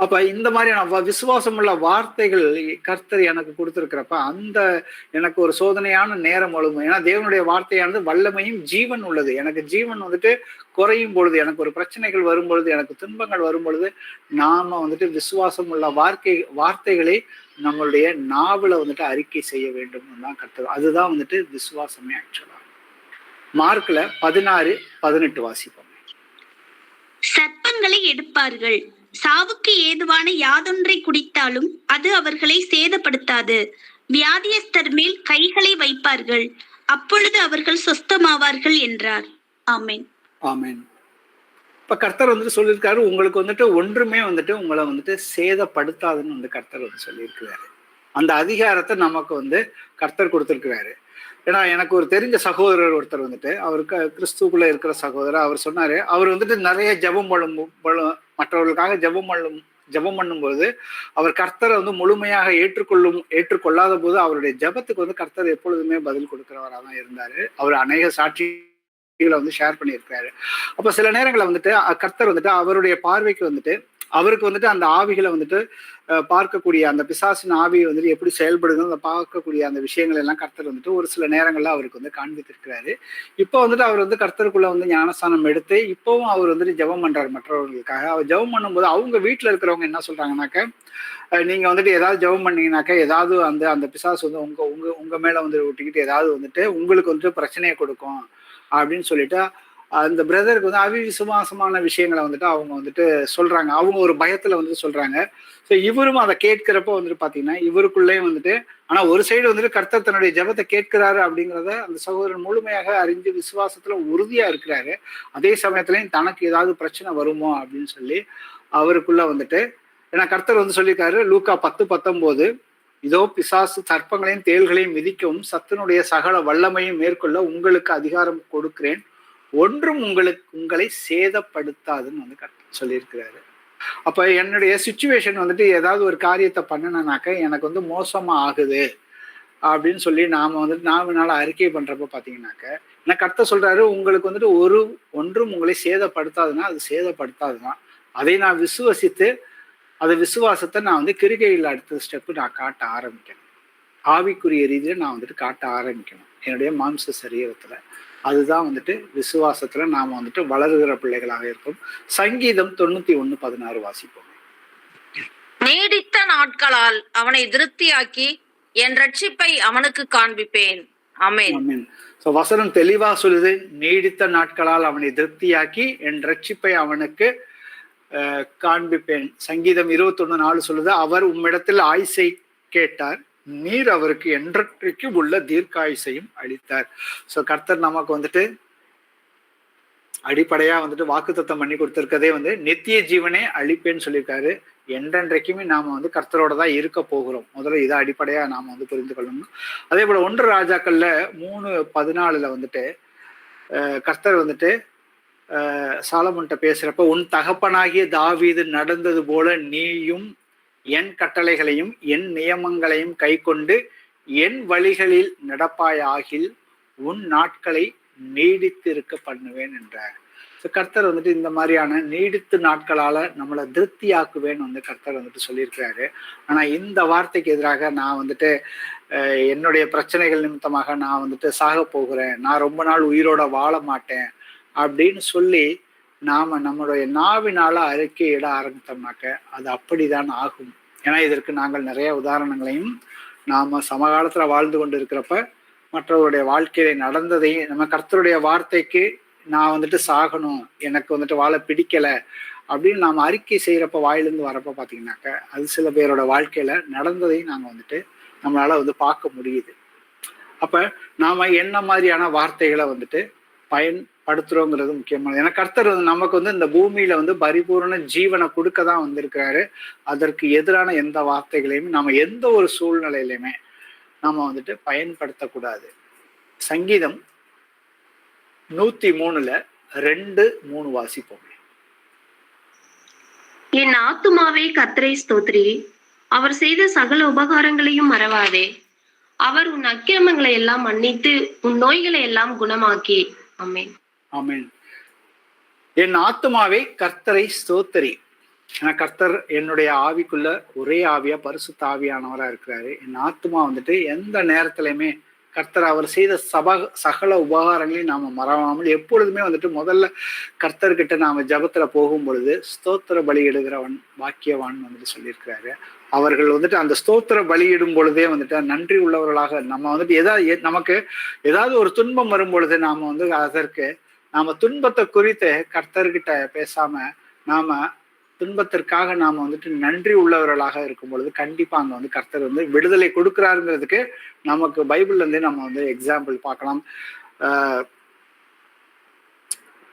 S1: அப்ப இந்த மாதிரியான விசுவாசம் உள்ள வார்த்தைகள் கர்த்தர் எனக்கு கொடுத்திருக்கிறப்ப அந்த எனக்கு ஒரு சோதனையான நேரம் வரும். ஏன்னா தேவனுடைய வார்த்தையானது வல்லமையும் ஜீவன் உள்ளது. எனக்கு ஜீவன் வந்துட்டு குறையும் பொழுது, எனக்கு ஒரு பிரச்சனைகள் வரும் பொழுது, எனக்கு துன்பங்கள் வரும் பொழுது நாம வந்துட்டு விசுவாசம் உள்ள வார்த்தைகளை நம்மளுடைய நாவல வந்துட்டு அறிக்கை செய்ய வேண்டும் தான் கர்த்தர். அதுதான் வந்துட்டு விசுவாசமே. ஆக்சுவலா மார்க்ல 16:18 வாசிப்போம்.
S2: சர்ப்பங்களை எடுப்பார்கள், சாவுக்கு ஏதுவான யாதொன்றை குடித்தாலும் அது அவர்களை சேதப்படுத்தாது. வியாதியஸ்தர் மேல் கைகளை வைப்பார்கள், அப்பொழுது அவர்கள் சொஸ்தமாவார்கள் என்றார். ஆமென்.
S1: ஆமென். இப்ப கர்த்தர் வந்துட்டு சொல்லியிருக்காரு, உங்களுக்கு வந்துட்டு ஒன்றுமே வந்துட்டு உங்களை வந்துட்டு சேதப்படுத்தாதுன்னு வந்து கர்த்தர் வந்து சொல்லியிருக்கிறாரு. அந்த அதிகாரத்தை நமக்கு வந்து கர்த்தர் கொடுத்திருக்கிறாரு. ஏன்னா எனக்கு ஒரு தெரிஞ்ச சகோதரர் ஒருத்தர் வந்துட்டு, அவருக்கு கிறிஸ்துக்குள்ள இருக்கிற சகோதரர், அவர் சொன்னாரு, அவர் வந்துட்டு நிறைய ஜெபம் மற்றவர்களுக்காக ஜெபம் பண்ணும்போது அவர் கர்த்தரை வந்து முழுமையாக ஏற்றுக்கொள்ளாத போது அவருடைய ஜெபத்துக்கு வந்து கர்த்தர் எப்பொழுதுமே பதில் கொடுக்கிறவராக தான் இருந்தாரு. அவர் அநேக சாட்சிகளை வந்து ஷேர் பண்ணியிருக்காரு. அப்ப சில நேரங்களில் வந்துட்டு கர்த்தர் வந்துட்டு அவருடைய பார்வைக்கு வந்துட்டு அவருக்கு வந்துட்டு அந்த ஆவிகளை வந்துட்டு பார்க்கக்கூடிய அந்த பிசாசின் ஆவியை வந்துட்டு எப்படி செயல்படுதுன்னு அந்த பார்க்கக்கூடிய அந்த விஷயங்கள் எல்லாம் கர்த்தர் வந்துட்டு ஒரு சில நேரங்கள்ல அவருக்கு வந்து காண்பித்திருக்கிறாரு. இப்போ வந்துட்டு அவர் வந்து கர்த்தருக்குள்ள வந்து ஞானஸ்தானம் எடுத்து இப்பவும் அவர் வந்துட்டு ஜெபம் பண்றாரு மற்றவர்களுக்காக. அவர் ஜெபம் பண்ணும்போது அவங்க வீட்டுல இருக்கிறவங்க என்ன சொல்றாங்கன்னாக்க, நீங்க வந்துட்டு ஏதாவது ஜெபம் பண்ணீங்கன்னாக்க ஏதாவது அந்த பிசாசு வந்து உங்க மேல வந்து ஒட்டிக்கிட்டு ஏதாவது வந்துட்டு உங்களுக்கு வந்துட்டு பிரச்சனையை கொடுக்கும் அப்படின்னு சொல்லிட்டு அந்த பிரதருக்கு வந்து அவிசுவாசமான விஷயங்களை வந்துட்டு அவங்க வந்துட்டு சொல்றாங்க. அவங்க ஒரு பயத்துல வந்துட்டு சொல்றாங்க. ஸோ இவரும் அதை கேட்கிறப்ப வந்துட்டு பாத்தீங்கன்னா இவருக்குள்ளேயும் வந்துட்டு, ஆனா ஒரு சைடு வந்துட்டு கர்த்தர் தன்னுடைய ஜெபத்தை கேட்கிறாரு அப்படிங்கிறத அந்த சகோதரன் முழுமையாக அறிஞ்சு விசுவாசத்துல உறுதியா இருக்கிறாரு. அதே சமயத்துலயும் தனக்கு ஏதாவது பிரச்சனை வருமோ அப்படின்னு சொல்லி அவருக்குள்ள வந்துட்டு, ஏன்னா கர்த்தர் வந்து சொல்லியிருக்காரு லூக்கா 10:19, இதோ பிசாசு சர்ப்பங்களையும் தேள்களையும் மிதிக்கவும் சத்தினுடைய சகல வல்லமையும் மேற்கொள்ள உங்களுக்கு அதிகாரம் கொடுக்கிறேன், ஒன்றும் உங்களை சேதப்படுத்தாதுன்னு வந்து கர்த்தர் சொல்லியிருக்கிறாரு. அப்ப என்னுடைய சிச்சுவேஷன் வந்துட்டு ஏதாவது ஒரு காரியத்தை பண்ணனாக்க எனக்கு வந்து மோசமா ஆகுது அப்படின்னு சொல்லி நாம வந்துட்டு நாம அறிக்கை பண்றப்ப பாத்தீங்கன்னாக்க, ஏன்னா கர்த்தர் சொல்றாரு உங்களுக்கு வந்துட்டு ஒன்றும் உங்களை சேதப்படுத்தாதுன்னா அது சேதப்படுத்தாதுதான். அதை நான் விசுவசித்து அந்த விசுவாசத்தை நான் வந்து கிரிகையில் அடுத்த ஸ்டெப்பு நான் காட்ட ஆரம்பிக்கணும். ஆவிக்குரிய ரீதியில நான் வந்துட்டு காட்ட ஆரம்பிக்கணும் என்னுடைய மாம்ச சரீரத்துல. அதுதான் வந்துட்டு விசுவாசத்துல நாம வந்துட்டு வளருகிற பிள்ளைகளாக இருக்கும். சங்கீதம் 91:16 வாசிப்போம்.
S3: நீடித்த நாட்களால் அவனை திருப்தியாக்கி என் ரட்சிப்பை அவனுக்கு காண்பிப்பேன். ஆமென்.
S1: ஆமென். சோ வசனம் தெளிவா சொல்லுது, நீடித்த நாட்களால் அவனை திருப்தியாக்கி என் ரட்சிப்பை அவனுக்கு காண்பிப்பேன். சங்கீதம் 21:4 சொல்லுது, அவர் உம்மிடத்தில் ஆயுசை கேட்டார், நீர் அவருக்கு என்றைக்கு உள்ள தீர்க்காயுசையும் அளித்தார். சோ கர்த்தர் நமக்கு வந்துட்டு அடிப்படையா வந்துட்டு வாக்குத்தத்தம் பண்ணி கொடுத்திருக்கதே வந்து நித்திய ஜீவனே அளிப்பேன்னு சொல்லியிருக்காரு. என்றென்றைக்குமே நாம வந்து கர்த்தரோட தான் இருக்க போகிறோம். முதல்ல இதை அடிப்படையா நாம வந்து புரிந்து கொள்ளணும். அதே போல 1 ராஜாக்கள்ல 3:14 வந்துட்டு கர்த்தர் வந்துட்டு சாலமோன்ட்ட பேசுறப்ப, உன் தகப்பனாகிய தாவீது நடந்தது போல நீயும் என் கட்டளைகளையும் என் நியமங்களையும் கை கொண்டு என் வழிகளில் நடப்பாயாகில் உன் நாட்களை நீடித்து இருக்க பண்ணுவேன் என்றார். கர்த்தர் வந்துட்டு இந்த மாதிரியான நீடித்து நாட்களால நம்மளை திருப்தியாக்குவேன்னு வந்து கர்த்தர் வந்துட்டு சொல்லியிருக்கிறாரு. ஆனா இந்த வார்த்தைக்கு எதிராக நான் வந்துட்டு என்னுடைய பிரச்சனைகள் நிமித்தமாக நான் வந்துட்டு சாக போகிறேன், நான் ரொம்ப நாள் உயிரோட வாழ மாட்டேன் அப்படின்னு சொல்லி நாம நம்மளுடைய நாவினால அறிக்கையிட ஆரம்பித்தோம்னாக்க அது அப்படிதான் ஆகும். ஏன்னா இதற்கு நாங்கள் நிறைய உதாரணங்களையும் நாம சமகாலத்துல வாழ்ந்து கொண்டு இருக்கிறப்ப மற்றவருடைய வாழ்க்கையில நடந்ததையும், நம்ம கர்த்தருடைய வார்த்தைக்கு நான் வந்துட்டு சாகணும், எனக்கு வந்துட்டு வாழ பிடிக்கல அப்படின்னு நாம அறிக்கை செய்யறப்ப வாயிலிருந்து வரப்ப பாத்தீங்கன்னாக்க அது சில பேரோட வாழ்க்கையில நடந்ததையும் நாங்க வந்துட்டு நம்மளால வந்து பார்க்க முடியுது. அப்ப நாம என்ன மாதிரியான வார்த்தைகளை வந்துட்டு பயன்படுத்துறோங்கிறது முக்கியமானது. ஏன்னா கர்த்தர் வந்து நமக்கு வந்து இந்த பூமியில வந்து பரிபூர்ண ஜீவனை கொடுக்க தான் வந்திருக்கிறாரு. அதற்கு எதிரான எந்த வார்த்தைகளையுமே நாம எந்த ஒரு சூழ்நிலையிலுமே நாம வந்துட்டு பயன்படுத்தக்கூடாது. சங்கீதம் 103:2-3 வாசிப்போம்.
S4: என் ஆத்துமாவே கர்த்தரை ஸ்தோத்திரி, அவர் செய்த சகல உபகாரங்களையும் மறவாதே. அவர் உன் அக்கிரமங்களை எல்லாம் மன்னித்து உன் நோய்களை எல்லாம் குணமாக்கி. ஆமென்.
S1: ஆமென். என் ஆத்துமாவே கர்த்தரை ஸ்தோத்திரி. ஏன்னா கர்த்தர் என்னுடைய ஆவிக்குள்ள ஒரே ஆவியா பரிசுத்த ஆவியானவரா இருக்கிறாரு. என் ஆத்துமா வந்துட்டு எந்த நேரத்திலையுமே கர்த்தர் அவர் செய்த சகல உபகாரங்களையும் நாம மறவாமல் எப்பொழுதுமே வந்துட்டு முதல்ல கர்த்தர்கிட்ட நாம ஜபத்துல போகும் பொழுது ஸ்தோத்திர பலியிடுகிறவன் பாக்கியவான் வந்துட்டு சொல்லியிருக்கிறாரு. அவர்கள் வந்துட்டு அந்த ஸ்தோத்திர பலியிடும் பொழுதே வந்துட்டு நன்றி உள்ளவர்களாக நம்ம வந்துட்டு நமக்கு ஏதாவது ஒரு துன்பம் வரும் பொழுது நாம வந்து அதற்கு நாம துன்பத்தை குறித்து கர்த்தர்கிட்ட பேசாம நாம துன்பத்திற்காக நாம வந்துட்டு நன்றி உள்ளவர்களாக இருக்கும் பொழுது கண்டிப்பா அங்க வந்து கர்த்தர் வந்து விடுதலை கொடுக்கிறாருங்கிறதுக்கு நமக்கு பைபிள்ல இருந்தே நம்ம வந்து எக்ஸாம்பிள் பார்க்கலாம்.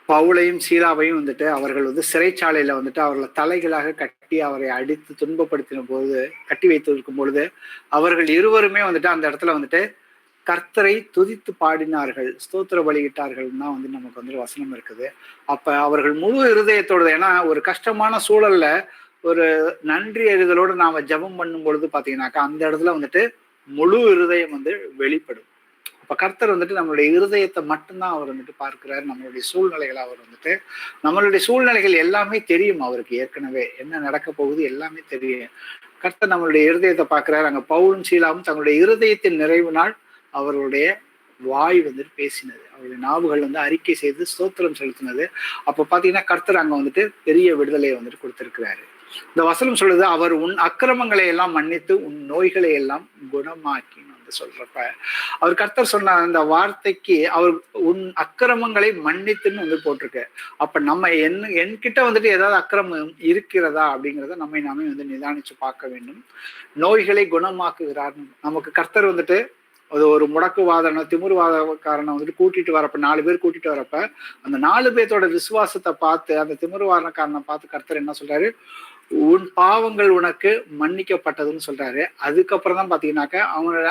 S1: பவுலையும் சீலாவையும் வந்துட்டு அவர்கள் வந்து சிறைச்சாலையில வந்துட்டு அவர்களை தலைகளாக கட்டி அவரை அடித்து துன்பப்படுத்தின போது கட்டி வைத்து இருக்கும் பொழுது அவர்கள் இருவருமே வந்துட்டு அந்த இடத்துல வந்துட்டு கர்த்தரை துதித்து பாடினார்கள், ஸ்தோத்திர பலியிட்டார்கள் தான் வந்து நமக்கு வந்து வசனம் இருக்குது. அப்ப அவர்கள் முழு இருதயத்தோட, ஏன்னா ஒரு கஷ்டமான சூழல்ல ஒரு நன்றி அறிதலோடு நாம ஜெபம் பண்ணும் பொழுது பாத்தீங்கன்னாக்கா அந்த இடத்துல வந்துட்டு முழு இருதயம் வந்து வெளிப்படும். அப்ப கர்த்தர் வந்துட்டு நம்மளுடைய இருதயத்தை மட்டும்தான் அவர் வந்துட்டு பார்க்கிறார். நம்மளுடைய சூழ்நிலைகளை அவர் வந்துட்டு நம்மளுடைய சூழ்நிலைகள் எல்லாமே தெரியும் அவருக்கு, ஏற்கனவே என்ன நடக்க போகுது எல்லாமே தெரியும். கர்த்தர் நம்மளுடைய இருதயத்தை பார்க்கிறார். அங்க பவுலும் சீலாவும் தங்களுடைய இருதயத்தின் நிறைவு நாள் அவருடைய வாய் வந்துட்டு பேசினது, அவருடைய நாவுகள் வந்து அறிக்கை செய்து ஸ்தோத்திரம் செலுத்தினது. அப்ப பாத்தீங்கன்னா கர்த்தர் அங்க வந்துட்டு பெரிய விடுதலையை வந்துட்டு கொடுத்திருக்கிறாரு. இந்த வசனம் சொல்லுது, அவர் உன் அக்கிரமங்களை எல்லாம் மன்னித்து உன் நோய்களை எல்லாம் குணமாக்கின்னு வந்து சொல்றப்ப அவர் கர்த்தர் சொன்ன அந்த வார்த்தைக்கு அவர் உன் அக்கிரமங்களை மன்னித்துன்னு வந்து போட்டிருக்கு. அப்ப நம்ம என்கிட்ட வந்துட்டு ஏதாவது அக்கிரமம் இருக்கிறதா அப்படிங்கிறத நாமே வந்து நிதானிச்சு பார்க்க வேண்டும். நோய்களை குணமாக்குகிறார் நமக்கு கர்த்தர் வந்துட்டு. அது ஒரு முடக்குவாதன திமிர்வாதக்காரனை வந்துட்டு கூட்டிட்டு வரப்ப 4 பேர் கூட்டிட்டு வரப்ப அந்த 4 பேர்த்தோட விசுவாசத்தை பார்த்து அந்த திமிர்வாதனக்காரனை பார்த்து கர்த்தர் என்ன சொல்றாரு, உன் பாவங்கள் உனக்கு மன்னிக்கப்பட்டதுன்னு சொல்றாரு. அதுக்கப்புறம் தான் பாத்தீங்கன்னாக்க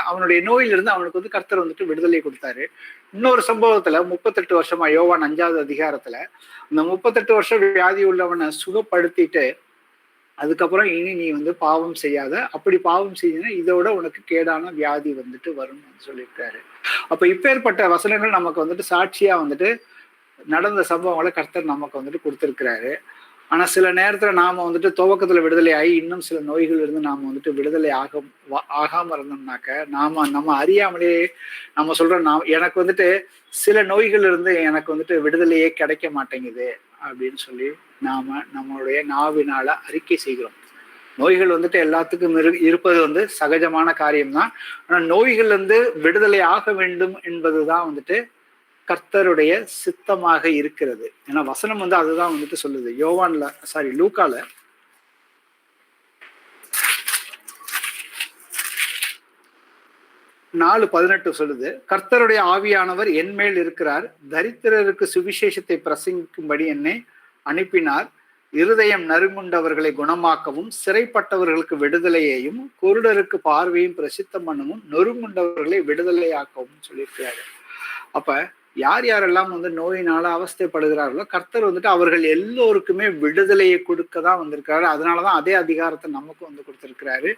S1: அவனுடைய நோயிலிருந்து அவனுக்கு வந்து கர்த்தர் வந்துட்டு விடுதலை கொடுத்தாரு. இன்னொரு சம்பவத்துல 38 வருஷமா யோவான் 5வது அதிகாரத்துல அந்த 38 வருஷம் வியாதி உள்ளவனை சுகப்படுத்திட்டு அதுக்கப்புறம் இனி நீ வந்து பாவம் செய்யாத, அப்படி பாவம் செய்யணும் இதோட உனக்கு கேடான வியாதி வந்துட்டு வரும்னு சொல்லியிருக்காரு. அப்ப இப்பேற்பட்ட வசனங்கள் நமக்கு வந்துட்டு சாட்சியா வந்துட்டு நடந்த சம்பவங்களை கர்த்தர் நமக்கு வந்துட்டு கொடுத்திருக்கிறாரு. ஆனா சில நேரத்துல நாம வந்துட்டு துவக்கத்துல விடுதலை ஆகி இன்னும் சில நோய்கள் இருந்து நாம வந்துட்டு விடுதலை ஆகாம இருந்தோம்னாக்க நம்ம அறியாமலே நம்ம சொல்றோம், எனக்கு வந்துட்டு சில நோய்கள் இருந்து எனக்கு வந்துட்டு விடுதலையே கிடைக்க மாட்டேங்குது அப்படின்னு சொல்லி நாம நம்மளுடைய நாவினால அறிக்கை செய்கிறோம். நோய்கள் வந்துட்டு எல்லாத்துக்கும் இருப்பது வந்து சகஜமான காரியம்தான். ஆனா நோய்கள் இருந்து விடுதலை ஆக வேண்டும் என்பதுதான் வந்துட்டு கர்த்தருடைய சித்தமாக இருக்கிறது. ஏன்னா வசனம் வந்து அதுதான் வந்துட்டு சொல்லுது. லூக்கால 4:18 சொல்லுது, கர்த்தருடைய ஆவியானவர் என் மேல் இருக்கிறார், தரித்திரருக்கு சுவிசேஷத்தை பிரசங்கிக்கும்படி என்னை அனுப்பினார், இருதயம் நறுங்குண்டவர்களை குணமாக்கவும் சிறைப்பட்டவர்களுக்கு விடுதலையையும் குருடருக்கு பார்வையும் பிரசித்தம் பண்ணவும் நொறுங்குண்டவர்களை விடுதலையாக்கவும் சொல்லியிருக்கிறாரு. அப்ப யார் யாரெல்லாம் வந்து நோயினால அவஸ்தைப்படுகிறார்களோ கர்த்தர் வந்துட்டு அவர்கள் எல்லோருக்குமே விடுதலையை கொடுக்க தான் வந்திருக்காரு. அதனாலதான் அதே அதிகாரத்தை நமக்கும் வந்து கொடுத்திருக்கிறாரு.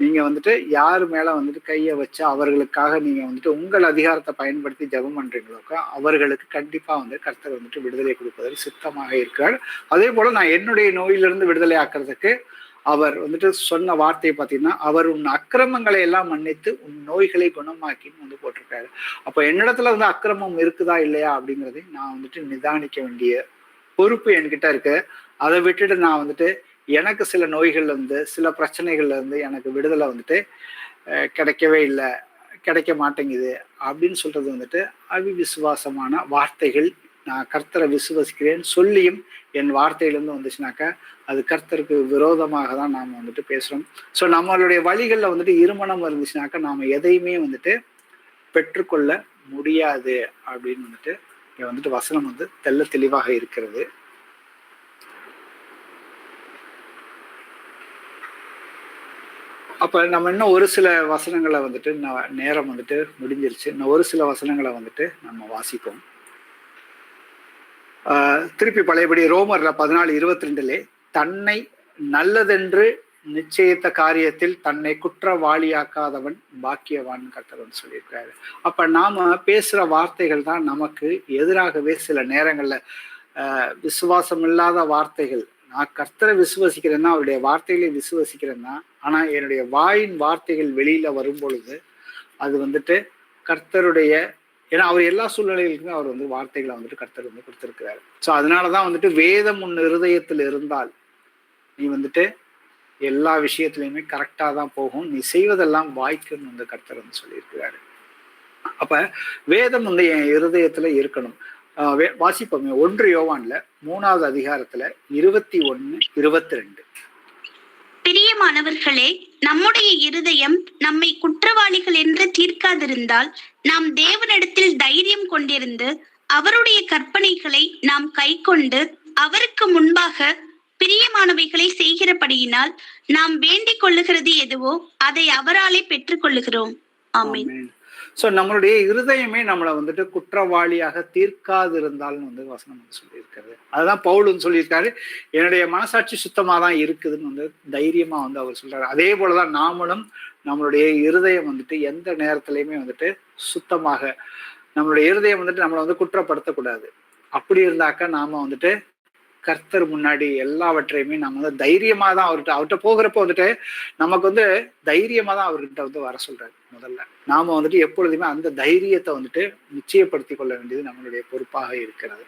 S1: நீங்க வந்துட்டு யாரு மேல வந்துட்டு கையை வச்சு அவர்களுக்காக நீங்க வந்துட்டு உங்கள் அதிகாரத்தை பயன்படுத்தி ஜெபம் பண்றீங்களோக்கா அவர்களுக்கு கண்டிப்பா வந்து கர்த்தர் வந்துட்டு விடுதலை கொடுப்பதில் சித்தமாக இருக்கிறார். அதே போல நான் என்னுடைய நோயிலிருந்து விடுதலை ஆக்குறதுக்கு அவர் வந்துட்டு சொன்ன வார்த்தையை பார்த்தீங்கன்னா, அவர் உன் அக்கிரமங்களை எல்லாம் மன்னித்து உன் நோய்களை குணமாக்கின்னு வந்து போட்டிருக்காரு. அப்ப என்னிடத்துல வந்து அக்கிரமம் இருக்குதா இல்லையா அப்படிங்கிறதை நான் வந்துட்டு நிதானிக்க வேண்டிய பொறுப்பு என்கிட்ட இருக்கு. அதை விட்டுட்டு நான் வந்துட்டு எனக்கு சில நோய்கள்ல இருந்து சில பிரச்சனைகள்ல இருந்து எனக்கு விடுதலை வந்துட்டு கிடைக்கவே இல்லை, கிடைக்க மாட்டேங்குது அப்படின்னு சொல்றது வந்துட்டு அவிவிசுவாசமான வார்த்தைகள். நான் கர்த்தரை விசுவசிக்கிறேன் சொல்லியும் என் வார்த்தையிலிருந்து வந்துச்சுனாக்கா அது கர்த்தருக்கு விரோதமாக தான் நாம் வந்துட்டு பேசுறோம். ஸோ நம்மளுடைய வழிகளில் வந்துட்டு இருமனம் இருந்துச்சுனாக்கா நாம எதையுமே வந்துட்டு பெற்றுக்கொள்ள முடியாது அப்படின்னு வந்துட்டு இங்க வந்துட்டு வசனம் வந்து தெள்ள தெளிவாக இருக்கிறது. அப்ப நம்ம இன்னும் ஒரு சில வசனங்களை வந்துட்டு நேரம் வந்துட்டு முடிஞ்சிருச்சு. இன்னும் ஒரு சில வசனங்களை வந்துட்டு நம்ம வாசிப்போம். திருப்பி பழையபடி ரோமர்ல 14:22 தன்னை நல்லதென்று நிச்சயித்த காரியத்தில் தன்னை குற்றவாளியாக்காதவன் பாக்கியவான் கர்த்தர் வந்து சொல்லியிருக்காரு. அப்ப நாம பேசுற வார்த்தைகள் தான் நமக்கு எதிராகவே சில நேரங்கள்ல விசுவாசம் இல்லாத வார்த்தைகள். நான் கர்த்தரை விசுவசிக்கிறேன்னா அவருடைய வார்த்தைகளை விசுவசிக்கிறேன்னா, ஆனா என்னுடைய வாயின் வார்த்தைகள் வெளியில வரும் பொழுது அது வந்துட்டு கர்த்தருடைய, ஏன்னா அவர் எல்லா சூழ்நிலைகளுக்குமே அவர் வந்து வார்த்தைகளை வந்துட்டு கர்த்தர் வந்து கொடுத்திருக்கிறாரு. ஸோ அதனாலதான் வந்துட்டு வேதம் உன் இருதயத்தில் இருந்தால் நீ வந்துட்டு எல்லா விஷயத்துலையுமே கரெக்டா தான் போகும், நீ செய்வதெல்லாம் வாய்க்குன்னு வந்து கர்த்தர் வந்து சொல்லியிருக்கிறாரு. அப்ப வேதம் வந்து என் இருதயத்துல இருக்கணும். வாசிப்போமே 1 யோவான்ல 3வது அதிகாரத்துல 21-22.
S2: பிரியமானவர்களே, நம்முடைய இருதயம் நம்மை குற்றவாளிகள் என்று தீர்க்காதிருந்தால் நாம் தேவனிடத்தில் தைரியம் கொண்டிருந்து அவருடைய கற்பனைகளை நாம் கைக்கொண்டு அவருக்கு முன்பாக பிரியமானவைகளை செய்கிறபடியினால் நாம் வேண்டிக் கொள்ளுகிறது எதுவோ அதை அவராலே பெற்றுக் கொள்ளுகிறோம். ஆமென்.
S1: சோ நம்மளுடைய இருதயமே நம்மளை வந்துட்டு குற்றவாளியாக தீர்க்காது இருந்தாலும் வந்து வசனம் வந்து சொல்லியிருக்காரு. அதுதான் பவுல் சொல்லியிருக்காரு, என்னுடைய மனசாட்சி சுத்தமா தான் இருக்குதுன்னு வந்து தைரியமா வந்து அவர் சொல்றாரு. அதே போலதான் நாமளும் நம்மளுடைய இருதயம் வந்துட்டு எந்த நேரத்திலையுமே வந்துட்டு சுத்தமாக, நம்மளுடைய இருதயம் வந்துட்டு நம்மளை வந்து குற்றப்படுத்தக்கூடாது. அப்படி இருந்தாக்கா நாம வந்துட்டு கர்த்தர் முன்னாடி எல்லாவற்றையுமே நம்ம வந்து தைரியமா தான் அவர்கிட்ட போகிறப்ப வந்துட்டு நமக்கு வந்து தைரியமா தான் அவர்கிட்ட வந்து வர சொல்றாரு. முதல்ல நாம வந்துட்டு எப்பொழுதுமே அந்த தைரியத்தை வந்துட்டு நிச்சயப்படுத்தி கொள்ள வேண்டியது நம்மளுடைய பொறுப்பாக இருக்கிறது.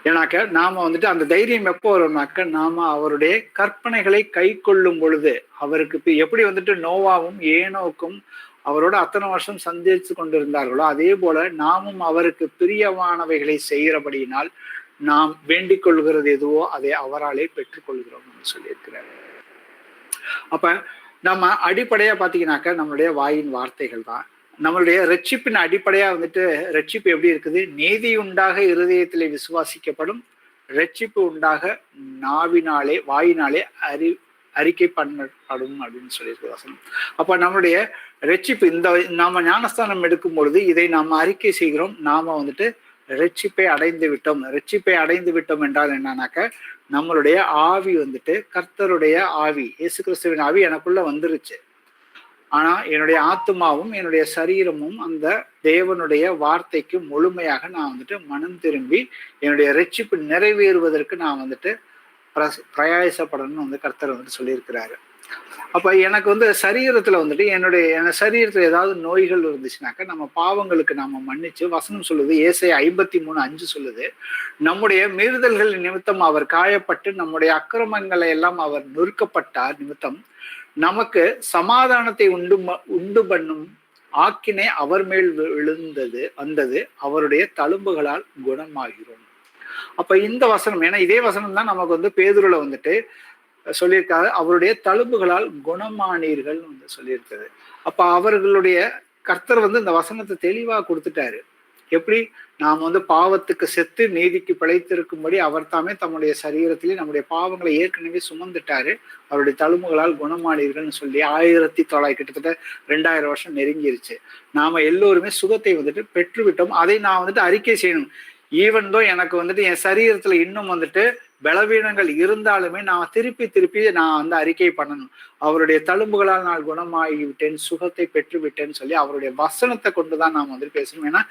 S1: ஏன்னாக்க நாம வந்துட்டு அந்த தைரியம் எப்போ வரும்னாக்க நாம அவருடைய கற்பனைகளை கை கொள்ளும் பொழுது, அவருக்கு எப்படி வந்துட்டு நோவாவும் ஏனோக்கும் அவரோட அத்தனை வருஷம் சந்திச்சு கொண்டிருந்தார்களோ அதே போல நாமும் அவருக்கு பிரியமானவைகளை செய்கிறபடியினால் நாம் வேண்டிக் கொள்கிறது எதுவோ அதை அவராலே பெற்றுக்கொள்கிறோம் சொல்லியிருக்கிறார். அப்ப நம்ம அடிப்படையா பாத்தீங்கன்னாக்க நம்மளுடைய வாயின் வார்த்தைகள் தான் நம்மளுடைய ரட்சிப்பின் அடிப்படையா வந்துட்டு. ரட்சிப்பு எப்படி இருக்குது? நீதி உண்டாக இருதயத்திலே விசுவாசிக்கப்படும், ரட்சிப்பு உண்டாக நாவினாலே வாயினாலே அறிக்கை பண்ணப்படும் அப்படின்னு சொல்லியிருக்கு வசனம். அப்ப நம்மளுடைய ரட்சிப்பு, இந்த நாம ஞானஸ்தானம் எடுக்கும் பொழுது இதை நாம அறிக்கை செய்கிறோம், நாம வந்துட்டு ரட்சிப்பை அடைந்து விட்டோம். ரட்சிப்பை அடைந்து விட்டோம் என்றால் என்னன்னாக்க நம்மளுடைய ஆவி வந்துட்டு கர்த்தருடைய ஆவி, இயேசு கிறிஸ்துவின் ஆவி எனக்குள்ள வந்துருச்சு. ஆனா என்னுடைய ஆத்மாவும் என்னுடைய சரீரமும் அந்த தேவனுடைய வார்த்தைக்கு முழுமையாக நான் வந்துட்டு மனம் திரும்பி என்னுடைய ரட்சிப்பு நிறைவேறுவதற்கு நான் வந்துட்டு பிரயாசப்படணும்னு வந்து கர்த்தர் வந்துட்டு சொல்லியிருக்கிறாரு. அப்ப எனக்கு வந்து சரீரத்துல வந்துட்டு என் சரீரத்துல ஏதாவது நோய்கள் இருந்துச்சுனாக்கா நம்ம பாவங்களுக்கு நாம மன்னிச்சு, வசனம் சொல்லுது ஏசாயா 53:5 சொல்லுது, நம்முடைய மீறுதல்கள் நிமித்தம் அவர் காயப்பட்டு நம்முடைய அக்கிரமங்களை எல்லாம் அவர் நொறுக்கப்பட்டார் நிமித்தம் நமக்கு சமாதானத்தை உண்டு பண்ணும் ஆக்கினை அவர் மேல் வந்தது, அவருடைய தழும்புகளால் குணமாகிறோம். அப்ப இந்த வசனம், ஏன்னா இதே வசனம் தான் நமக்கு வந்து பேதுருல வந்துட்டு சொல்லியிருக்காரு, அவருடைய தழும்புகளால் குணமானீர்கள் வந்து சொல்லியிருக்காரு. அப்ப அவர்களுடைய கர்த்தர் வந்து இந்த வசனத்தை தெளிவா கொடுத்துட்டாரு. எப்படி நாம் வந்து பாவத்துக்கு செத்து நீதிக்கு பிழைத்திருக்கும்படி அவர் தாமே தம்முடைய சரீரத்திலே நம்முடைய பாவங்களை ஏற்கனவே சுமந்துட்டாரு, அவருடைய தழும்புகளால் குணமானீர்கள்னு சொல்லி 1900 கிட்டத்தட்ட 2000 வருஷம் நெருங்கிருச்சு. நாம எல்லோருமே சுகத்தை வந்துட்டு பெற்றுவிட்டோம். அதை நான் வந்துட்டு அறிக்கை செய்யணும். ஈவன் தோ எனக்கு வந்துட்டு என் சரீரத்துல இன்னும் வந்துட்டு பலவீனங்கள் இருந்தாலுமே நான் திருப்பி நான் வந்து அறிக்கை பண்ணணும். அவருடைய தழும்புகளால் நான் குணமாகிவிட்டேன், சுகத்தை பெற்று விட்டேன்னு சொல்லி அவருடைய வசனத்தை கொண்டுதான் நாம் வந்துட்டு பேசணும். ஏன்னா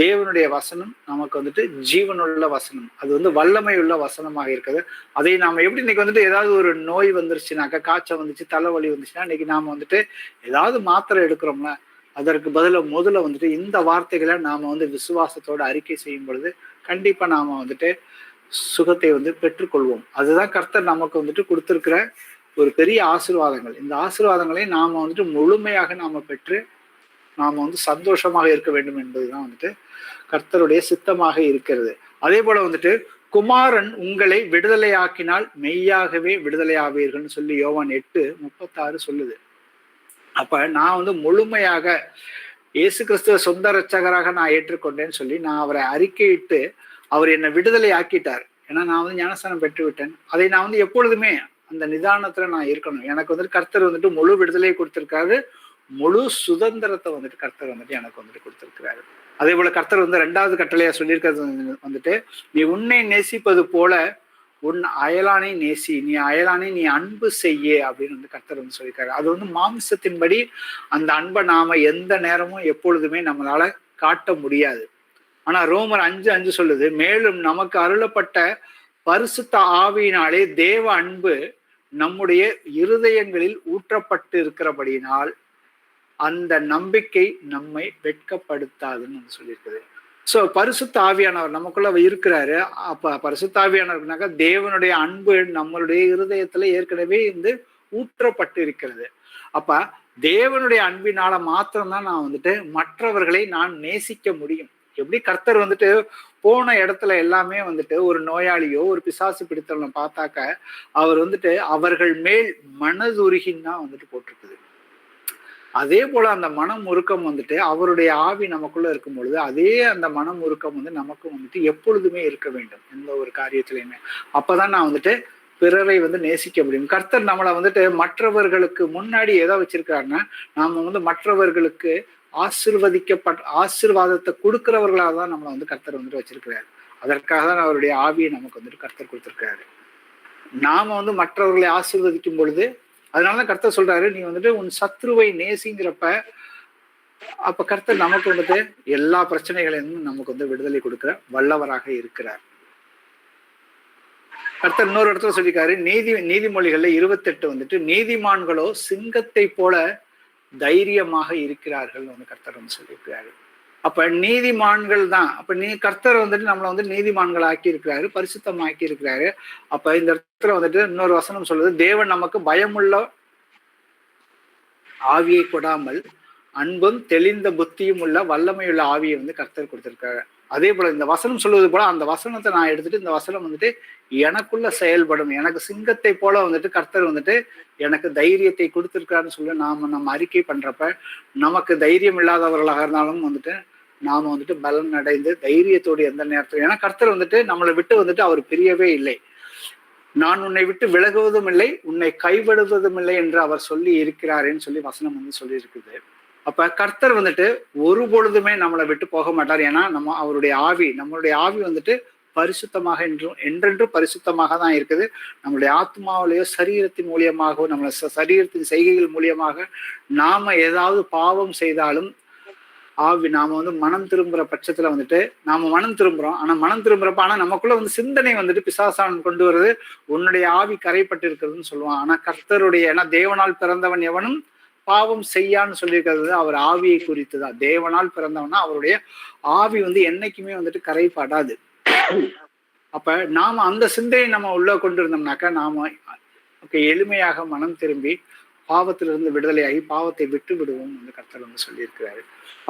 S1: தேவனுடைய வசனம் நமக்கு வந்துட்டு ஜீவனுள்ள வசனம், அது வந்து வல்லமை உள்ள வசனமாக இருக்குது. அதை நாம எப்படி இன்னைக்கு வந்துட்டு ஏதாவது ஒரு நோய் வந்துருச்சுனாக்கா, காய்ச்சல் வந்துச்சு, தலைவலி வந்துச்சுன்னா இன்னைக்கு நாம வந்துட்டு ஏதாவது மாத்திரை எடுக்கிறோம்ல, அதற்கு முதல்ல வந்துட்டு இந்த வார்த்தைகளை நாம வந்து விசுவாசத்தோட அறிக்கை செய்யும் பொழுது கண்டிப்பா நாம வந்துட்டு சுகத்தை வந்து பெற்றுக்கொள்வோம். அதுதான் கர்த்தர் நமக்கு வந்துட்டு கொடுத்திருக்கிற ஒரு பெரிய ஆசீர்வாதங்கள். இந்த ஆசீர்வாதங்களை நாம வந்துட்டு முழுமையாக நாம பெற்று நாம வந்து சந்தோஷமாக இருக்க வேண்டும் என்பதுதான் வந்துட்டு கர்த்தருடைய சித்தமாக இருக்கிறது. அதே போல வந்துட்டு குமாரன் உங்களை விடுதலையாக்கினால் மெய்யாகவே விடுதலையாவீர்கள்னு சொல்லி யோவான் 8:36 சொல்லுது. அப்ப நான் வந்து முழுமையாக இயேசு கிறிஸ்துவ சொந்த இரட்சகராக நான் ஏற்றுக்கொண்டேன்னு சொல்லி நான் அவரை அறிக்கையிட்டு அவர் என்னை விடுதலை ஆக்கிட்டார். ஏன்னா நான் வந்து ஞானஸ்தானம் பெற்று விட்டேன். அதை நான் வந்து எப்பொழுதுமே அந்த நிதானத்துல நான் இருக்கணும். எனக்கு வந்துட்டு கர்த்தர் வந்துட்டு முழு விடுதலையை கொடுத்திருக்காரு, முழு சுதந்திரத்தை வந்துட்டு கர்த்தர் வந்துட்டு எனக்கு வந்துட்டு கொடுத்திருக்கிறாரு. அதே போல கர்த்தர் வந்து 2வது கட்டளையா சொல்லியிருக்கிறது வந்துட்டு, நீ உன்னை நேசிப்பது போல உன் அயலானை நேசி, நீ அயலானை நீ அன்பு செய்ய அப்படின்னு வந்து கர்த்தர் வந்து சொல்லியிருக்காரு. அது வந்து மாம்சத்தின்படி அந்த அன்பை நாம எந்த நேரமும் எப்பொழுதுமே நம்மளால காட்ட முடியாது. ஆனா ரோமர் 5:5 சொல்லுது, மேலும் நமக்கு அருளப்பட்ட பரிசுத்த ஆவியினாலே தேவ அன்பு நம்முடைய இருதயங்களில் ஊற்றப்பட்டு இருக்கிறபடியினால் அந்த நம்பிக்கை நம்மை வெட்கப்படுத்தாதுன்னு சொல்லியிருக்குது. சோ பரிசுத்த ஆவியானவர் நமக்குள்ள இருக்கிறாரு. அப்ப பரிசுத்த ஆவியானவர்னாக்கா தேவனுடைய அன்பு நம்மளுடைய இருதயத்துல ஏற்கனவே வந்து ஊற்றப்பட்டு இருக்கிறது. அப்ப தேவனுடைய அன்பினால மாத்திரம்தான் நான் வந்துட்டு மற்றவர்களை நான் நேசிக்க முடியும். எப்படி கர்த்தர் வந்துட்டு போன இடத்துல எல்லாமே வந்துட்டு ஒரு நோயாளியோ ஒரு பிசாசு பிடித்தவனை பார்த்தாக்க அவர் வந்துட்டு அவர்கள் மேல் மனதுருகின்னு தான் வந்துட்டு போட்டிருக்குது. அதே போல அந்த மனம் உருக்கம் வந்துட்டு அவருடைய ஆவி நமக்குள்ள இருக்கும் பொழுது அதே அந்த மனம் உருக்கம் வந்து நமக்கும் வந்துட்டு எப்பொழுதுமே இருக்க வேண்டும் எந்த ஒரு காரியத்திலையுமே. அப்பதான் நான் வந்துட்டு பிறரை வந்து நேசிக்க முடியும். கர்த்தர் நம்மளை வந்துட்டு மற்றவர்களுக்கு முன்னாடி எதை வச்சிருக்காருன்னா, நாம வந்து மற்றவர்களுக்கு ஆசீர்வாதத்தை கொடுக்கிறவர்களாக தான் நம்மளை வந்து கர்த்தர் வந்துட்டு வச்சிருக்கிறாரு. அதற்காக தான் அவருடைய ஆவியை நமக்கு வந்துட்டு கர்த்தர் கொடுத்திருக்காரு. நாம வந்து மற்றவர்களை ஆசீர்வதிக்கும் பொழுது, அதனாலதான் கர்த்தர் சொல்றாரு, நீ வந்துட்டு உன் சத்ருவை நேசிங்கிறப்ப அப்ப கர்த்தர் நமக்கு வந்துட்டு எல்லா பிரச்சனைகளையும் நமக்கு வந்து விடுதலை கொடுக்கிற வல்லவராக இருக்கிறார். கர்த்தர் இன்னொரு இடத்துல சொல்லியிருக்காரு, நீதிமொழிகள்ல 28 வந்துட்டு, நீதிமான்களோ சிங்கத்தை போல தைரியமாக இருக்கிறார்கள் வந்து கர்த்தர் வந்து சொல்லியிருக்கிறாரு. அப்ப நீதிமான்கள் தான். அப்ப கர்த்தர் வந்துட்டு நம்மளை வந்து நீதிமான்கள் ஆக்கி இருக்கிறாரு, பரிசுத்தமாக்கி இருக்கிறாரு. அப்ப இந்த இடத்துல வந்துட்டு இன்னொரு வசனம் சொல்லுது, தேவன் நமக்கு பயமுள்ள ஆவியை கொடாமல் அன்பும் தெளிந்த புத்தியும் உள்ள வல்லமையுள்ள ஆவியை வந்து கர்த்தர் கொடுத்திருக்காரு. அதே போல இந்த வசனம் சொல்வது போல அந்த வசனத்தை நான் எடுத்துட்டு இந்த வசனம் வந்துட்டு எனக்குள்ள செயல்படும். எனக்கு சிங்கத்தை போல வந்துட்டு கர்த்தர் வந்துட்டு எனக்கு தைரியத்தை கொடுத்திருக்காருன்னு சொல்லி நம்ம அறிக்கை பண்றப்ப நமக்கு தைரியம் இல்லாதவர்களாக இருந்தாலும் வந்துட்டு நாம வந்துட்டு பலன் அடைந்து தைரியத்தோடு எந்த நேரத்தில், ஏன்னா கர்த்தர் வந்துட்டு நம்மளை விட்டு வந்துட்டு அவர் பிரியவே இல்லை. நான் உன்னை விட்டு விலகுவதும் இல்லை, உன்னை கைவிடுவதும் இல்லை என்று அவர் சொல்லி இருக்கிறாருன்னு சொல்லி வசனம் வந்து சொல்லி இருக்குது. அப்ப கர்த்தர் வந்துட்டு ஒரு பொழுதுமே நம்மளை விட்டு போக மாட்டார். ஏன்னா நம்மளுடைய ஆவி வந்துட்டு பரிசுத்தமாக என்றென்று பரிசுத்தமாக தான் இருக்குது. நம்மளுடைய ஆத்மாவிலேயோ சரீரத்தின் மூலியமாகவோ நம்மள சரீரத்தின் செய்கைகள் மூலியமாக நாம ஏதாவது பாவம் செய்தாலும் நாம வந்து மனம் திரும்புற பட்சத்துல வந்துட்டு நாம மனம் திரும்புறோம். ஆனா மனம் திரும்புறப்ப ஆனா நமக்குள்ள வந்து சிந்தனை வந்துட்டு பிசாசான் கொண்டு வருது, உன்னுடைய ஆவி கரைப்பட்டு இருக்கிறதுன்னு சொல்லுவான். ஆனா கர்த்தருடைய, ஏன்னா தேவனால் பிறந்தவன் எவனும் பாவம் செய்யான்னு சொல்லியிருக்கிறது அவர் ஆவியை குறித்துதான். தேவனால் பிறந்தவனா அவருடைய ஆவி வந்து என்னைக்குமே வந்துட்டு கரைப்படாது. அப்ப நாம அந்த சிந்தையை நம்ம உள்ள கொண்டு இருந்தோம்னாக்கா நாம எளிமையாக மனம் திரும்பி பாவத்திலிருந்து விடுதலையாகி பாவத்தை விட்டு விடுவோம் வந்து கர்த்தர் வந்து சொல்லியிருக்கிறாரு.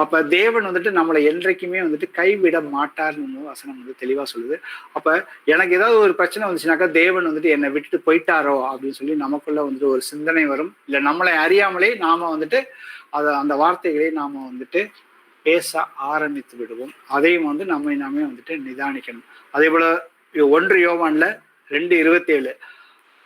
S1: அப்ப தேவன் வந்துட்டு நம்மளை என்றைக்குமே வந்துட்டு கைவிட மாட்டார்னு வசனம் வந்து தெளிவா சொல்லுது. அப்ப எனக்கு ஏதாவது ஒரு பிரச்சனை வந்துச்சுனாக்கா தேவன் வந்துட்டு என்னை விட்டுட்டு போயிட்டாரோ அப்படின்னு சொல்லி நமக்குள்ள வந்துட்டு ஒரு சிந்தனை வரும். இல்ல நம்மளை அறியாமலே நாம வந்துட்டு அந்த வார்த்தைகளை நாம வந்துட்டு பேச ஆரம்பித்து விடுவோம். அதையும் வந்து நம்மை நாமே வந்துட்டு நிதானிக்கணும். அதே போல 1 யோவான்ல 2:27,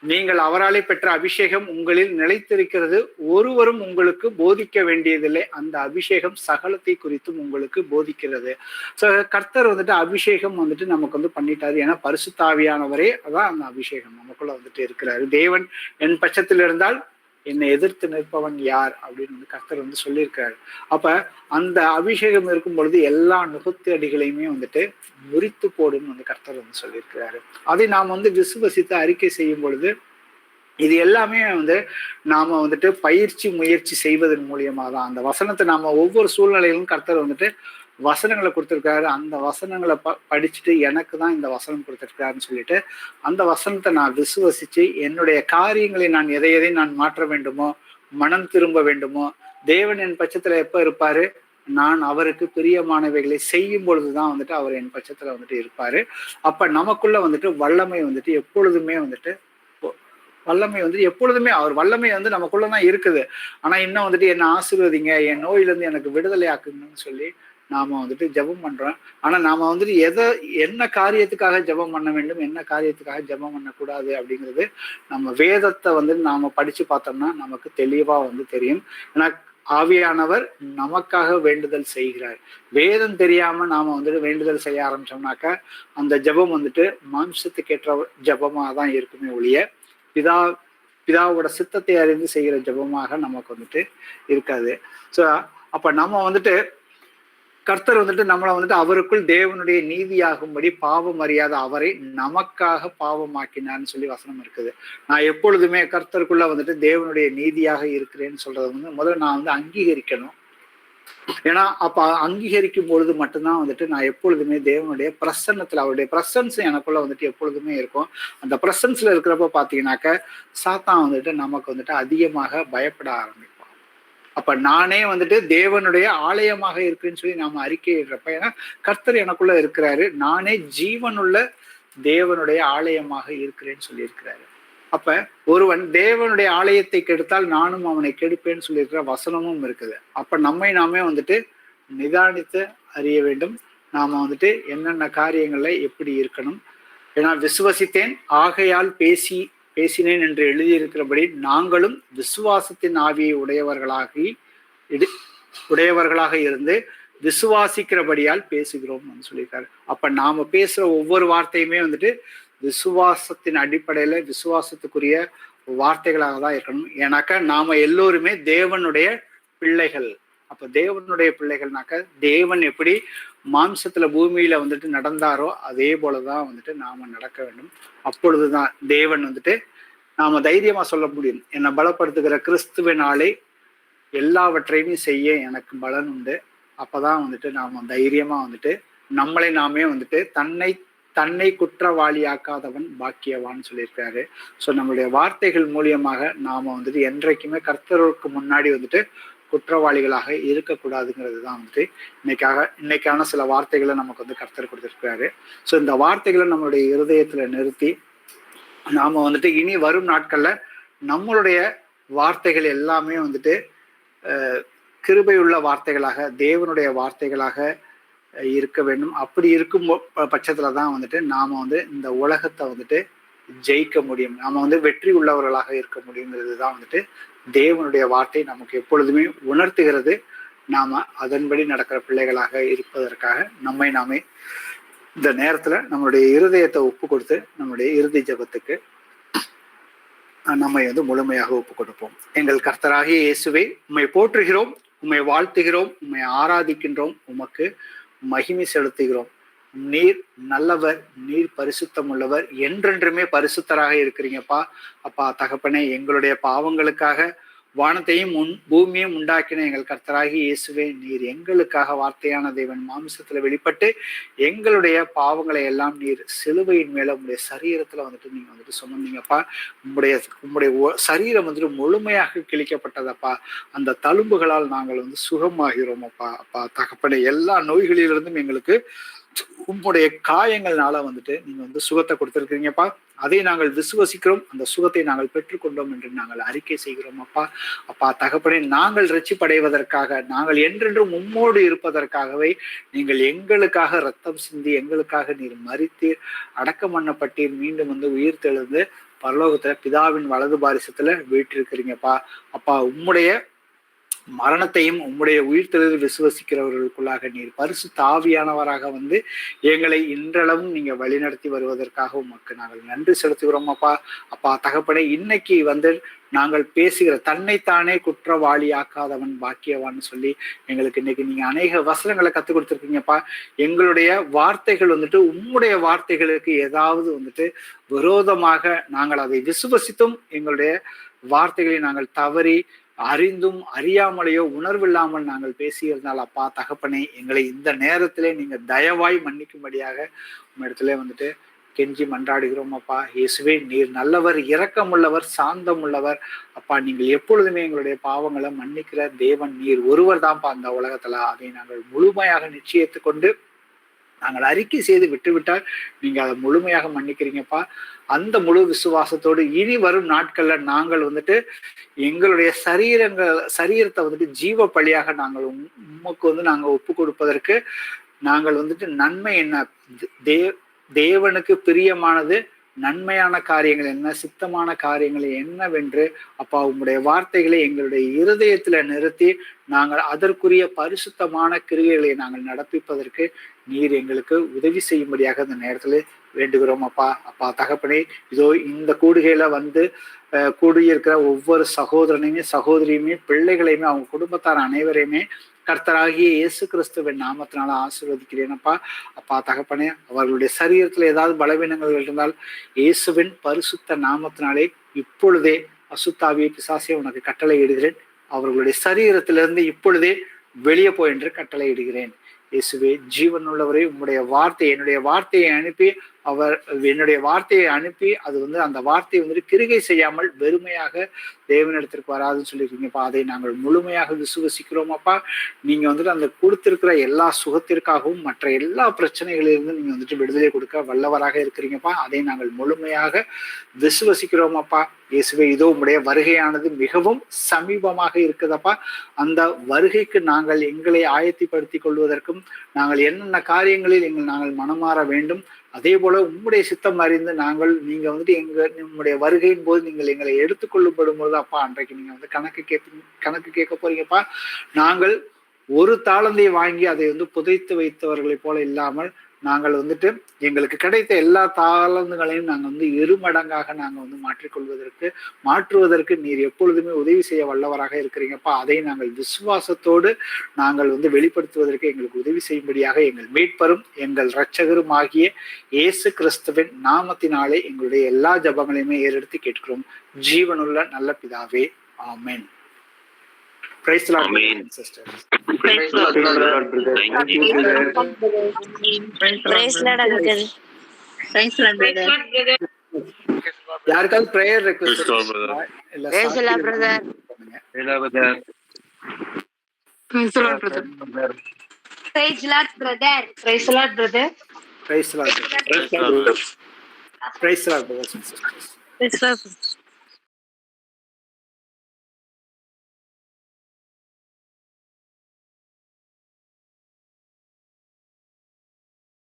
S1: நீங்கள் அவராலே பெற்ற அபிஷேகம் உங்களில் நிலைத்திருக்கிறது, ஒருவரும் உங்களுக்கு போதிக்க வேண்டியதில்லை, அந்த அபிஷேகம் சகலத்தை குறித்தும் உங்களுக்கு போதிக்கிறது. ஸோ கர்த்தர் வந்துட்டு அபிஷேகம் வந்துட்டு நமக்கு வந்து பண்ணிட்டாரு. ஏன்னா பரிசுத்த ஆவியானவரே அதான் அந்த அபிஷேகம் நமக்குள்ள வந்துட்டு இருக்கிறாரு. தேவன் என் பட்சத்தில் இருந்தால் என்னை எதிர்த்து நிற்பவன் யார் அப்படின்னு வந்து கர்த்தர் வந்து சொல்லியிருக்காரு. அப்ப அந்த அபிஷேகம் இருக்கும் பொழுது எல்லா நுகத்து அடிகளையுமே வந்துட்டு முறித்து போடுன்னு வந்து கர்த்தர் வந்து சொல்லியிருக்கிறாரு. அதை நாம் வந்து விசுவசித்து அறிக்கை செய்யும் பொழுது இது எல்லாமே வந்து நாம வந்துட்டு பயிற்சி முயற்சி செய்வதன் மூலியமா தான் அந்த வசனத்தை நாம ஒவ்வொரு சூழ்நிலையிலும் கர்த்தர் வந்துட்டு வசனங்களை கொடுத்துருக்காரு. அந்த வசனங்களை படிச்சுட்டு எனக்கு தான் இந்த வசனம் கொடுத்துருக்காருன்னு சொல்லிட்டு அந்த வசனத்தை நான் விசுவசிச்சு என்னுடைய காரியங்களை நான் எதை நான் மாற்ற வேண்டுமோ, மனம் திரும்ப வேண்டுமோ, தேவன் என் பட்சத்துல எப்ப இருப்பாரு, நான் அவருக்கு பிரியமானவைகளை செய்யும் பொழுதுதான் வந்துட்டு அவர் என் பட்சத்துல வந்துட்டு இருப்பாரு. அப்ப நமக்குள்ள வந்துட்டு வல்லமை வந்துட்டு எப்பொழுதுமே வந்துட்டு அவர் வல்லமை வந்து நமக்குள்ளதான் இருக்குது. ஆனா இன்னும் வந்துட்டு என்ன ஆசீர்வதிங்க, என் நோயில இருந்து எனக்கு விடுதலை ஆக்குங்கன்னு சொல்லி நாம வந்துட்டு ஜெபம் பண்றோம். ஆனா நாம வந்துட்டு என்ன காரியத்துக்காக ஜெபம் பண்ண வேண்டும், என்ன காரியத்துக்காக ஜெபம் பண்ணக்கூடாது அப்படிங்கிறது நம்ம வேதத்தை வந்து நாம படிச்சு பார்த்தோம்னா நமக்கு தெளிவா வந்து தெரியும். ஏன்னா ஆவியானவர் நமக்காக வேண்டுதல் செய்கிறார். வேதம் தெரியாம நாம வந்துட்டு வேண்டுதல் செய்ய ஆரம்பிச்சோம்னாக்கா அந்த ஜெபம் வந்துட்டு மாம்சத்துக்கேற்ற ஜெபமா தான் இருக்குமே ஒழிய பிதாவோட சித்தத்தை அறிந்து செய்கிற ஜெபமாக நமக்கு வந்துட்டு இருக்காது. ஸோ அப்ப நம்ம வந்துட்டு கர்த்தர் வந்துட்டு நம்மளை வந்துட்டு அவருக்குள் தேவனுடைய நீதியாகும்படி பாவம் அறியாத அவரை நமக்காக பாவமாக்கினான்னு சொல்லி வசனம் இருக்குது. நான் எப்பொழுதுமே கர்த்தருக்குள்ள வந்துட்டு தேவனுடைய நீதியாக இருக்கிறேன்னு சொல்றதை வந்து முதல்ல நான் வந்து அங்கீகரிக்கணும். ஏன்னா அப்ப அங்கீகரிக்கும் பொழுது மட்டும்தான் வந்துட்டு நான் எப்பொழுதுமே தேவனுடைய பிரசன்னத்துல, அவருடைய பிரசன்ஸ் எனக்குள்ள வந்துட்டு எப்பொழுதுமே இருக்கும். அந்த பிரசன்ஸ்ல இருக்கிறப்ப பாத்தீங்கன்னாக்க சாத்தான் வந்துட்டு நமக்கு வந்துட்டு அதிகமாக பயப்பட ஆரம்பிப்பான். அப்ப நானே வந்துட்டு தேவனுடைய ஆலயமாக இருக்குன்னு சொல்லி நாம அறிக்கையிடுறப்ப, ஏன்னா கர்த்தர் எனக்குள்ள இருக்கிறாரு, நானே ஜீவனுள்ள தேவனுடைய ஆலயமாக இருக்கிறேன்னு சொல்லி இருக்கிறாரு. அப்ப ஒருவன் தேவனுடைய ஆலயத்தை கெடுத்தால் நானும் அவனை கெடுப்பேன்னு சொல்லியிருக்கிற வசனமும் இருக்குது. அப்ப நம்மை நாமே வந்துட்டு நிதானித்து அறிய வேண்டும். நாம வந்துட்டு என்னென்ன காரியங்கள்ல எப்படி இருக்கணும். ஏன்னா விசுவசித்தேன் ஆகையால் பேசினேன் என்று எழுதியிருக்கிறபடி நாங்களும் விசுவாசத்தின் ஆவியை உடையவர்களாக இருந்து விசுவாசிக்கிறபடியால் பேசுகிறோம் சொல்லியிருக்காரு. அப்ப நாம பேசுற ஒவ்வொரு வார்த்தையுமே வந்துட்டு விசுவாசத்தின் அடிப்படையில விசுவாசத்துக்குரிய வார்த்தைகளாக தான் இருக்கணும். ஏன்னாக்கா நாம எல்லோருமே தேவனுடைய பிள்ளைகள். அப்ப தேவனுடைய பிள்ளைகள்னாக்க தேவன் எப்படி மாம்சத்துல பூமியில வந்துட்டு நடந்தாரோ அதே போலதான் வந்துட்டு நாம நடக்க வேண்டும். அப்பொழுதுதான் தேவன் வந்துட்டு நாம தைரியமா சொல்ல முடியும், என்னை பலப்படுத்துகிற கிறிஸ்துவினாலே எல்லாவற்றையுமே செய்ய எனக்கு பலன் உண்டு. அப்பதான் வந்துட்டு நாம தைரியமா வந்துட்டு நம்மளை நாமே வந்துட்டு தன்னை குற்றவாளியாக்காதவன் பாக்கியவான்னு சொல்லியிருக்காரு. ஸோ நம்மளுடைய வார்த்தைகள் மூலியமாக நாம வந்துட்டு என்றைக்குமே கர்த்தருக்கு முன்னாடி வந்துட்டு குற்றவாளிகளாக இருக்கக்கூடாதுங்கிறது தான் வந்துட்டு இன்னைக்கான சில வார்த்தைகளை நமக்கு வந்து கர்த்தர் கொடுத்துருக்காரு. ஸோ இந்த வார்த்தைகளை நம்மளுடைய இருதயத்துல நிறுத்தி நாம வந்துட்டு இனி வரும் நாட்கள்ல நம்மளுடைய வார்த்தைகள் எல்லாமே வந்துட்டு கிருபையுள்ள வார்த்தைகளாக தேவனுடைய வார்த்தைகளாக இருக்க வேண்டும். அப்படி இருக்கும் பட்சத்துலதான் வந்துட்டு நாம வந்து இந்த உலகத்தை வந்துட்டு ஜெயிக்க முடியும், நாம வந்து வெற்றி உள்ளவர்களாக இருக்க முடியுங்கிறது தான் வந்துட்டு தேவனுடைய வார்த்தை நமக்கு எப்பொழுதுமே உணர்த்துகிறது. நாம அதன்படி நடக்கிற பிள்ளைகளாக இருப்பதற்காக நம்மை நாமே இந்த நேரத்துல நம்மளுடைய இருதயத்தை ஒப்பு கொடுத்து நம்முடைய இறுதி ஜெபத்துக்கு நம்மை வந்து முழுமையாக ஒப்பு கொடுப்போம். எங்கள் கர்த்தராகிய இயேசுவே, உம்மை போற்றுகிறோம், உம்மை வாழ்த்துகிறோம், உம்மை ஆராதிக்கின்றோம், உமக்கு மகிமை செலுத்துகிறோம். நீர் நல்லவர், நீர் பரிசுத்தம் உள்ளவர், என்றென்றுமே பரிசுத்தராக இருக்கிறீங்கப்பா. அப்பா தகப்பனே, எங்களுடைய பாவங்களுக்காக வானத்தையும் பூமியையும் உண்டாக்கின எங்கள் கர்த்தராகி இயேசுவே, நீர் எங்களுக்காக வார்த்தையான தேவன் மாம்சத்துல வெளிப்பட்டு எங்களுடைய பாவங்களை எல்லாம் நீர் சிலுவையின் மேல உங்களுடைய சரீரத்துல வந்துட்டு நீங்க வந்துட்டு சுமந்தீங்கப்பா. உங்களுடைய சரீரம் வந்துட்டு முழுமையாக கிழிக்கப்பட்டதப்பா. அந்த தழும்புகளால் நாங்கள் வந்து சுகமாகிறோம் அப்பா. அப்பா தகப்பனே, எல்லா நோய்களிலிருந்தும் எங்களுக்கு உம்முடைய காயங்கள்னால வந்துட்டு நீங்க வந்து சுகத்தை கொடுத்திருக்கிறீங்கப்பா. அதை நாங்கள் விசுவசிக்கிறோம், அந்த சுகத்தை நாங்கள் பெற்றுக்கொண்டோம் என்று நாங்கள் அறிக்கை செய்கிறோம் அப்பா. அப்பா தகப்பனே, நாங்கள் ரட்சிப்படைவதற்காக, நாங்கள் என்றென்றும் உம்மோடு இருப்பதற்காகவே நீங்கள் எங்களுக்காக ரத்தம் சிந்தி, எங்களுக்காக நீர் மரித்தீர், அடக்கம் பண்ணப்பட்டீர், மீண்டும் வந்து உயிர் தெழுந்து பரலோகத்துல பிதாவின் வலது பாரிசத்துல வீற்றிருக்கிறீங்கப்பா. அப்பா உம்முடைய மரணத்தையும் உம்முடைய உயிர்த்தெழுதல் விசுவசிக்கிறவர்களுக்குள்ளாக நீர் பரிசுத்த ஆவியானவராக வந்து எங்களை இன்றளவும் நீங்க வழிநடத்தி வருவதற்காக உமக்கு நாங்கள் நன்றி செலுத்துகிறோம் அப்பா. அப்பா தகப்பனே, இன்னைக்கு வந்து நாங்கள் பேசுகிற தன்னைத்தானே குற்றவாளியாக்காதவன் பாக்கியவான்னு சொல்லி எங்களுக்கு இன்னைக்கு நீங்க அநேக வசனங்களை கற்றுக் கொடுத்துருக்கீங்கப்பா. எங்களுடைய வார்த்தைகள் வந்துட்டு உம்முடைய வார்த்தைகளுக்கு ஏதாவது வந்துட்டு விரோதமாக நாங்கள் அதை விசுவசித்தும் எங்களுடைய உவார்த்தைகளை நாங்கள் தவறி அறிந்தும் அறியாமலேயோ உணர்வில்லாமல் நாங்கள் பேசியிருந்தால் அப்பா தகப்பனே, எங்களை இந்த நேரத்திலே நீங்க தயவாய் மன்னிக்கும்படியாக உம்மிடத்திலே வந்துட்டு கெஞ்சி மன்றாடுகிறோம் அப்பா. இயேசுவே, நீர் நல்லவர், இரக்கம் உள்ளவர், சாந்தம் உள்ளவர் அப்பா. நீங்கள் எப்பொழுதுமே எங்களுடைய பாவங்களை மன்னிக்கிற தேவன் நீர் ஒருவர் தான்ப்பா அந்த உலகத்துல. அதை நாங்கள் முழுமையாக நிச்சயித்து கொண்டு நாங்கள் அறிக்கை செய்து விட்டுவிட்டால் நீங்க அதை முழுமையாக மன்னிக்கிறீங்கப்பா. அந்த முழு விசுவாசத்தோடு இனி வரும் நாட்கள்ல நாங்கள் வந்துட்டு எங்களுடைய சரீரத்தை வந்துட்டு ஜீவ பலியாக நாங்கள் உமக்கு வந்து நாங்க ஒப்பு கொடுப்பதற்கு நாங்கள் வந்துட்டு நன்மை என்ன, தேவனுக்கு பிரியமானது நன்மையான காரியங்கள் என்ன, சித்தமான காரியங்கள் என்னவென்று அப்பா உம்முடைய வார்த்தைகளை எங்களுடைய இருதயத்துல நிறுத்தி நாங்கள் அதற்குரிய பரிசுத்தமான கிரியைகளை நாங்கள் நடப்பிப்பதற்கு நீர் எங்களுக்கு உதவி செய்யும்படியாக இந்த நேரத்துல வேண்டுகிறோம் அப்பா. அப்பா தகப்பனே, இதோ இந்த கூடுகையில வந்து கூடியிருக்கிற ஒவ்வொரு சகோதரனையுமே சகோதரியுமே பிள்ளைகளையுமே அவங்க குடும்பத்தார் அனைவரையுமே கர்த்தராகிய இயேசு கிறிஸ்துவின் நாமத்தினால ஆசீர்வதிக்கிறேனப்பா. அப்பா தகப்பனே, அவர்களுடைய சரீரத்துல ஏதாவது பலவீனங்கள் இருந்தால் இயேசுவின் பரிசுத்த நாமத்தினாலே இப்பொழுதே அசுத்தாவிய பிசாசியை உனக்கு கட்டளை இடுகிறேன். அவர்களுடைய சரீரத்திலிருந்து இப்பொழுதே வெளியே போய் என்று கட்டளை இடுகிறேன். இயேசுவே, ஜீவனுள்ளவரே, உம்முடைய வார்த்தை என்னுடைய வார்த்தையை அனுப்பி என்னுடைய வார்த்தையை அனுப்பி அது வந்து அந்த வார்த்தையை வந்துட்டு கிரிகை செய்யாமல் வெறுமையாக தேவனிடத்திற்கு வராதுன்னு சொல்லியிருக்கீங்கப்பா. அதை நாங்கள் முழுமையாக விசுவசிக்கிறோம் அப்பா. நீங்க வந்துட்டு அந்த கொடுத்திருக்கிற எல்லா சுகத்திற்காகவும் மற்ற எல்லா பிரச்சனைகளிலிருந்து நீங்க வந்துட்டு விடுதலை கொடுக்க வல்லவராக இருக்கிறீங்கப்பா. அதை நாங்கள் முழுமையாக விசுவசிக்கிறோம் அப்பா. இயேசுவே, இதோ உம்முடைய வருகையானது மிகவும் சமீபமாக இருக்குதப்பா. அந்த வருகைக்கு நாங்கள் எங்களை ஆயத்திப்படுத்திக் கொள்வதற்கும் நாங்கள் என்னென்ன காரியங்களில் நாங்கள் மனமாற வேண்டும், அதே போல உம்முடைய சித்தம் அறிந்து நீங்க வந்துட்டு நம்முடைய வருகையின் போது நீங்கள் எங்களை எடுத்துக்கொள்ளப்படும் போது அப்பா அன்றைக்கு நீங்க வந்து கணக்கு கேட்க போறீங்கப்பா. நாங்கள் ஒரு தாளந்தை வாங்கி அதை வந்து புதைத்து வைத்தவர்களை போல இல்லாமல் நாங்கள் வந்துட்டு எங்களுக்கு கிடைத்த எல்லா தாளந்துகளையும் நாங்கள் வந்து இருமடங்காக நாங்கள் வந்து மாற்றுவதற்கு நீர் எப்பொழுதுமே உதவி செய்ய வல்லவராக இருக்கிறீங்கப்பா. அதை நாங்கள் விசுவாசத்தோடு நாங்கள் வந்து வெளிப்படுத்துவதற்கு எங்களுக்கு உதவி செய்யும்படியாக எங்கள் மீட்பரும் எங்கள் இரட்சகரும் ஆகிய இயேசு கிறிஸ்துவின் நாமத்தினாலே எங்களுடைய எல்லா ஜபங்களையுமே ஏறெடுத்து கேட்கிறோம் ஜீவனுள்ள நல்ல பிதாவே, ஆமென். Praise the Lord,
S5: Amen.
S1: sisters.
S5: Praise the Lord, brother. Thank you, brother.
S3: Praise Lord, uncle.
S2: Praise the Lord, brother.
S1: யாருக்காவது prayer request
S5: Praise the Lord, brother.
S1: இல்ல
S3: Praise the Lord, brother.
S5: Praise the Lord, brother.
S3: Praise the Lord, brother.
S2: Praise the Lord, brother.
S3: Praise the Lord, brother.
S1: Praise the Lord.
S5: Praise the Lord, brother.
S1: Praise the Lord, brothers and sisters.
S3: Praise the Lord.